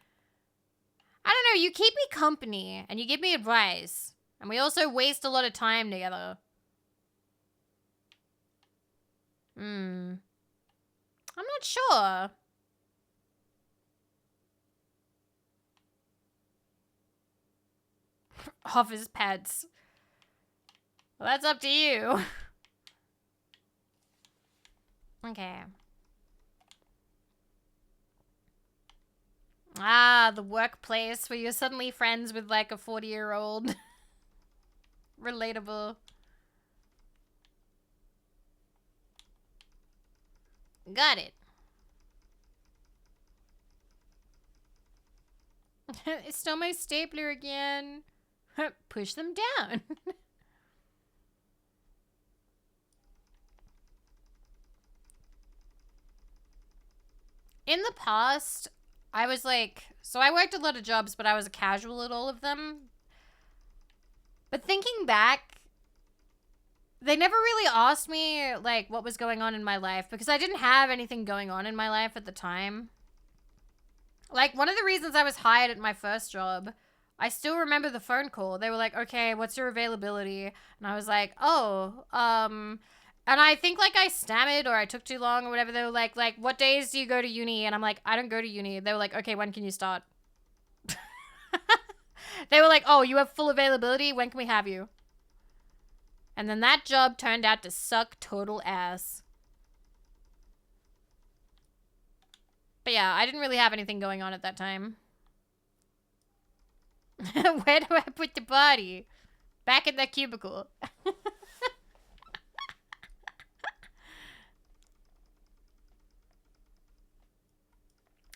Speaker 1: I don't know, you keep me company, and you give me advice. And we also waste a lot of time together. I'm not sure. Office pets. Well, that's up to you. Okay. Ah, the workplace where you're suddenly friends with like a 40-year-old. Relatable. Got it. It's still my stapler again. Push them down. In the past, I was like, so I worked a lot of jobs, but I was a casual at all of them. But thinking back, they never really asked me, like, what was going on in my life, because I didn't have anything going on in my life at the time. Like, one of the reasons I was hired at my first job, I still remember the phone call. They were like, okay, what's your availability? And I was like, oh, and I think, like, I stammered or I took too long or whatever. They were like, what days do you go to uni? And I'm like, I don't go to uni. They were like, okay, when can you start? They were like, oh, you have full availability? When can we have you? And then that job turned out to suck total ass. But yeah, I didn't really have anything going on at that time. Where do I put the body? Back in the cubicle.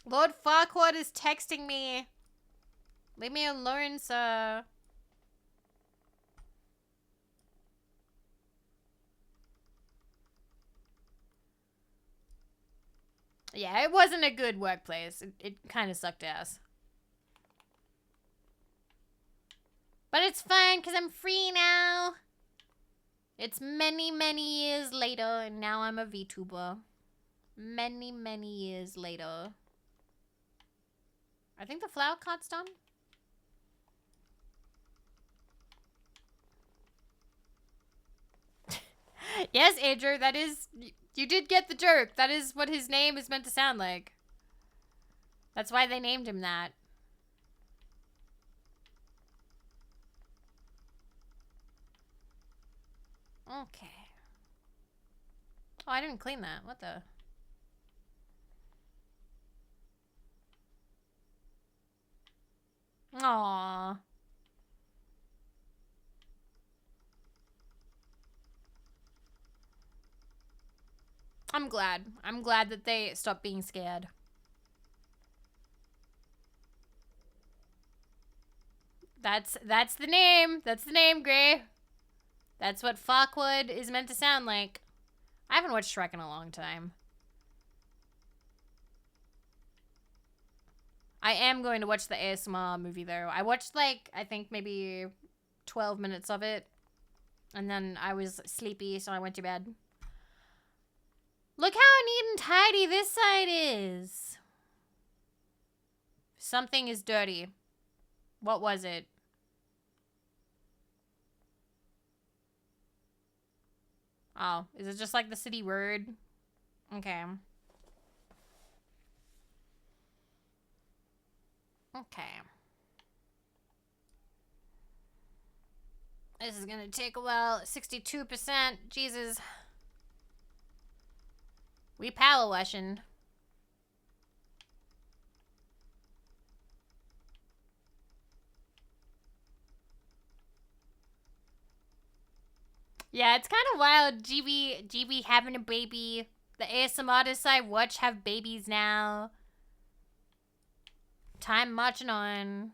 Speaker 1: Lord Farquaad is texting me. Leave me alone, sir. Yeah, it wasn't a good workplace. It kind of sucked ass. But it's fine, because I'm free now. It's many, many years later, and now I'm a VTuber. Many, many years later. I think the flower cart's done. Yes, Andrew, that is... You did get the joke. That is what his name is meant to sound like. That's why they named him that. Okay. Oh, I didn't clean that. What the... Aww. I'm glad. I'm glad that they stopped being scared. That's the name. That's the name, Gray. That's what Farquaad is meant to sound like. I haven't watched Shrek in a long time. I am going to watch the ASMR movie, though. I watched, like, I think maybe 12 minutes of it. And then I was sleepy, so I went to bed. Look how neat and tidy this side is. Something is dirty. What was it? Oh, is it just like the city word? Okay. Okay. This is gonna take a while. 62%. Jesus. We power washing. Yeah, it's kind of wild. GB having a baby. The ASM artists I watch have babies now. Time marching on.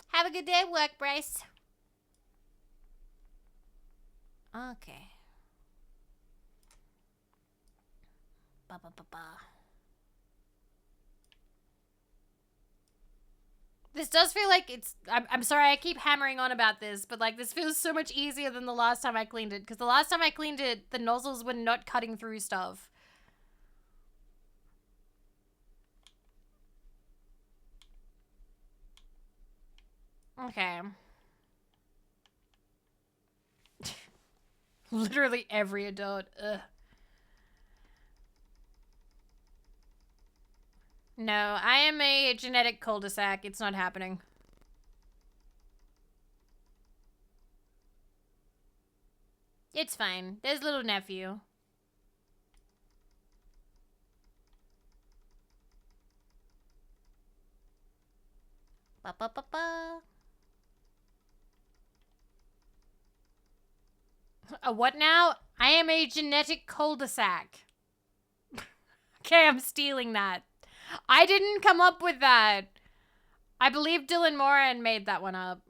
Speaker 1: Have a good day at work, Bryce. Okay. Ba. This does feel like it's... I'm sorry, I keep hammering on about this, but like this feels so much easier than the last time I cleaned it. Because the last time I cleaned it, the nozzles were not cutting through stuff. Okay. Literally every adult. Ugh. No, I am a genetic cul-de-sac. It's not happening. It's fine. There's little nephew. Ba. A what now? I am a genetic cul-de-sac. Okay, I'm stealing that. I didn't come up with that. I believe Dylan Moran made that one up.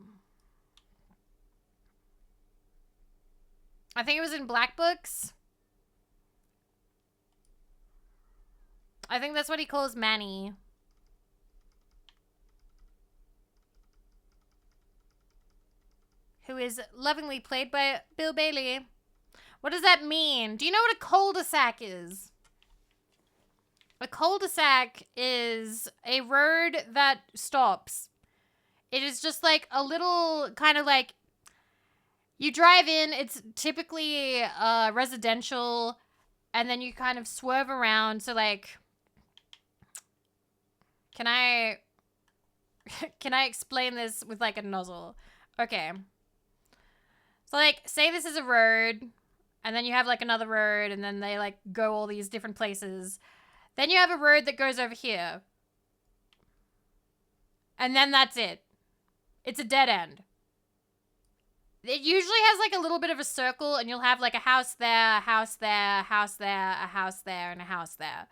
Speaker 1: I think it was in Black Books. I think that's what he calls Manny. Who is lovingly played by Bill Bailey. What does that mean? Do you know what a cul-de-sac is? A cul-de-sac is a road that stops. It is just like a little kind of like... You drive in, it's typically residential, and then you kind of swerve around. So like... Can I explain this with like a nozzle? Okay. So like, say this is a road, and then you have like another road, and then they like go all these different places. Then you have a road that goes over here. And then that's it. It's a dead end. It usually has like a little bit of a circle, and you'll have like a house there, a house there, a house there, a house there, and a house there.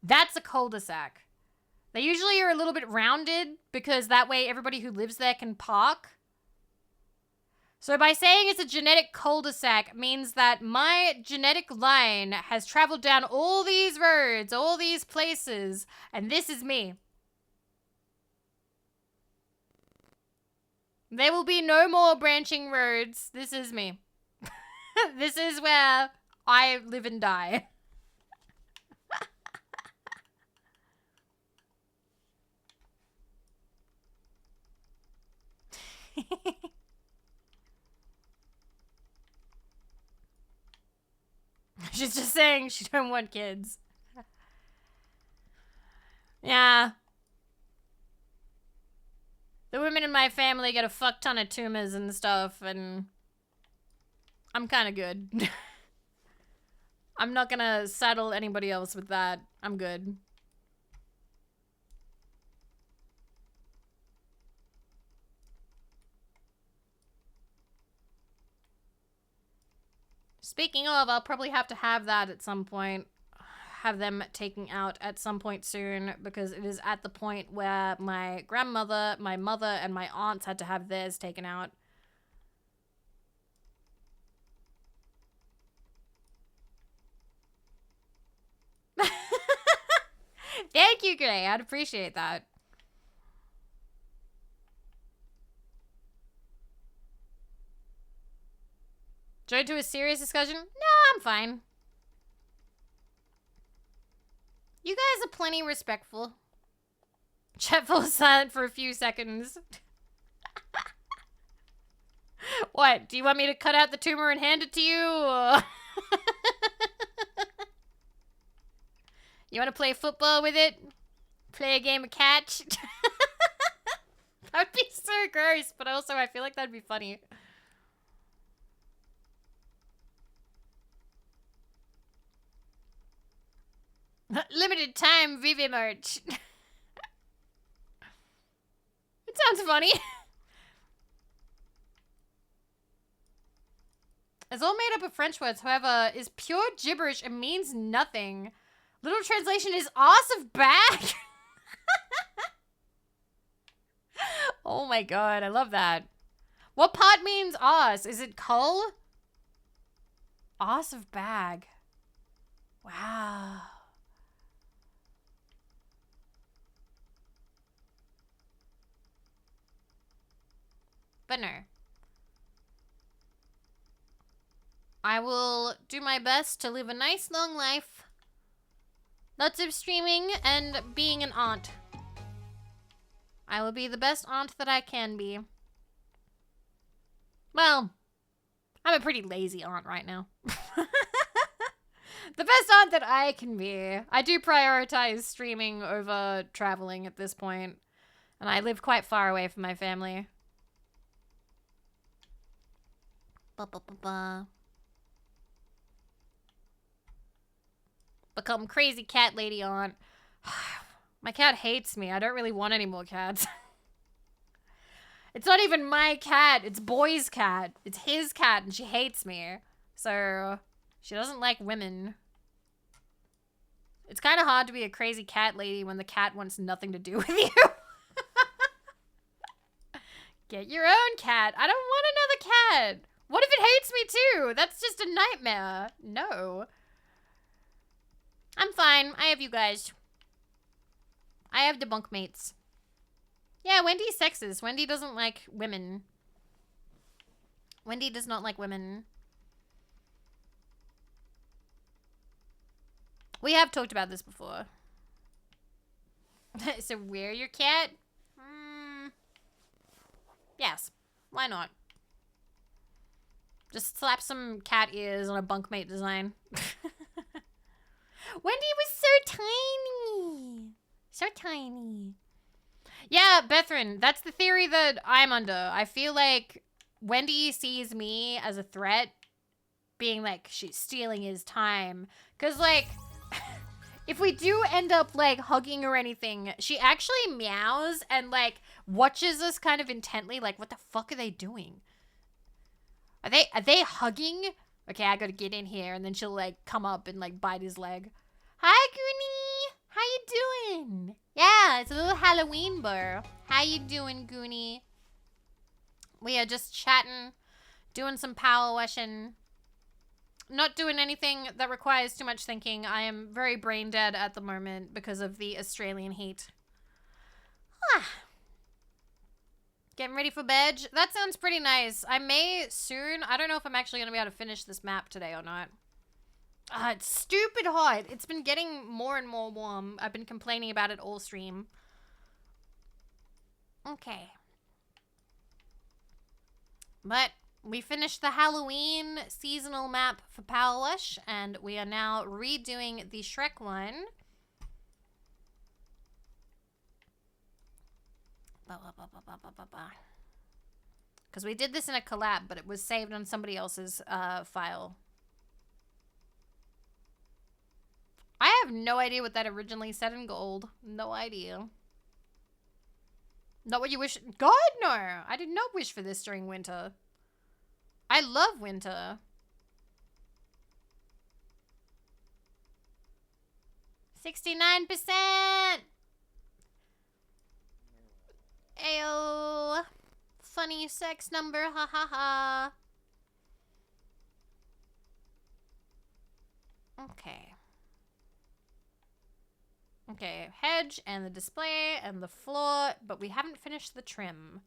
Speaker 1: That's a cul-de-sac. They usually are a little bit rounded, because that way everybody who lives there can park. So by saying it's a genetic cul-de-sac means that my genetic line has traveled down all these roads, all these places, and this is me. There will be no more branching roads. This is me. This is where I live and die. She's just saying she don't want kids. Yeah. The women in my family get a fuck ton of tumors and stuff, and I'm kind of good. I'm not gonna saddle anybody else with that. I'm good. Speaking of, I'll probably have to have that at some point. Have them taken out at some point soon, because it is at the point where my grandmother, my mother, and my aunts had to have theirs taken out. Thank you, Gray. I'd appreciate that. Join to a serious discussion? No, I'm fine. You guys are plenty respectful. Chat falls silent for a few seconds. What? Do you want me to cut out the tumor and hand it to you? Or... You want to play football with it? Play a game of catch? That'd be so gross, but also I feel like that'd be funny. Limited time Vivi merch. It sounds funny. It's all made up of French words, however, is pure gibberish and means nothing. Literal translation is ass of bag. Oh my god, I love that. What part means ass? Is it cull? Ass of bag. Wow. But no. I will do my best to live a nice long life. Lots of streaming and being an aunt. I will be the best aunt that I can be. Well, I'm a pretty lazy aunt right now. The best aunt that I can be. I do prioritize streaming over traveling at this point. And I live quite far away from my family. Become crazy cat lady aunt. My cat hates me. I don't really want any more cats. It's not even my cat. It's Boy's cat. It's his cat, and she hates me. So, she doesn't like women. It's kind of hard to be a crazy cat lady when the cat wants nothing to do with you. Get your own cat. I don't want another cat. What if it hates me too? That's just a nightmare. No. I'm fine. I have you guys. I have the bunkmates. Yeah, Wendy's sexist. Wendy doesn't like women. Wendy does not like women. We have talked about this before. So wear your cat? Yes. Why not? Just slap some cat ears on a bunkmate design. Wendy was so tiny. So tiny. Yeah, Bethrin, that's the theory that I'm under. I feel like Wendy sees me as a threat, being like, she's stealing his time. Because, like, if we do end up, like, hugging or anything, she actually meows and, like, watches us kind of intently, like, what the fuck are they doing? Are they hugging? Okay, I gotta get in here, and then she'll, like, come up and, like, bite his leg. Hi, Goonie! How you doing? Yeah, it's a little Halloween burr. How you doing, Goonie? We are just chatting, doing some power washing. Not doing anything that requires too much thinking. I am very brain dead at the moment because of the Australian heat. Getting ready for bed. That sounds pretty nice. I may soon. I don't know if I'm actually going to be able to finish this map today or not. It's stupid hot. It's been getting more and more warm. I've been complaining about it all stream. Okay. But we finished the Halloween seasonal map for PowerWash, and we are now redoing the Shrek one. Because we did this in a collab, but it was saved on somebody else's file. I have no idea what that originally said in gold. No idea. Not what you wish. God, no. I did not wish for this during winter. I love winter. 69%. Ayo. Funny sex number. Ha ha ha. Okay. Okay, hedge and the display and the floor, but we haven't finished the trim.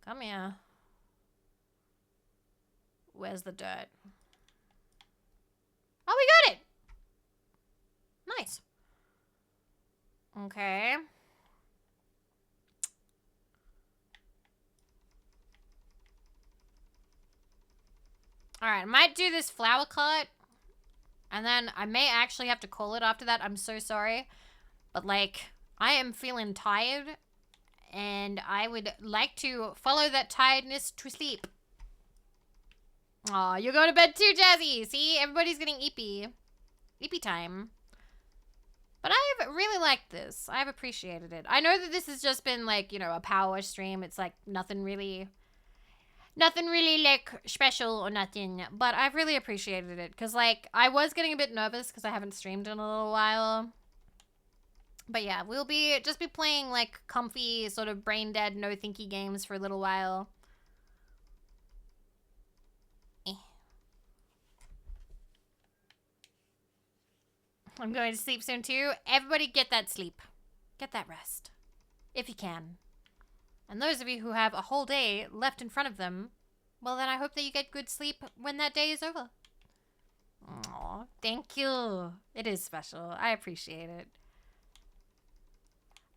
Speaker 1: Come here. Where's the dirt? Oh, we got it! Nice. Okay. Alright, I might do this flower cut. And then I may actually have to call it after that. I'm so sorry. But, like, I am feeling tired, and I would like to follow that tiredness to sleep. Aw, you're going to bed too, Jazzy. See, everybody's getting eepy. Eepy time. But I've really liked this. I've appreciated it. I know that this has just been like, you know, a PowerWash stream. It's like nothing really like special or nothing. But I've really appreciated it. Because like, I was getting a bit nervous because I haven't streamed in a little while. But yeah, we'll just be playing like comfy, sort of brain dead, no thinky games for a little while. I'm going to sleep soon too. Everybody get that sleep. Get that rest. If you can. And those of you who have a whole day left in front of them, well then I hope that you get good sleep when that day is over. Aw, thank you. It is special. I appreciate it.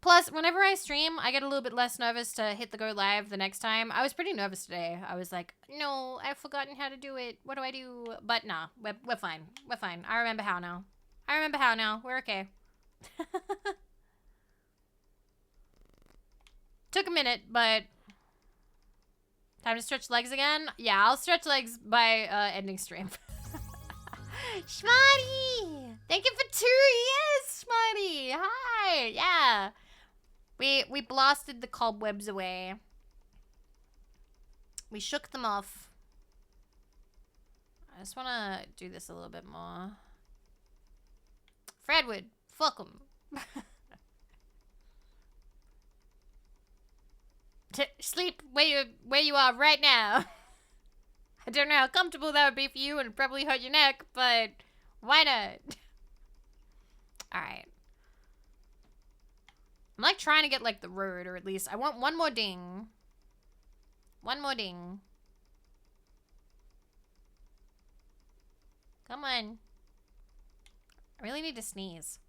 Speaker 1: Plus, whenever I stream, I get a little bit less nervous to hit the go live the next time. I was pretty nervous today. I was like, no, I've forgotten how to do it. What do I do? But nah, we're fine. We're fine. I remember how now. We're okay. Took a minute, but time to stretch legs again. Yeah, I'll stretch legs by ending stream. Schmarty! Thank you for 2 years, Schmarty! Hi! Yeah. We blasted the cobwebs away. We shook them off. I just want to do this a little bit more. Fredwood, fuck 'em. Sleep where you are right now. I don't know how comfortable that would be for you and it'd probably hurt your neck, but why not? Alright. I'm like trying to get like the road, or at least I want one more ding. One more ding. Come on. I really need to sneeze.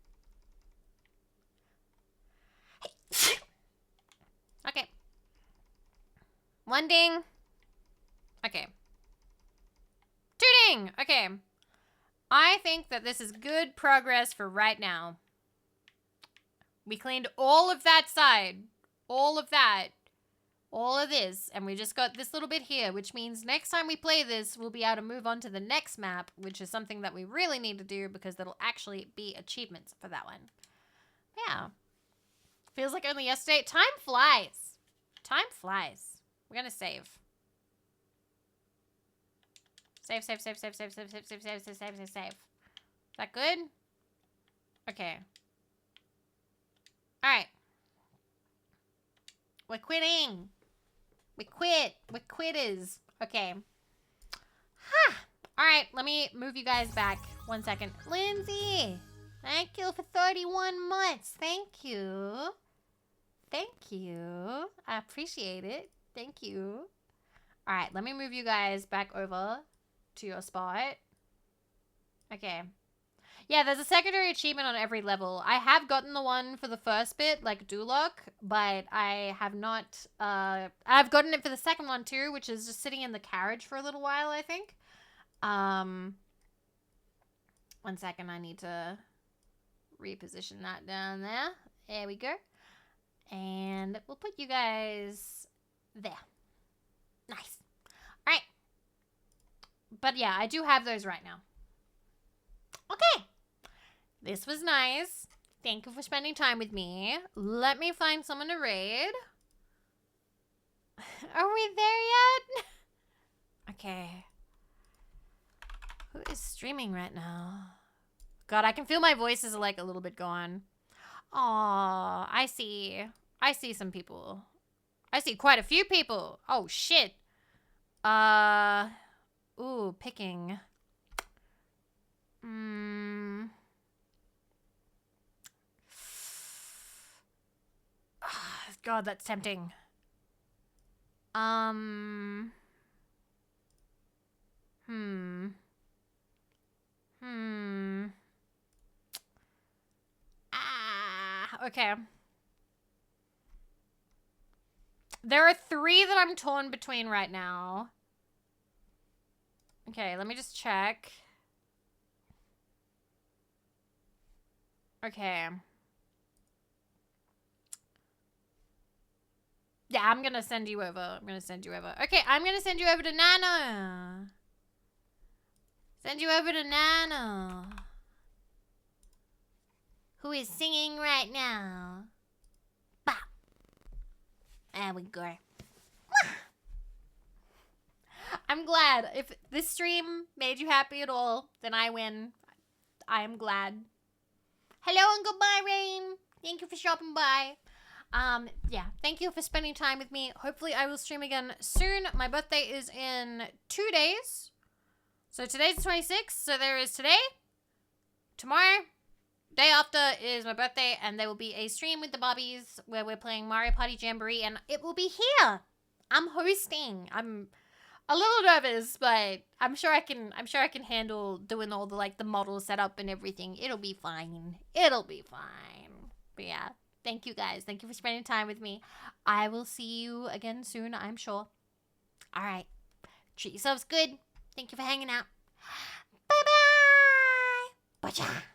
Speaker 1: Okay. One ding. Okay. 2 ding. Okay. I think that this is good progress for right now. We cleaned all of that side. All of that. All of this. And we just got this little bit here, which means next time we play this, we'll be able to move on to the next map, which is something that we really need to do because there'll actually be achievements for that one. Yeah. Feels like only yesterday. Time flies. Time flies. We're gonna save. Save. Is that good? Okay. Alright. We're quitting. We quit. We're quitters. Okay. Alright, let me move you guys back. 1 second. Lindsay! Thank you for 31 months. Thank you. Thank you. I appreciate it. Thank you. Alright, let me move you guys back over to your spot. Okay. Yeah, there's a secondary achievement on every level. I have gotten the one for the first bit, like Duloc, but I have not, I've gotten it for the second one too, which is just sitting in the carriage for a little while, I think. 1 second, I need to reposition that down there. There we go. And we'll put you guys there. Nice. All right. But yeah, I do have those right now. Okay. This was nice. Thank you for spending time with me. Let me find someone to raid. Are we there yet? Okay. Who is streaming right now? God, I can feel my voice is like a little bit gone. Aw, I see. I see some people. I see quite a few people. Oh, shit. Ooh, picking. God, that's tempting. Okay. There are 3 that I'm torn between right now. Okay, let me just check. Okay. Yeah, I'm gonna send you over. Okay, I'm gonna send you over to Nano. Send you over to Nano, who is singing right now. Bah. There we go. I'm glad. If this stream made you happy at all, then I win. I am glad. Hello and goodbye, Rain. Thank you for stopping by. Yeah, thank you for spending time with me. Hopefully I will stream again soon. My birthday is in 2 days. So today's the 26th, so there is today, tomorrow, day after is my birthday, and there will be a stream with the Barbies where we're playing Mario Party Jamboree, and it will be here. I'm hosting. I'm a little nervous, but I'm sure I can handle doing all the the model setup and everything. It'll be fine. But yeah, thank you guys. Thank you for spending time with me. I will see you again soon, I'm sure. All right. Treat yourselves good. Thank you for hanging out. Bye-bye. Bye-bye.